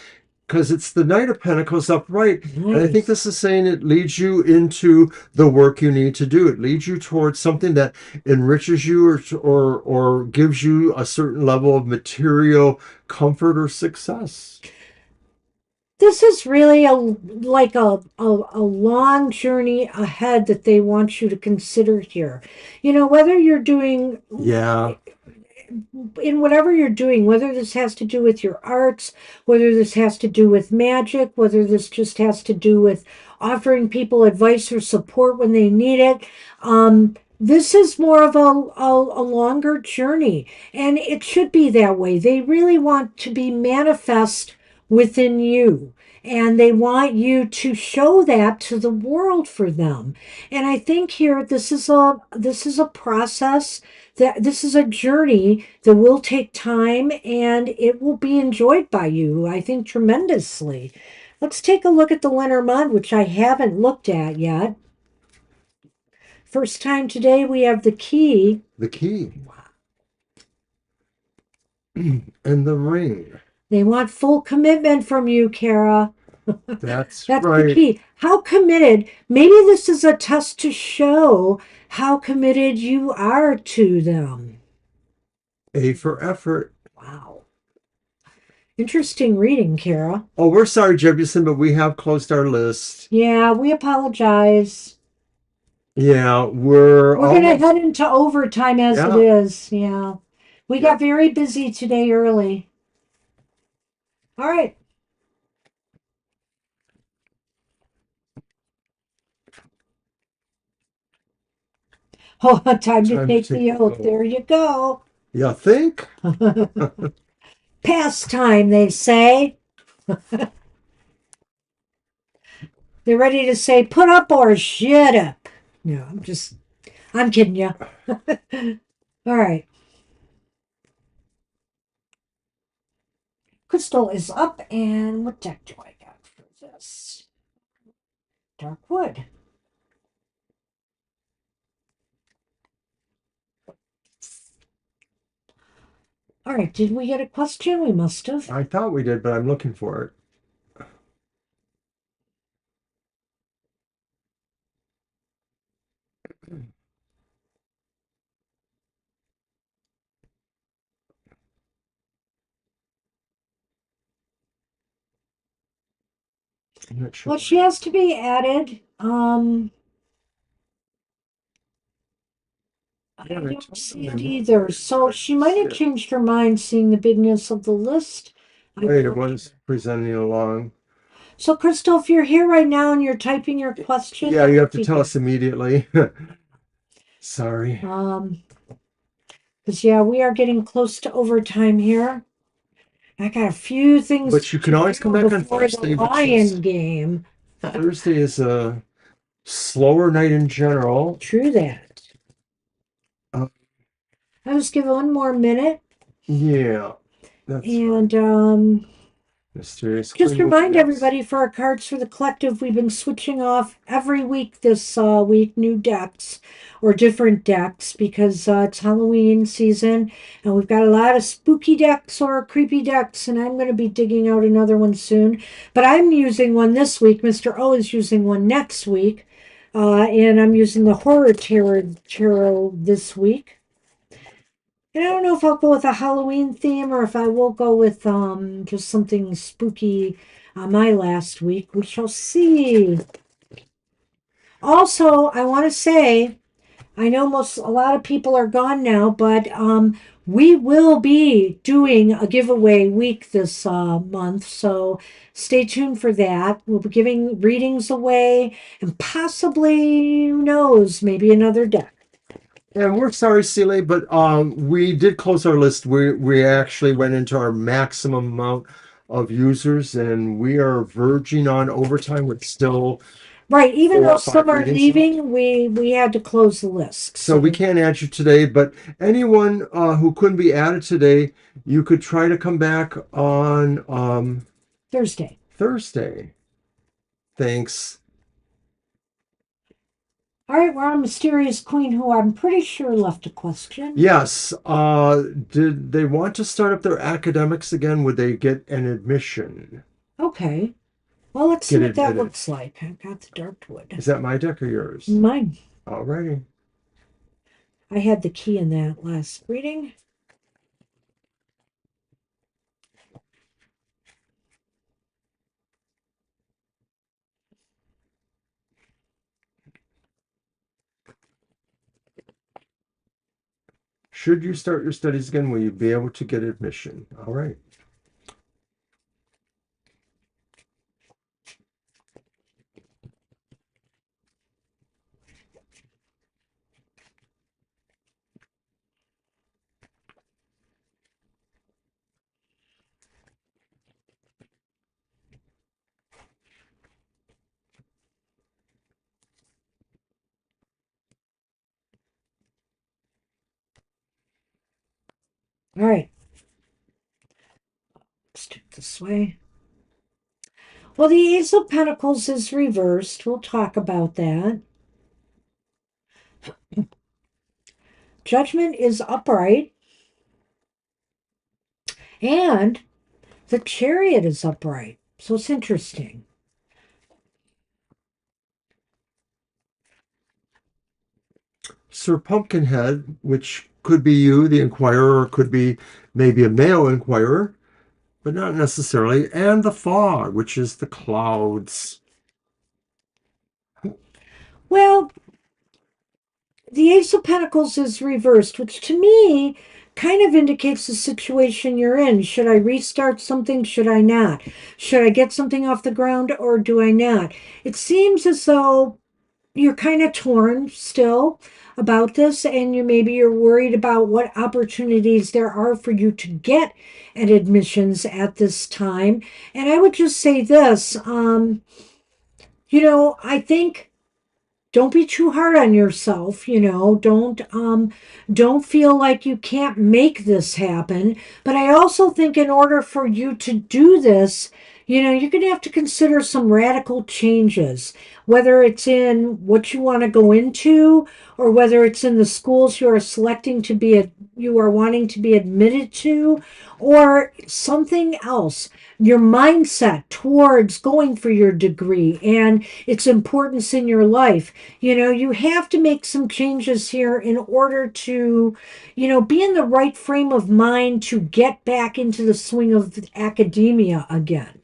because it's the Knight of Pentacles upright. And I think Nice. this is saying it leads you into the work you need to do. It leads you towards something that enriches you or gives you a certain level of material comfort or success. This is really like a long journey ahead that they want you to consider here. Whether you're doing Yeah. in whatever you're doing, whether this has to do with your arts, whether this has to do with magic, whether this just has to do with offering people advice or support when they need it, this is more of a longer journey. And it should be that way. They really want to be manifest within you. And they want you to show that to the world for them. And I think here this is a process, that this is a journey that will take time and it will be enjoyed by you, I think, tremendously. Let's take a look at the Lenormand, which I haven't looked at yet. First time today, we have the key. The key. And the ring. They want full commitment from you, Kara. That's That's the right. key. How committed? Maybe this is a test to show how committed you are to them. A for effort. Wow. Interesting reading, Kara. Oh, we're sorry, Jefferson, but we have closed our list. Yeah, we apologize. Yeah, we're We're going to almost. head into overtime as it Yeah, is. Yeah. We yeah. got very busy today early. All right. Oh, time to Time to take take the the oath. oath. There you go. You think? Pastime, they say. They're ready to say, put up or shut up. No, I'm kidding you. All right. Crystal is up, and what deck do I got for this? Dark Wood. All right, did we get a question? We must have. I thought we did, but I'm looking for it. I'm not Well, sure. she has to be added. I Yeah, I don't told them see they it were either. there, but So I she don't might see have it. changed her mind seeing the bigness of the list. I Wait, it don't. was presenting along. So, Crystal, if you're here right now and you're typing your question, Yeah, that you have would to be tell good. us immediately. Sorry. Because yeah, we are getting close to overtime here. I got a few things But you can to always come do back on before the Thursday, which lion is game. Thursday is a slower night in general. True that. Uh, I'll just give one more minute. yeah, that's right. And Mysterious just Queen will be remind next. everybody for our cards for the collective, we've been switching off every week this week, new decks or different decks because it's Halloween season and we've got a lot of spooky decks or creepy decks, and I'm going to be digging out another one soon. But I'm using one this week. Mr. O is using one next week. And I'm using the horror tarot this week. And I don't know if I'll go with a Halloween theme or if I will go with just something spooky my last week. We shall see. Also, I want to say, I know a lot of people are gone now, but we will be doing a giveaway week this month, so stay tuned for that. We'll be giving readings away and possibly, who knows, maybe another deck. And we're sorry, Celie, but we did close our list. We actually went into our maximum amount of users, and we are verging on overtime with still Right, even four though or five some are readings left. leaving, we had to close the list. So we So can't add you today, but anyone who couldn't be added today, you could try to come back on Thursday. Thursday. Thanks. All right, we're on Mysterious Queen, who I'm pretty sure left a question. Yes. Did they want to start up their academics again? Would they get an admission? Okay, well, let's see Get what that admitted? looks like. I've got the Darkwood. Is that my deck or yours? Mine. Alrighty. I had the key in that last reading. Should you start your studies again, will you be able to get admission? All right. All right. Let's do it this way. Well, the Ace of Pentacles is reversed. We'll talk about that. Judgment is upright. And the Chariot is upright. So it's interesting. Sir Pumpkinhead, which could be you, the inquirer, or could be maybe a male inquirer, but not necessarily. And the fog, which is the clouds. Well, the Ace of Pentacles is reversed, which to me kind of indicates the situation you're in. Should I restart something? Should I not? Should I get something off the ground or do I not? It seems as though you're kind of torn still about this, and you're worried about what opportunities there are for you to get at admissions at this time. And I would just say this, I think don't be too hard on yourself, don't feel like you can't make this happen. But I also think in order for you to do this, you're going to have to consider some radical changes, whether it's in what you want to go into or whether it's in the schools you are selecting to be you are wanting to be admitted to, or something else, your mindset towards going for your degree and its importance in your life. You have to make some changes here in order to, be in the right frame of mind to get back into the swing of academia again.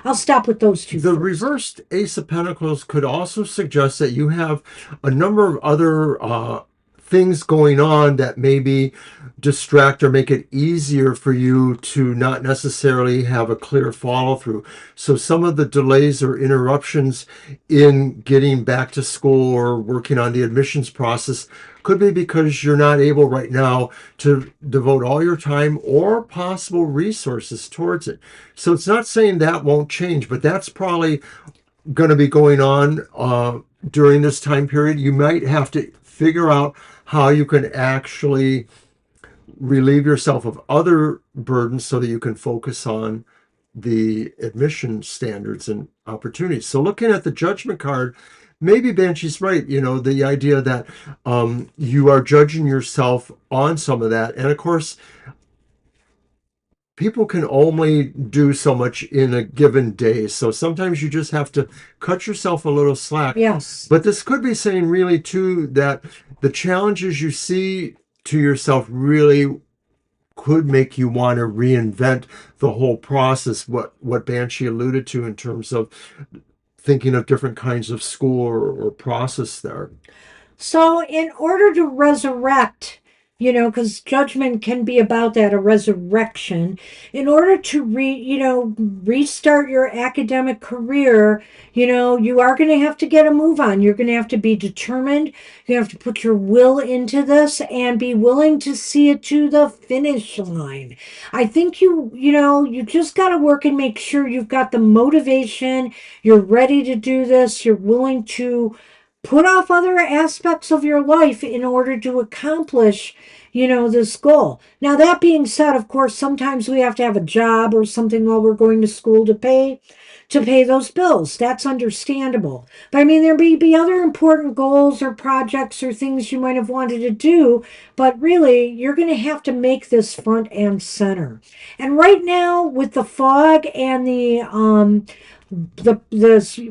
I'll stop with those two The first. reversed Ace of Pentacles could also suggest that you have a number of other things going on that maybe distract or make it easier for you to not necessarily have a clear follow through. So some of the delays or interruptions in getting back to school or working on the admissions process could be because you're not able right now to devote all your time or possible resources towards it. So it's not saying that won't change, but that's probably going to be going on during this time period. You might have to figure out how you can actually relieve yourself of other burdens so that you can focus on the admission standards and opportunities. So looking at the judgment card, maybe Banshee's right, the idea that you are judging yourself on some of that. And of course, people can only do so much in a given day. So sometimes you just have to cut yourself a little slack. Yes. But this could be saying really too that the challenges you see to yourself really could make you want to reinvent the whole process, what Banshee alluded to in terms of thinking of different kinds of school or process there. So, in order to resurrect, because judgment can be about that, a resurrection, in order to restart your academic career, you are going to have to get a move on. You're going to have to be determined. You have to put your will into this and be willing to see it to the finish line. I think you just got to work and make sure you've got the motivation. You're ready to do this. You're willing to put off other aspects of your life in order to accomplish this goal. Now, that being said, of course, sometimes we have to have a job or something while we're going to school to pay those bills. That's understandable. But I mean, there may be other important goals or projects or things you might have wanted to do, but really, you're going to have to make this front and center. And right now, with the fog and the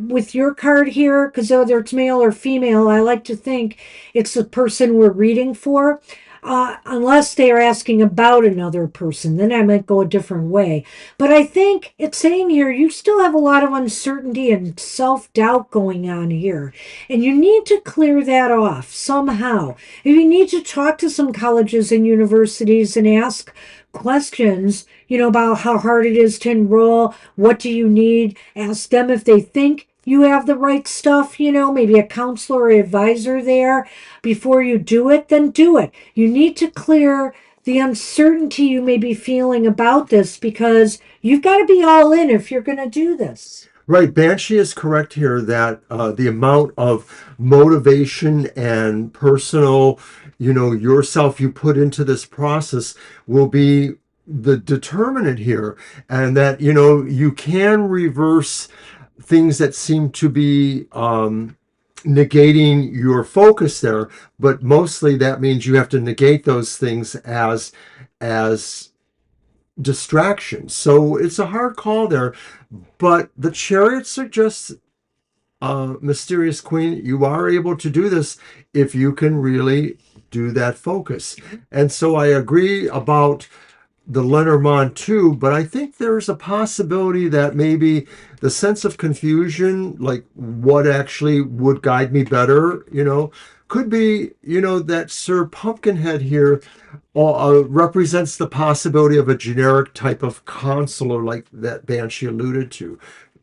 with your card here, because whether it's male or female, I like to think it's the person we're reading for. unless they are asking about another person, then I might go a different way. But I think it's saying here you still have a lot of uncertainty and self doubt going on here. And you need to clear that off somehow. You need to talk to some colleges and universities and ask questions, about how hard it is to enroll. What do you need? Ask them if they think you have the right stuff, maybe a counselor or advisor there before you do it, then do it. You need to clear the uncertainty you may be feeling about this because you've got to be all in if you're going to do this. Right, Banshee is correct here that the amount of motivation and personal, yourself you put into this process will be the determinant here, and that you can reverse things that seem to be negating your focus there, but mostly that means you have to negate those things as distractions. So it's a hard call there, but the Chariot suggests, Mysterious Queen, you are able to do this if you can really do that focus. And so I agree about the Lenormand too, but I think there's a possibility that maybe the sense of confusion, like what actually would guide me better, could be, that Sir Pumpkinhead here represents the possibility of a generic type of counselor like that Banshee alluded to.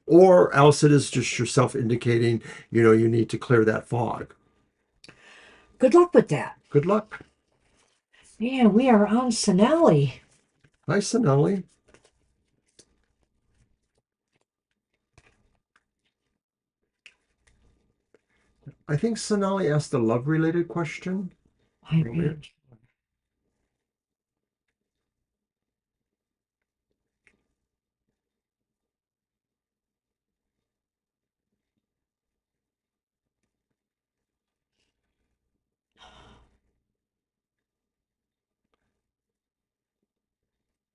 Or else it is just yourself indicating, you need to clear that fog. Good luck with that. Good luck. Man, we are on Sonali. Hi, Sonali. I think Sonali asked a love-related question. I mean,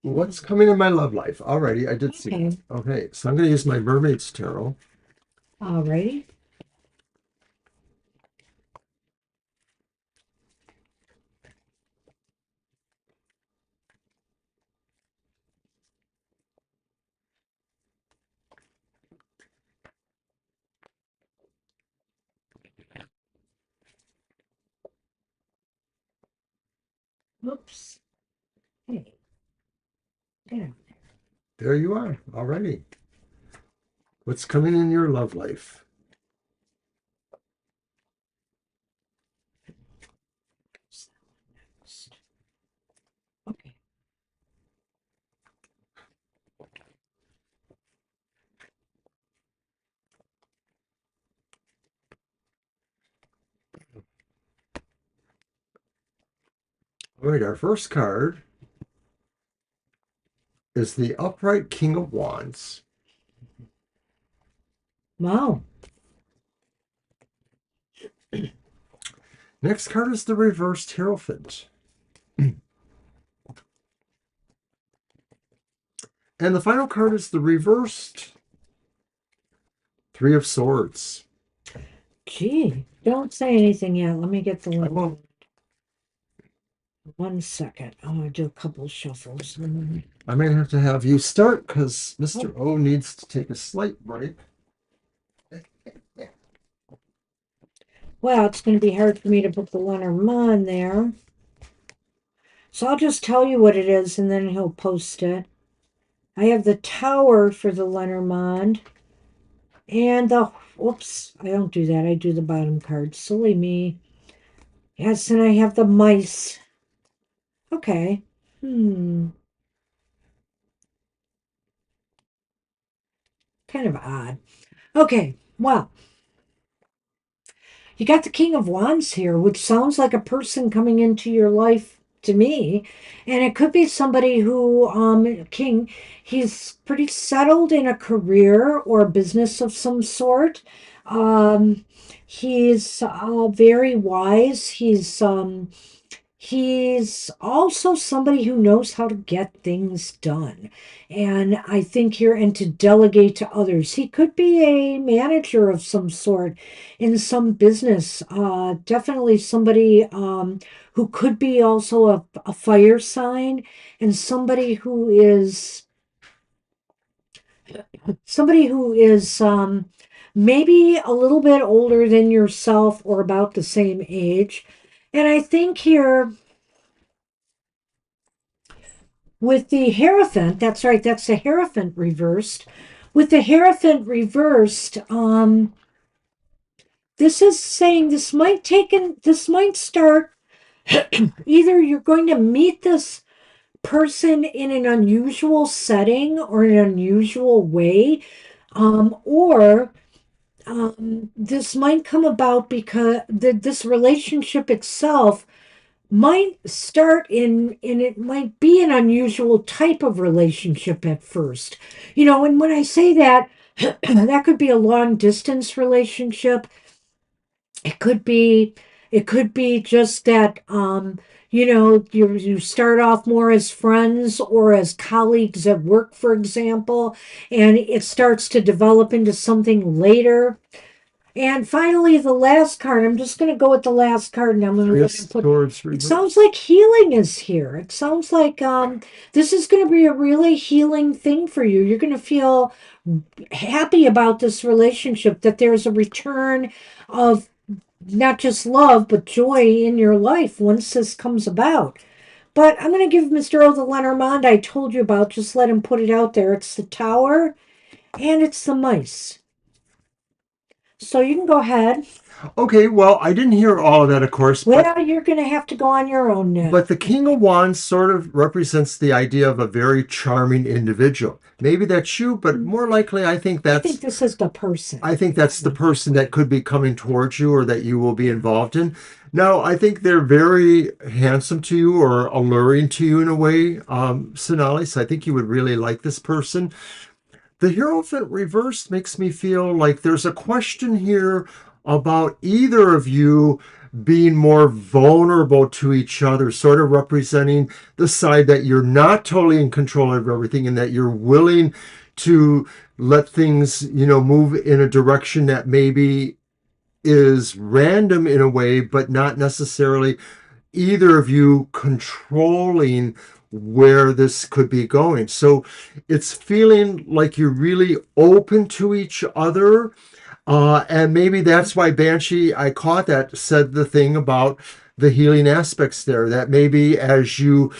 What's coming in my love life? Alrighty, I did see okay. that. Okay, so I'm going to use my Mermaid's Tarot. Alrighty. Oops. Hey, get out There you are. Alrighty. What's coming in your love life? there. Okay. All right, our first card is the Upright King of Wands. Wow. Next card is the Reversed Hierophant. And the final card is the Reversed Three of Swords. Gee, don't say anything yet. Let me get the I list. won't. 1 second. I want to do a couple shuffles. I may have to have you start because Mr. O needs to take a slight break. Well, it's going to be hard for me to put the Lenormand there. So I'll just tell you what it is and then he'll post it. I have the Tower for the Lenormand. And whoops, I don't do that. I do the bottom card. Silly me. Yes, and I have the Mice. Okay. Kind of odd. Okay, well, you got the King of Wands here, which sounds like a person coming into your life to me. And it could be somebody who, he's pretty settled in a career or business of some sort. He's very wise. he's also somebody who knows how to get things done. And I think here, and to delegate to others. He could be a manager of some sort in some business. Definitely somebody who could be also a fire sign, and somebody who is maybe a little bit older than yourself or about the same age. And I think here with the Hierophant, that's right, that's the Hierophant reversed. With the Hierophant reversed, this is saying this might start either you're going to meet this person in an unusual setting or in an unusual way, or this might come about because this relationship itself might start in it might be an unusual type of relationship at first. And when I say that, that could be a long distance relationship. It could be it could be just that you start off more as friends or as colleagues at work, for example, and it starts to develop into something later. And finally, the last card, I'm just going to go with the last card, and I'm going to Three of let him put. Swords It sounds reversed. like healing is here. It sounds like this is going to be a really healing thing for you. You're going to feel happy about this relationship, that there's a return of not just love, but joy in your life once this comes about. But I'm going to give Mr. O the Lenormand I told you about. Just let him put it out there. It's the Tower and it's the mice. So you can go ahead. Okay, well, I didn't hear all of that, of course, but Well, you're going to have to go on your own now. but the King of Wands sort of represents the idea of a very charming individual. Maybe that's you, but more likely, I think this is the person. I think that's the person that could be coming towards you or that you will be involved in. Now, I think they're very handsome to you or alluring to you in a way, Sonali. So I think you would really like this person. The Hierophant reversed makes me feel like there's a question here about either of you being more vulnerable to each other, sort of representing the side that you're not totally in control of everything and that you're willing to let things, move in a direction that maybe is random in a way, but not necessarily either of you controlling where this could be going. So it's feeling like you're really open to each other. And maybe that's why Banshee, I caught that, said the thing about the healing aspects there, that maybe as you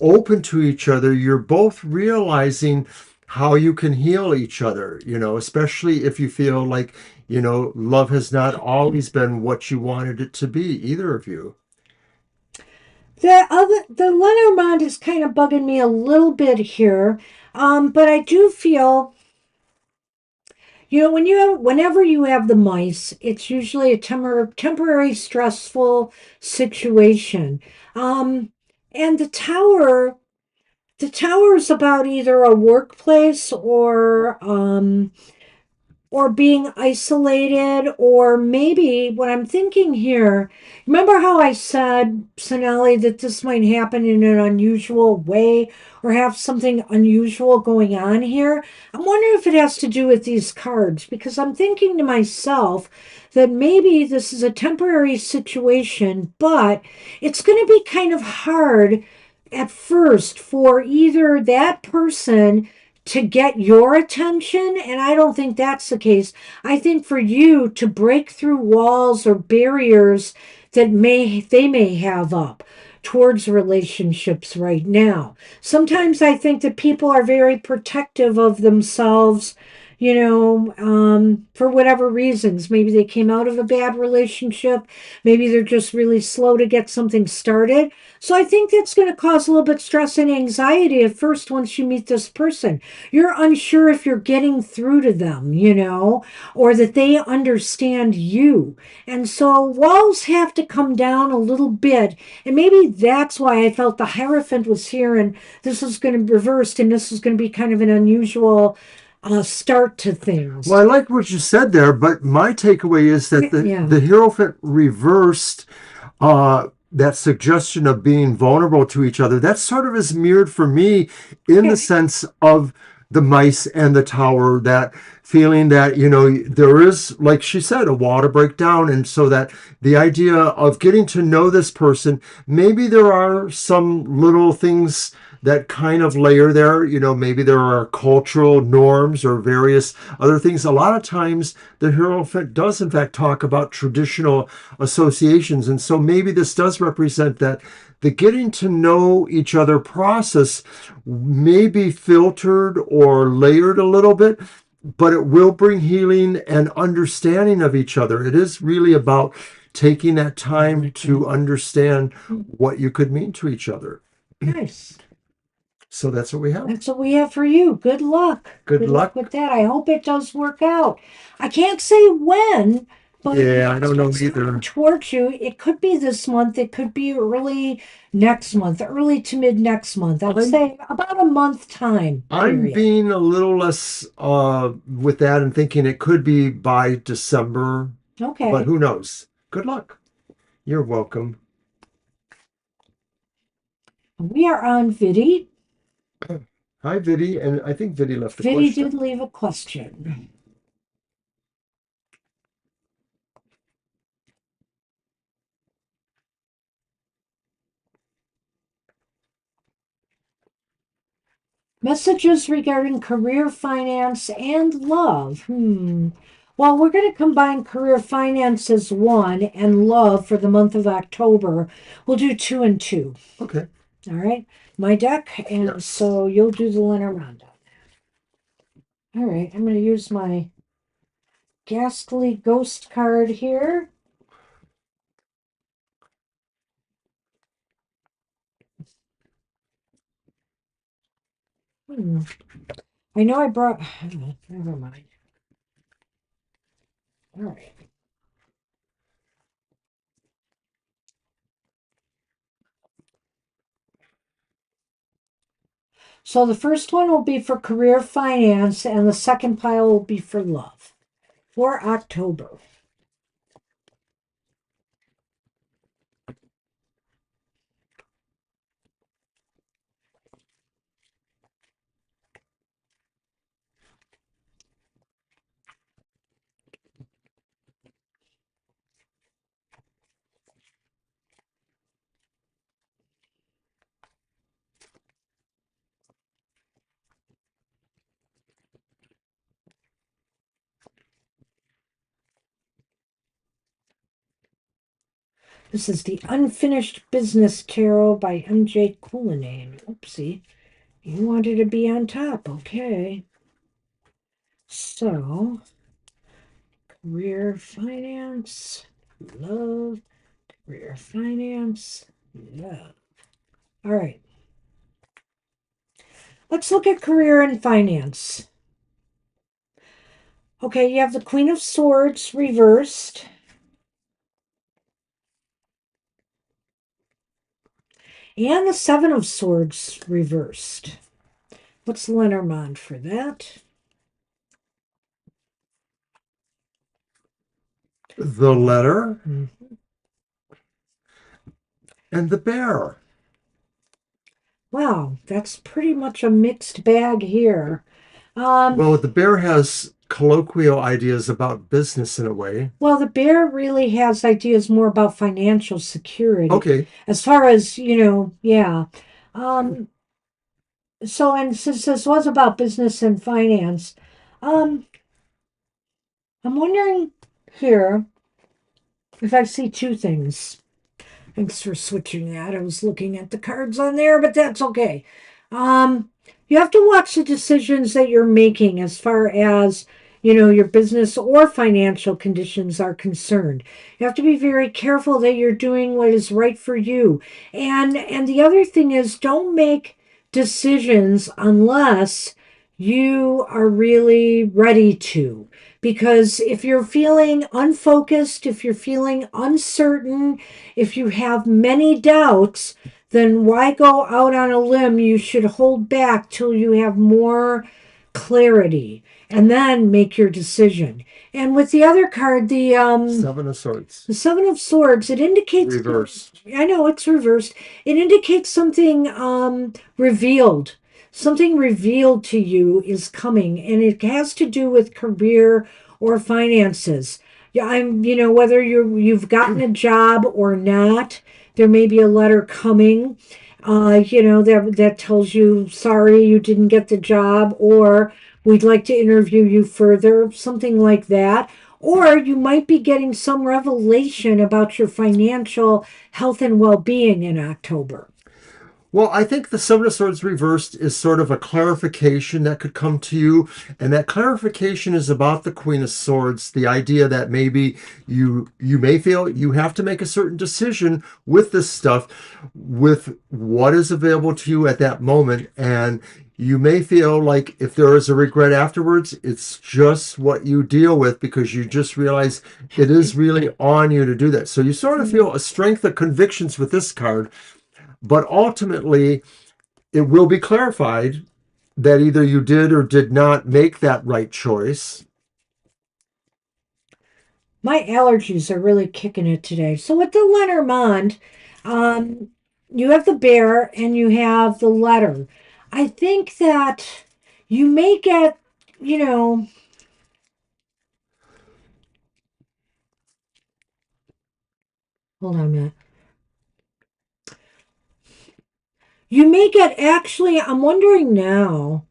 open to each other, you're both realizing how you can heal each other, especially if you feel like, love has not always been what you wanted it to be, either of you. The Lenormand is kind of bugging me a little bit here, but I do feel whenever you have the mice, it's usually a temporary stressful situation. Um, and the tower is about either a workplace or being isolated, or maybe what I'm thinking here. Remember how I said, Sonali, that this might happen in an unusual way or have something unusual going on here? I'm wondering if it has to do with these cards, because I'm thinking to myself that maybe this is a temporary situation, but it's going to be kind of hard at first for either that person to get your attention, and I don't think that's the case. I think for you to break through walls or barriers that they may have up towards relationships right now. Sometimes I think that people are very protective of themselves, for whatever reasons. Maybe they came out of a bad relationship. Maybe they're just really slow to get something started. So I think that's going to cause a little bit stress and anxiety at first once you meet this person. You're unsure if you're getting through to them, or that they understand you. And so walls have to come down a little bit. And maybe that's why I felt the Hierophant was here and this was going to be reversed and this was going to be kind of an unusual start to Well, things. I like what you said there, but my takeaway is that the Yeah. the Hierophant reversed that suggestion of being vulnerable to each other, that sort of is mirrored for me in the Okay. sense of the mice and the tower, that feeling that, there is, like she said, a water breakdown. And so that the idea of getting to know this person, maybe there are some little things that kind of layer there. Maybe there are cultural norms or various other things. A lot of times the Hierophant does in fact talk about traditional associations. And so maybe this does represent that the getting to know each other process may be filtered or layered a little bit, but it will bring healing and understanding of each other. It is really about taking that time to understand what you could mean to each other. Nice. So that's what we have. That's what we have for you. Good luck. Good Good luck with luck. that. I hope it does work out. I can't say when, but Yeah, I don't know it's coming either. towards you. It could be this month. It could be early next month, early to mid next month. I'd I'm say about a month time I'm period. being a little less with that and thinking it could be by December, but Okay. who knows? Good luck. You're welcome. We are on Vidi. Hi, Vidi, and I think Vidi left a Vidi did question. leave a question. Messages regarding career finance and love. Well, we're going to combine career finance as one and love for the month of October. We'll do two and two. Okay. All right. My deck. And Yes. so you'll do the Lenormand. All right. I'm going to use my Ghastly Ghost card here. Hmm. I know I brought. Never mind. All right. So the first one will be for career finance, and the second pile will be for love for October. This is the Unfinished Business Tarot by M.J. Cullinane. Oopsie. You wanted to be on top. Okay. So, career finance, love, career finance, love. All right. Let's look at career and finance. Okay, you have the Queen of Swords reversed. And the Seven of Swords reversed. What's Lenormand for that? The letter Hmm. and the bear. Wow, that's pretty much a mixed bag here. Um, Well, the bear has colloquial ideas about business in a way. well, the bear really has ideas more about financial security. Okay. As far as, yeah. Um, so, and since this was about business and finance, um, I'm wondering here if I see two things. Thanks for switching that. I was looking at the cards on there, but that's okay. Um, you have to watch the decisions that you're making as far as, your business or financial conditions are concerned. You have to be very careful that you're doing what is right for you. And the other thing is don't make decisions unless you are really ready to. Because if you're feeling unfocused, if you're feeling uncertain, if you have many doubts, then why go out on a limb? You should hold back till you have more clarity. and then make your decision. And with the other card, Seven of Swords. the Seven of Swords, it indicates, Reversed. I know it's reversed. It indicates something revealed. Something revealed to you is coming, and it has to do with career or finances. Yeah, whether you've gotten a job or not, there may be a letter coming, that tells you, sorry, you didn't get the job, or we'd like to interview you further, something like that. Or you might be getting some revelation about your financial health and well being in October. Well, I think the Seven of Swords reversed is sort of a clarification that could come to you. And that clarification is about the Queen of Swords, the idea that maybe you may feel you have to make a certain decision with this stuff, with what is available to you at that moment. And you may feel like if there is a regret afterwards, it's just what you deal with because you just realize it is really on you to do that. So you sort of feel a strength of convictions with this card, but ultimately, it will be clarified that either you did or did not make that right choice. My allergies are really kicking it today. So with the Lenormand, um, you have the bear and you have the letter. I think that you may get, you know, hold on a minute. You may get actually, I'm wondering now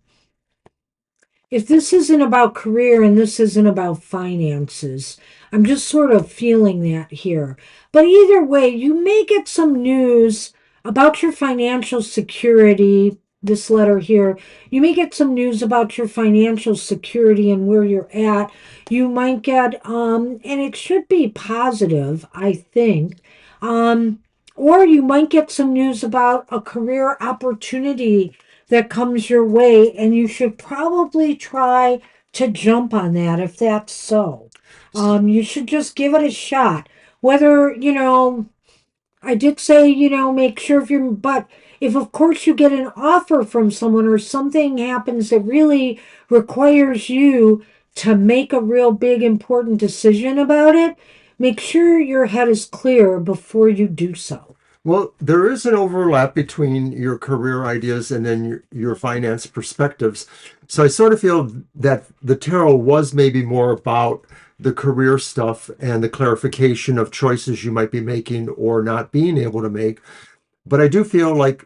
if this isn't about career and this isn't about finances. I'm just sort of feeling that here. But either way, you may get some news about your financial security. This letter here, you may get some news about your financial security and where you're at. You might get, and it should be positive, I think. Um, or you might get some news about a career opportunity that comes your way, and you should probably try to jump on that if that's so. You should just give it a shot. Whether, I did say, make sure if you're, but if of course you get an offer from someone or something happens that really requires you to make a real big important decision about it, make sure your head is clear before you do so. Well, there is an overlap between your career ideas and then your finance perspectives. So I sort of feel that the tarot was maybe more about the career stuff and the clarification of choices you might be making or not being able to make. But I do feel like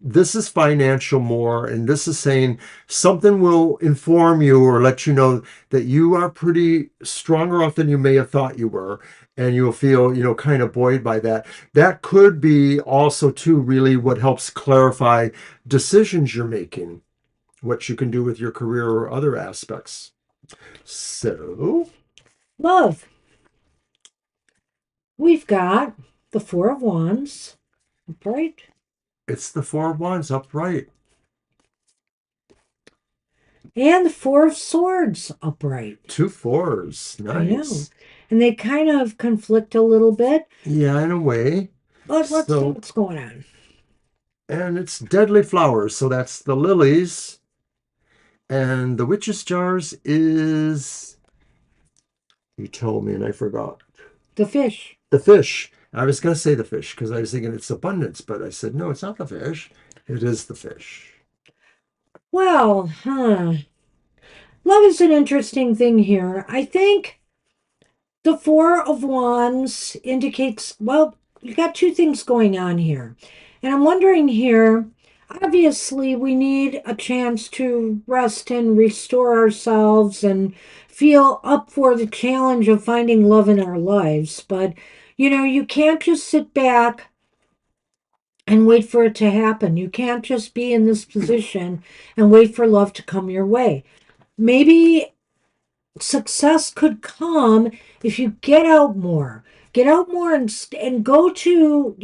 this is financial more, and this is saying something will inform you or let you know that you are pretty stronger off than you may have thought you were, and you'll feel, kind of buoyed by that. That could be also too really what helps clarify decisions you're making, what you can do with your career or other aspects. So Love. We've got the Four of Wands, right? it's the Four of Wands upright. And the Four of Swords upright. Two fours. I know. Nice. And they kind of conflict a little bit, Yeah, in a way. but let's see So, what's going on. and it's deadly flowers. So that's the lilies. And the witch's jars is, you told me and I forgot. The fish. The fish. I was going to say the fish because I was thinking it's abundance, but I said, no, it's not the fish. It is the fish. Well, love is an interesting thing here. I think the Four of Wands indicates, well, you got two things going on here. And I'm wondering here, obviously, we need a chance to rest and restore ourselves and feel up for the challenge of finding love in our lives. But, you can't just sit back and wait for it to happen. You can't just be in this position and wait for love to come your way. Maybe success could come if you get out more. Get out more and go to,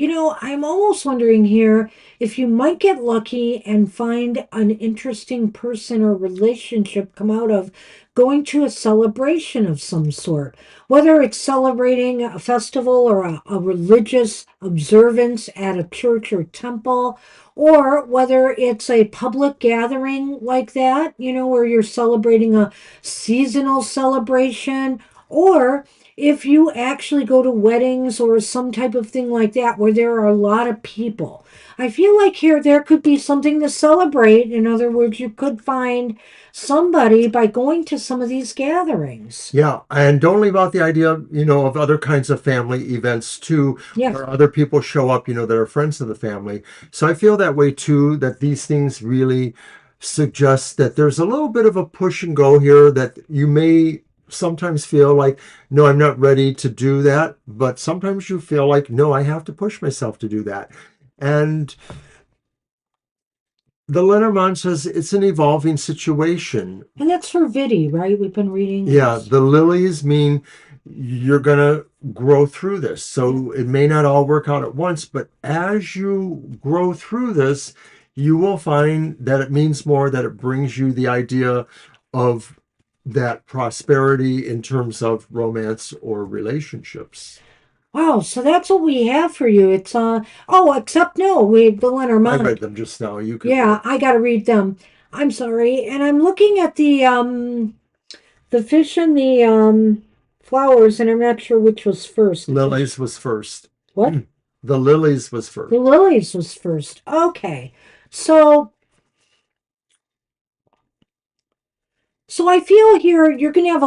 I'm almost wondering here if you might get lucky and find an interesting person or relationship come out of going to a celebration of some sort, whether it's celebrating a festival or a religious observance at a church or temple, or whether it's a public gathering like that, where you're celebrating a seasonal celebration, or if you actually go to weddings or some type of thing like that where there are a lot of people. I feel like here there could be something to celebrate. In other words, you could find somebody by going to some of these gatherings. Yeah, and don't leave out the idea, of other kinds of family events too, Yes. where other people show up, that are friends of the family. So I feel that way too, that these things really suggest that there's a little bit of a push and go here, that you may sometimes feel like, no, I'm not ready to do that. But sometimes you feel like, no, I have to push myself to do that. And the Lenormand says it's an evolving situation. And that's for Vidi, right? We've been reading Yeah, this. the lilies mean you're going to grow through this. Yeah. So it may not all work out at once, but as you grow through this, you will find that it means more, that it brings you the idea of that prosperity in terms of romance or relationships. Wow, so that's what we have for you. It's except no, we the I Lenormand. read them just now. You could read Yeah, it. I gotta read them. I'm sorry. And I'm looking at the fish and the flowers, and I'm not sure which was first. The fish. Lilies was first. What? The lilies was The first. lilies was first. Okay. So So I feel here you're going to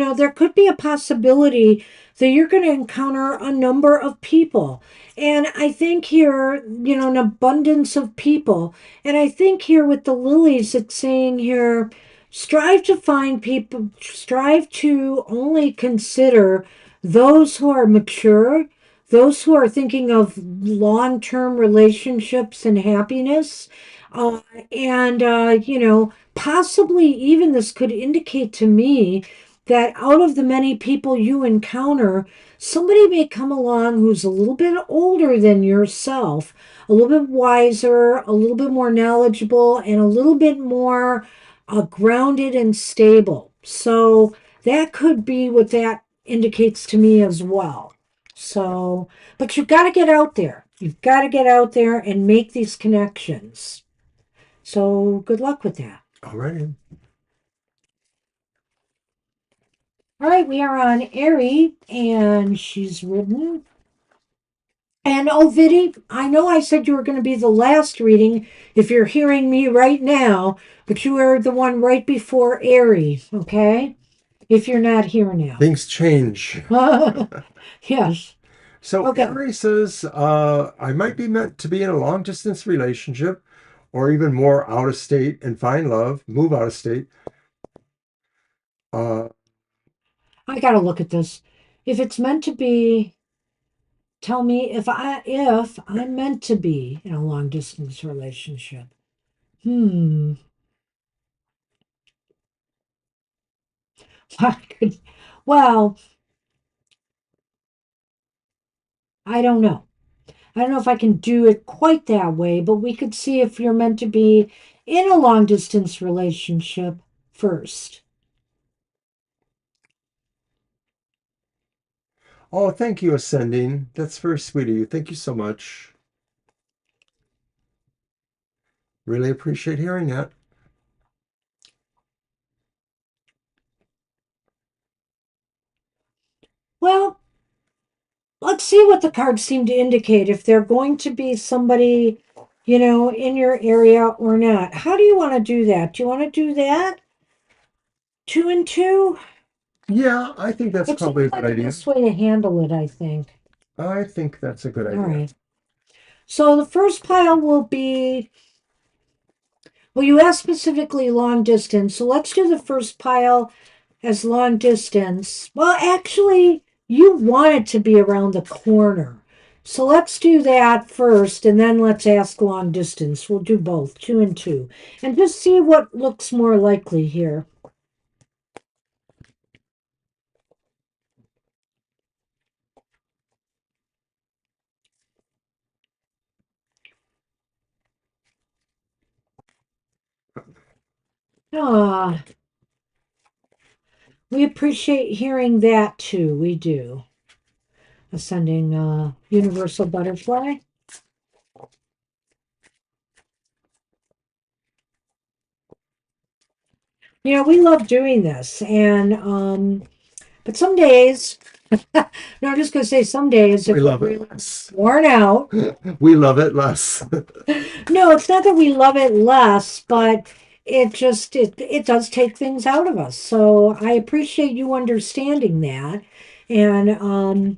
have there could be a possibility that you're going to encounter a number of people. And I think here, an abundance of people. And I think here with the lilies, it's saying here, strive to find people, strive to only consider those who are mature, those who are thinking of long term relationships and happiness. Uh, and possibly even this could indicate to me that out of the many people you encounter, somebody may come along who's a little bit older than yourself, a little bit wiser, a little bit more knowledgeable, and a little bit more grounded and stable. So that could be what that indicates to me as well. So, but you've got to get out there. You've got to get out there and make these connections. So good luck with that. All right. All right, we are on Airy, and she's written. And oh, Vidi, I know I said you were going to be the last reading if you're hearing me right now, but you are the one right before Airy, okay? If you're not here now. Things change. Yes. So Okay. Aries says, I might be meant to be in a long distance relationship or even more out of state and find love, move out of state. Uh, I got to look at this. If it's meant to be, tell me if I'm meant to be in a long distance relationship. Hmm. Well, I don't know. I don't know if I can do it quite that way, but we could see if you're meant to be in a long distance relationship first. oh, thank you, Ascending. That's very sweet of you. Thank you so much. Really appreciate hearing that. Well, let's see what the cards seem to indicate if they're going to be somebody, in your area or not. How do you want to do that? Do you want to do that? Two and two? Yeah, I think that's It probably seems a good like the idea. best way to handle it, I think. I think that's a good All idea. right. So the first pile will be, well, you asked specifically long distance. So let's do the first pile as long distance. Well, actually, you want it to be around the corner. So let's do that first, and then let's ask long distance. We'll do both, two and two, and just see what looks more likely here. Ah, we appreciate hearing that too. We do. Ascending universal butterfly. You know, we love doing this, and but some days, no, I'm just going to say some days We if we're love it really less. worn out. We love it less. No, it's not that we love it less, but it does take things out of us. So I appreciate you understanding that, and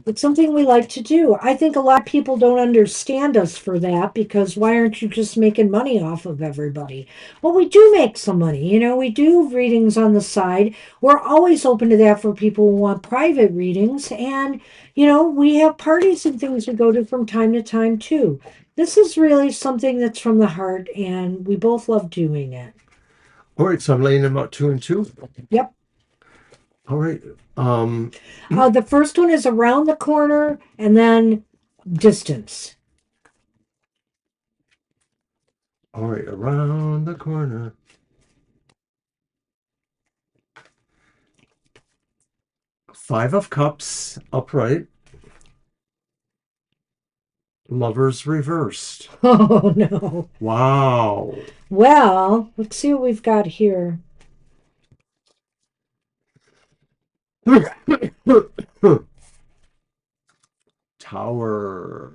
it's something we like to do. I think a lot of people don't understand us for that because why aren't you just making money off of everybody? Well, we do make some money. You know, we do readings on the side. We're always open to that for people who want private readings. And, you know, we have parties and things we go to from time to time too. This is really something that's from the heart, and we both love doing it. All right, so I'm laying them out two and two. Yep. All right. Um, The first one is around the corner and then distance. all right, around the corner. Five of Cups upright. Lovers reversed. Oh, no. Wow. Well, let's see what we've got here. Tower.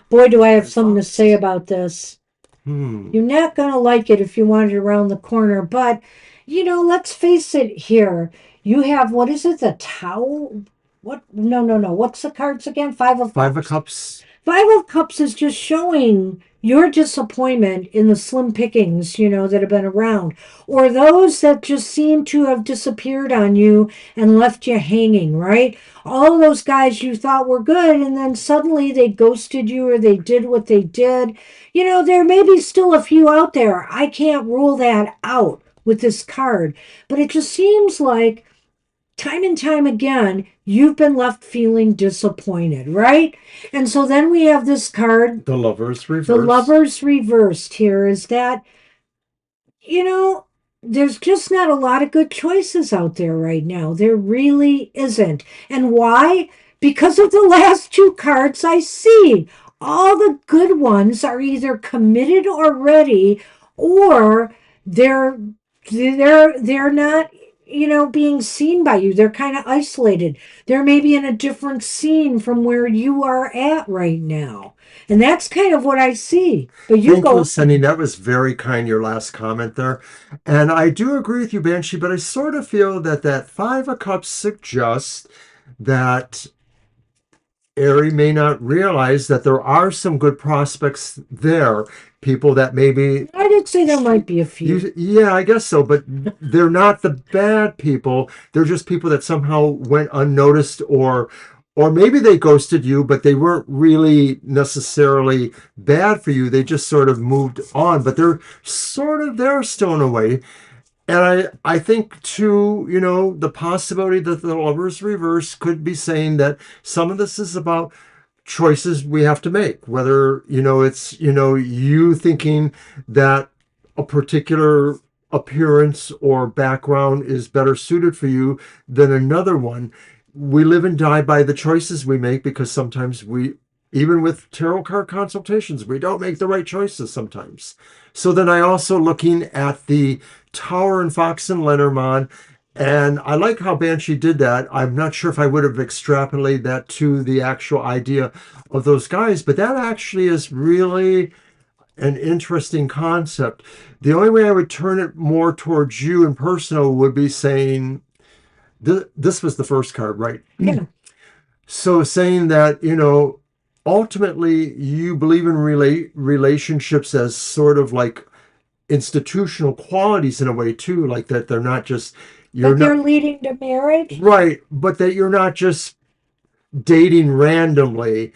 Boy, do I have something to say about this. Hmm. You're not going to like it if you want it around the corner, but you know, let's face it here. You have, what is it, the towel? What? No, no, no. What's the cards again? Five of Five of Cups. Cups. Five of Cups is just showing your disappointment in the slim pickings, you know, that have been around, or those that just seem to have disappeared on you and left you hanging, right? All those guys you thought were good, and then suddenly they ghosted you or they did what they did. You know, there may be still a few out there. I can't rule that out with this card, but it just seems like time and time again, you've been left feeling disappointed, right? And so then we have this card, The Lovers the reversed. lovers reversed here, is that, you know, there's just not a lot of good choices out there right now. There really isn't. And why? Because of the last two cards I see. All the good ones are either committed already or they're they're not, you know, being seen by you. They're kind of isolated. They're maybe in a different scene from where you are at right now. And that's kind of what I see. But you Thank you, go. Cindy. That was very kind, your last comment there. And I do agree with you, Banshee, but I sort of feel that that Five of Cups suggests that Ari may not realize that there are some good prospects there. People that maybe I did say there might be a few. yeah, I guess so, but they're not the bad people. They're just people that somehow went unnoticed, or maybe they ghosted you, but they weren't really necessarily bad for you. They just sort of moved on, but they're sort of there still in a way. And I think too, you know, the possibility that the lovers reverse could be saying that some of this is about choices we have to make, whether, you know, it's, you know, you thinking that a particular appearance or background is better suited for you than another one. We live and die by the choices we make, because sometimes we, even with tarot card consultations, we don't make the right choices sometimes. So then I also looking at the Tower and Fox and Lenormand, and I like how Banshee did that. I'm not sure if I would have extrapolated that to the actual idea of those guys, but that actually is really an interesting concept. The only way I would turn it more towards you and personal would be saying this was the first card, right? Yeah. So saying that, you know, ultimately you believe in relationships as sort of like institutional qualities in a way too, like that they're not just, you're That they're not leading to marriage? right, but that you're not just dating randomly.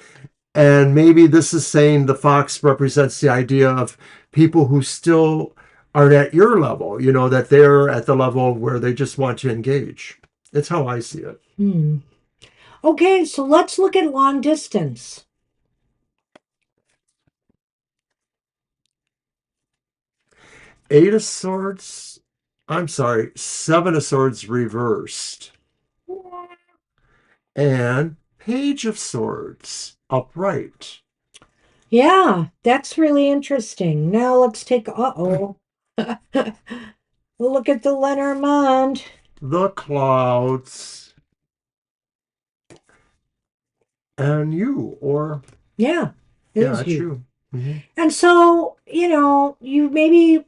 And maybe this is saying the fox represents the idea of people who still aren't at your level, you know, that they're at the level where they just want to engage. It's how I see it. Hmm. Okay, so let's look at long distance. Eight of Swords. I'm sorry, Seven of Swords reversed. And Page of Swords upright. Yeah, that's really interesting. Now let's take, uh-oh. Look at the Lenormand. The clouds. And you, or Yeah, it yeah, is it's you. you. Mhm. And so, you maybe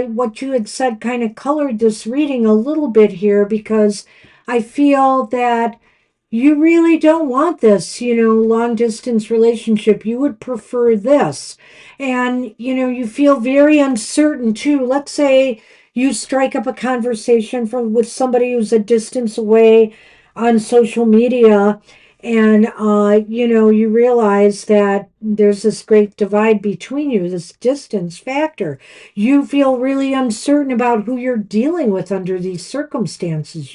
what you had said kind of colored this reading a little bit here because I feel that you really don't want this, long distance relationship. You would prefer this. And, you feel very uncertain too. Let's say you strike up a conversation with somebody who's a distance away on social media and you realize that there's this great divide between you, this distance factor. You feel really uncertain about who you're dealing with under these circumstances.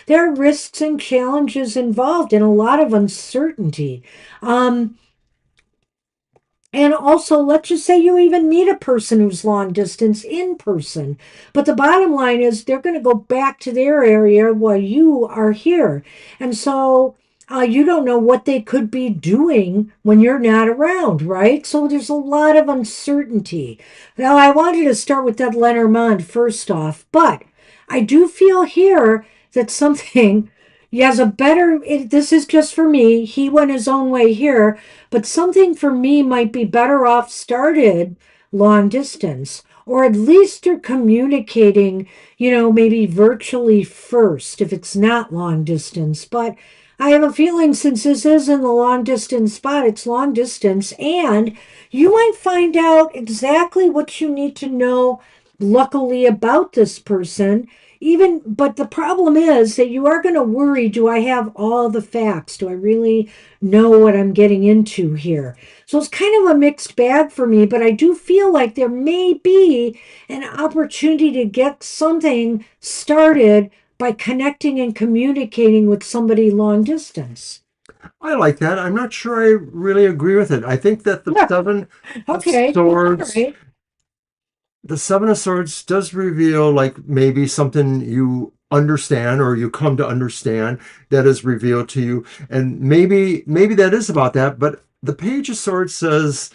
There are risks and challenges involved and a lot of uncertainty. Um, and also, let's just say you even meet a person who's long distance in person. But the bottom line is they're going to go back to their area while you are here. And so you don't know what they could be doing when you're not around, right? So there's a lot of uncertainty. Now, I wanted to start with that Lenormand first off, but I do feel here that something. He has a better, this is just for me. He went his own way here, but something for me might be better off started long distance, or at least you're communicating, maybe virtually first if it's not long distance. But I have a feeling since this is in the long distance spot, it's long distance, and you might find out exactly what you need to know, luckily, about this person. But the problem is that you are going to worry, do I have all the facts? Do I really know what I'm getting into here? So it's kind of a mixed bag for me, but I do feel like there may be an opportunity to get something started by connecting and communicating with somebody long distance. I like that. I'm not sure I really agree with it. I think that the Yeah. Seven of Okay. All Swords, right. the Seven of Swords does reveal like maybe something you understand or you come to understand that is revealed to you. And maybe that is about that, but the Page of Swords says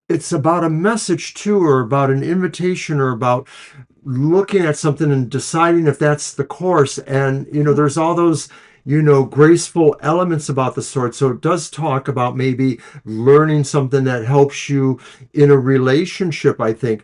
it's about a message too, or about an invitation, or about looking at something and deciding if that's the course. And there's all those graceful elements about the sword, so it does talk about maybe learning something that helps you in a relationship, I think.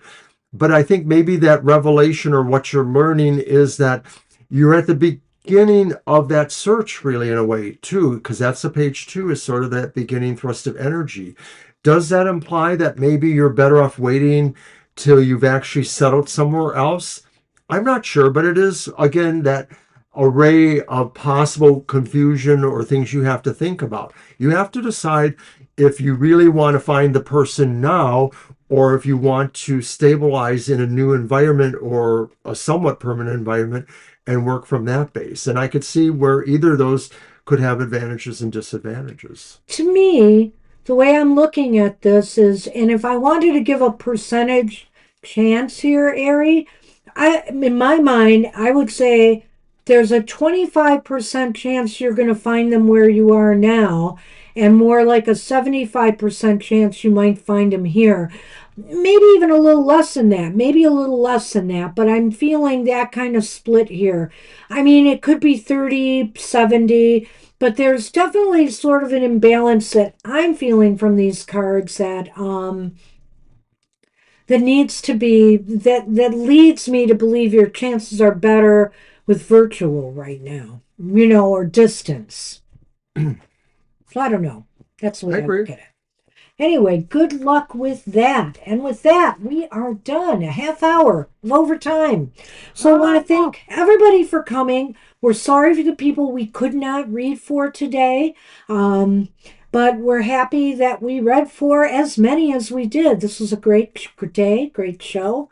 But I think maybe that revelation or what you're learning is that you're at the beginning of that search, really, in a way too, because that's the page two, is sort of that beginning thrust of energy. Does that imply that maybe you're better off waiting till you've actually settled somewhere else? I'm not sure, but it is, again, that array of possible confusion or things you have to think about. You have to decide if you really want to find the person now, or if you want to stabilize in a new environment or a somewhat permanent environment and work from that base. And I could see where either of those could have advantages and disadvantages. To me, the way I'm looking at this is, and if I wanted to give a percentage chance here, Ari, in my mind, I would say there's a 25% chance you're going to find them where you are now, and more like a 75% chance you might find them here. Maybe even a little less than that, maybe a little less than that, but I'm feeling that kind of split here. I mean, it could be 30-70, but there's definitely sort of an imbalance that I'm feeling from these cards that needs to be that leads me to believe your chances are better with virtual right now, or distance. So I don't know. That's the I way I agree. look at it. Anyway, good luck with that. And with that, we are done. A half hour of overtime. So I want to thank everybody for coming. We're sorry for the people we could not read for today. But we're happy that we read for as many as we did. This was a great day, great show.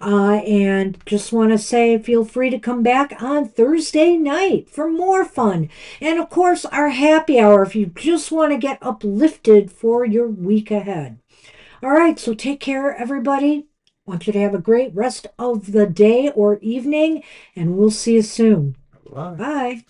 And just want to say, feel free to come back on Thursday night for more fun. And of course, our happy hour if you just want to get uplifted for your week ahead. All right, so take care, everybody. Want you to have a great rest of the day or evening, and we'll see you soon. Bye. Bye.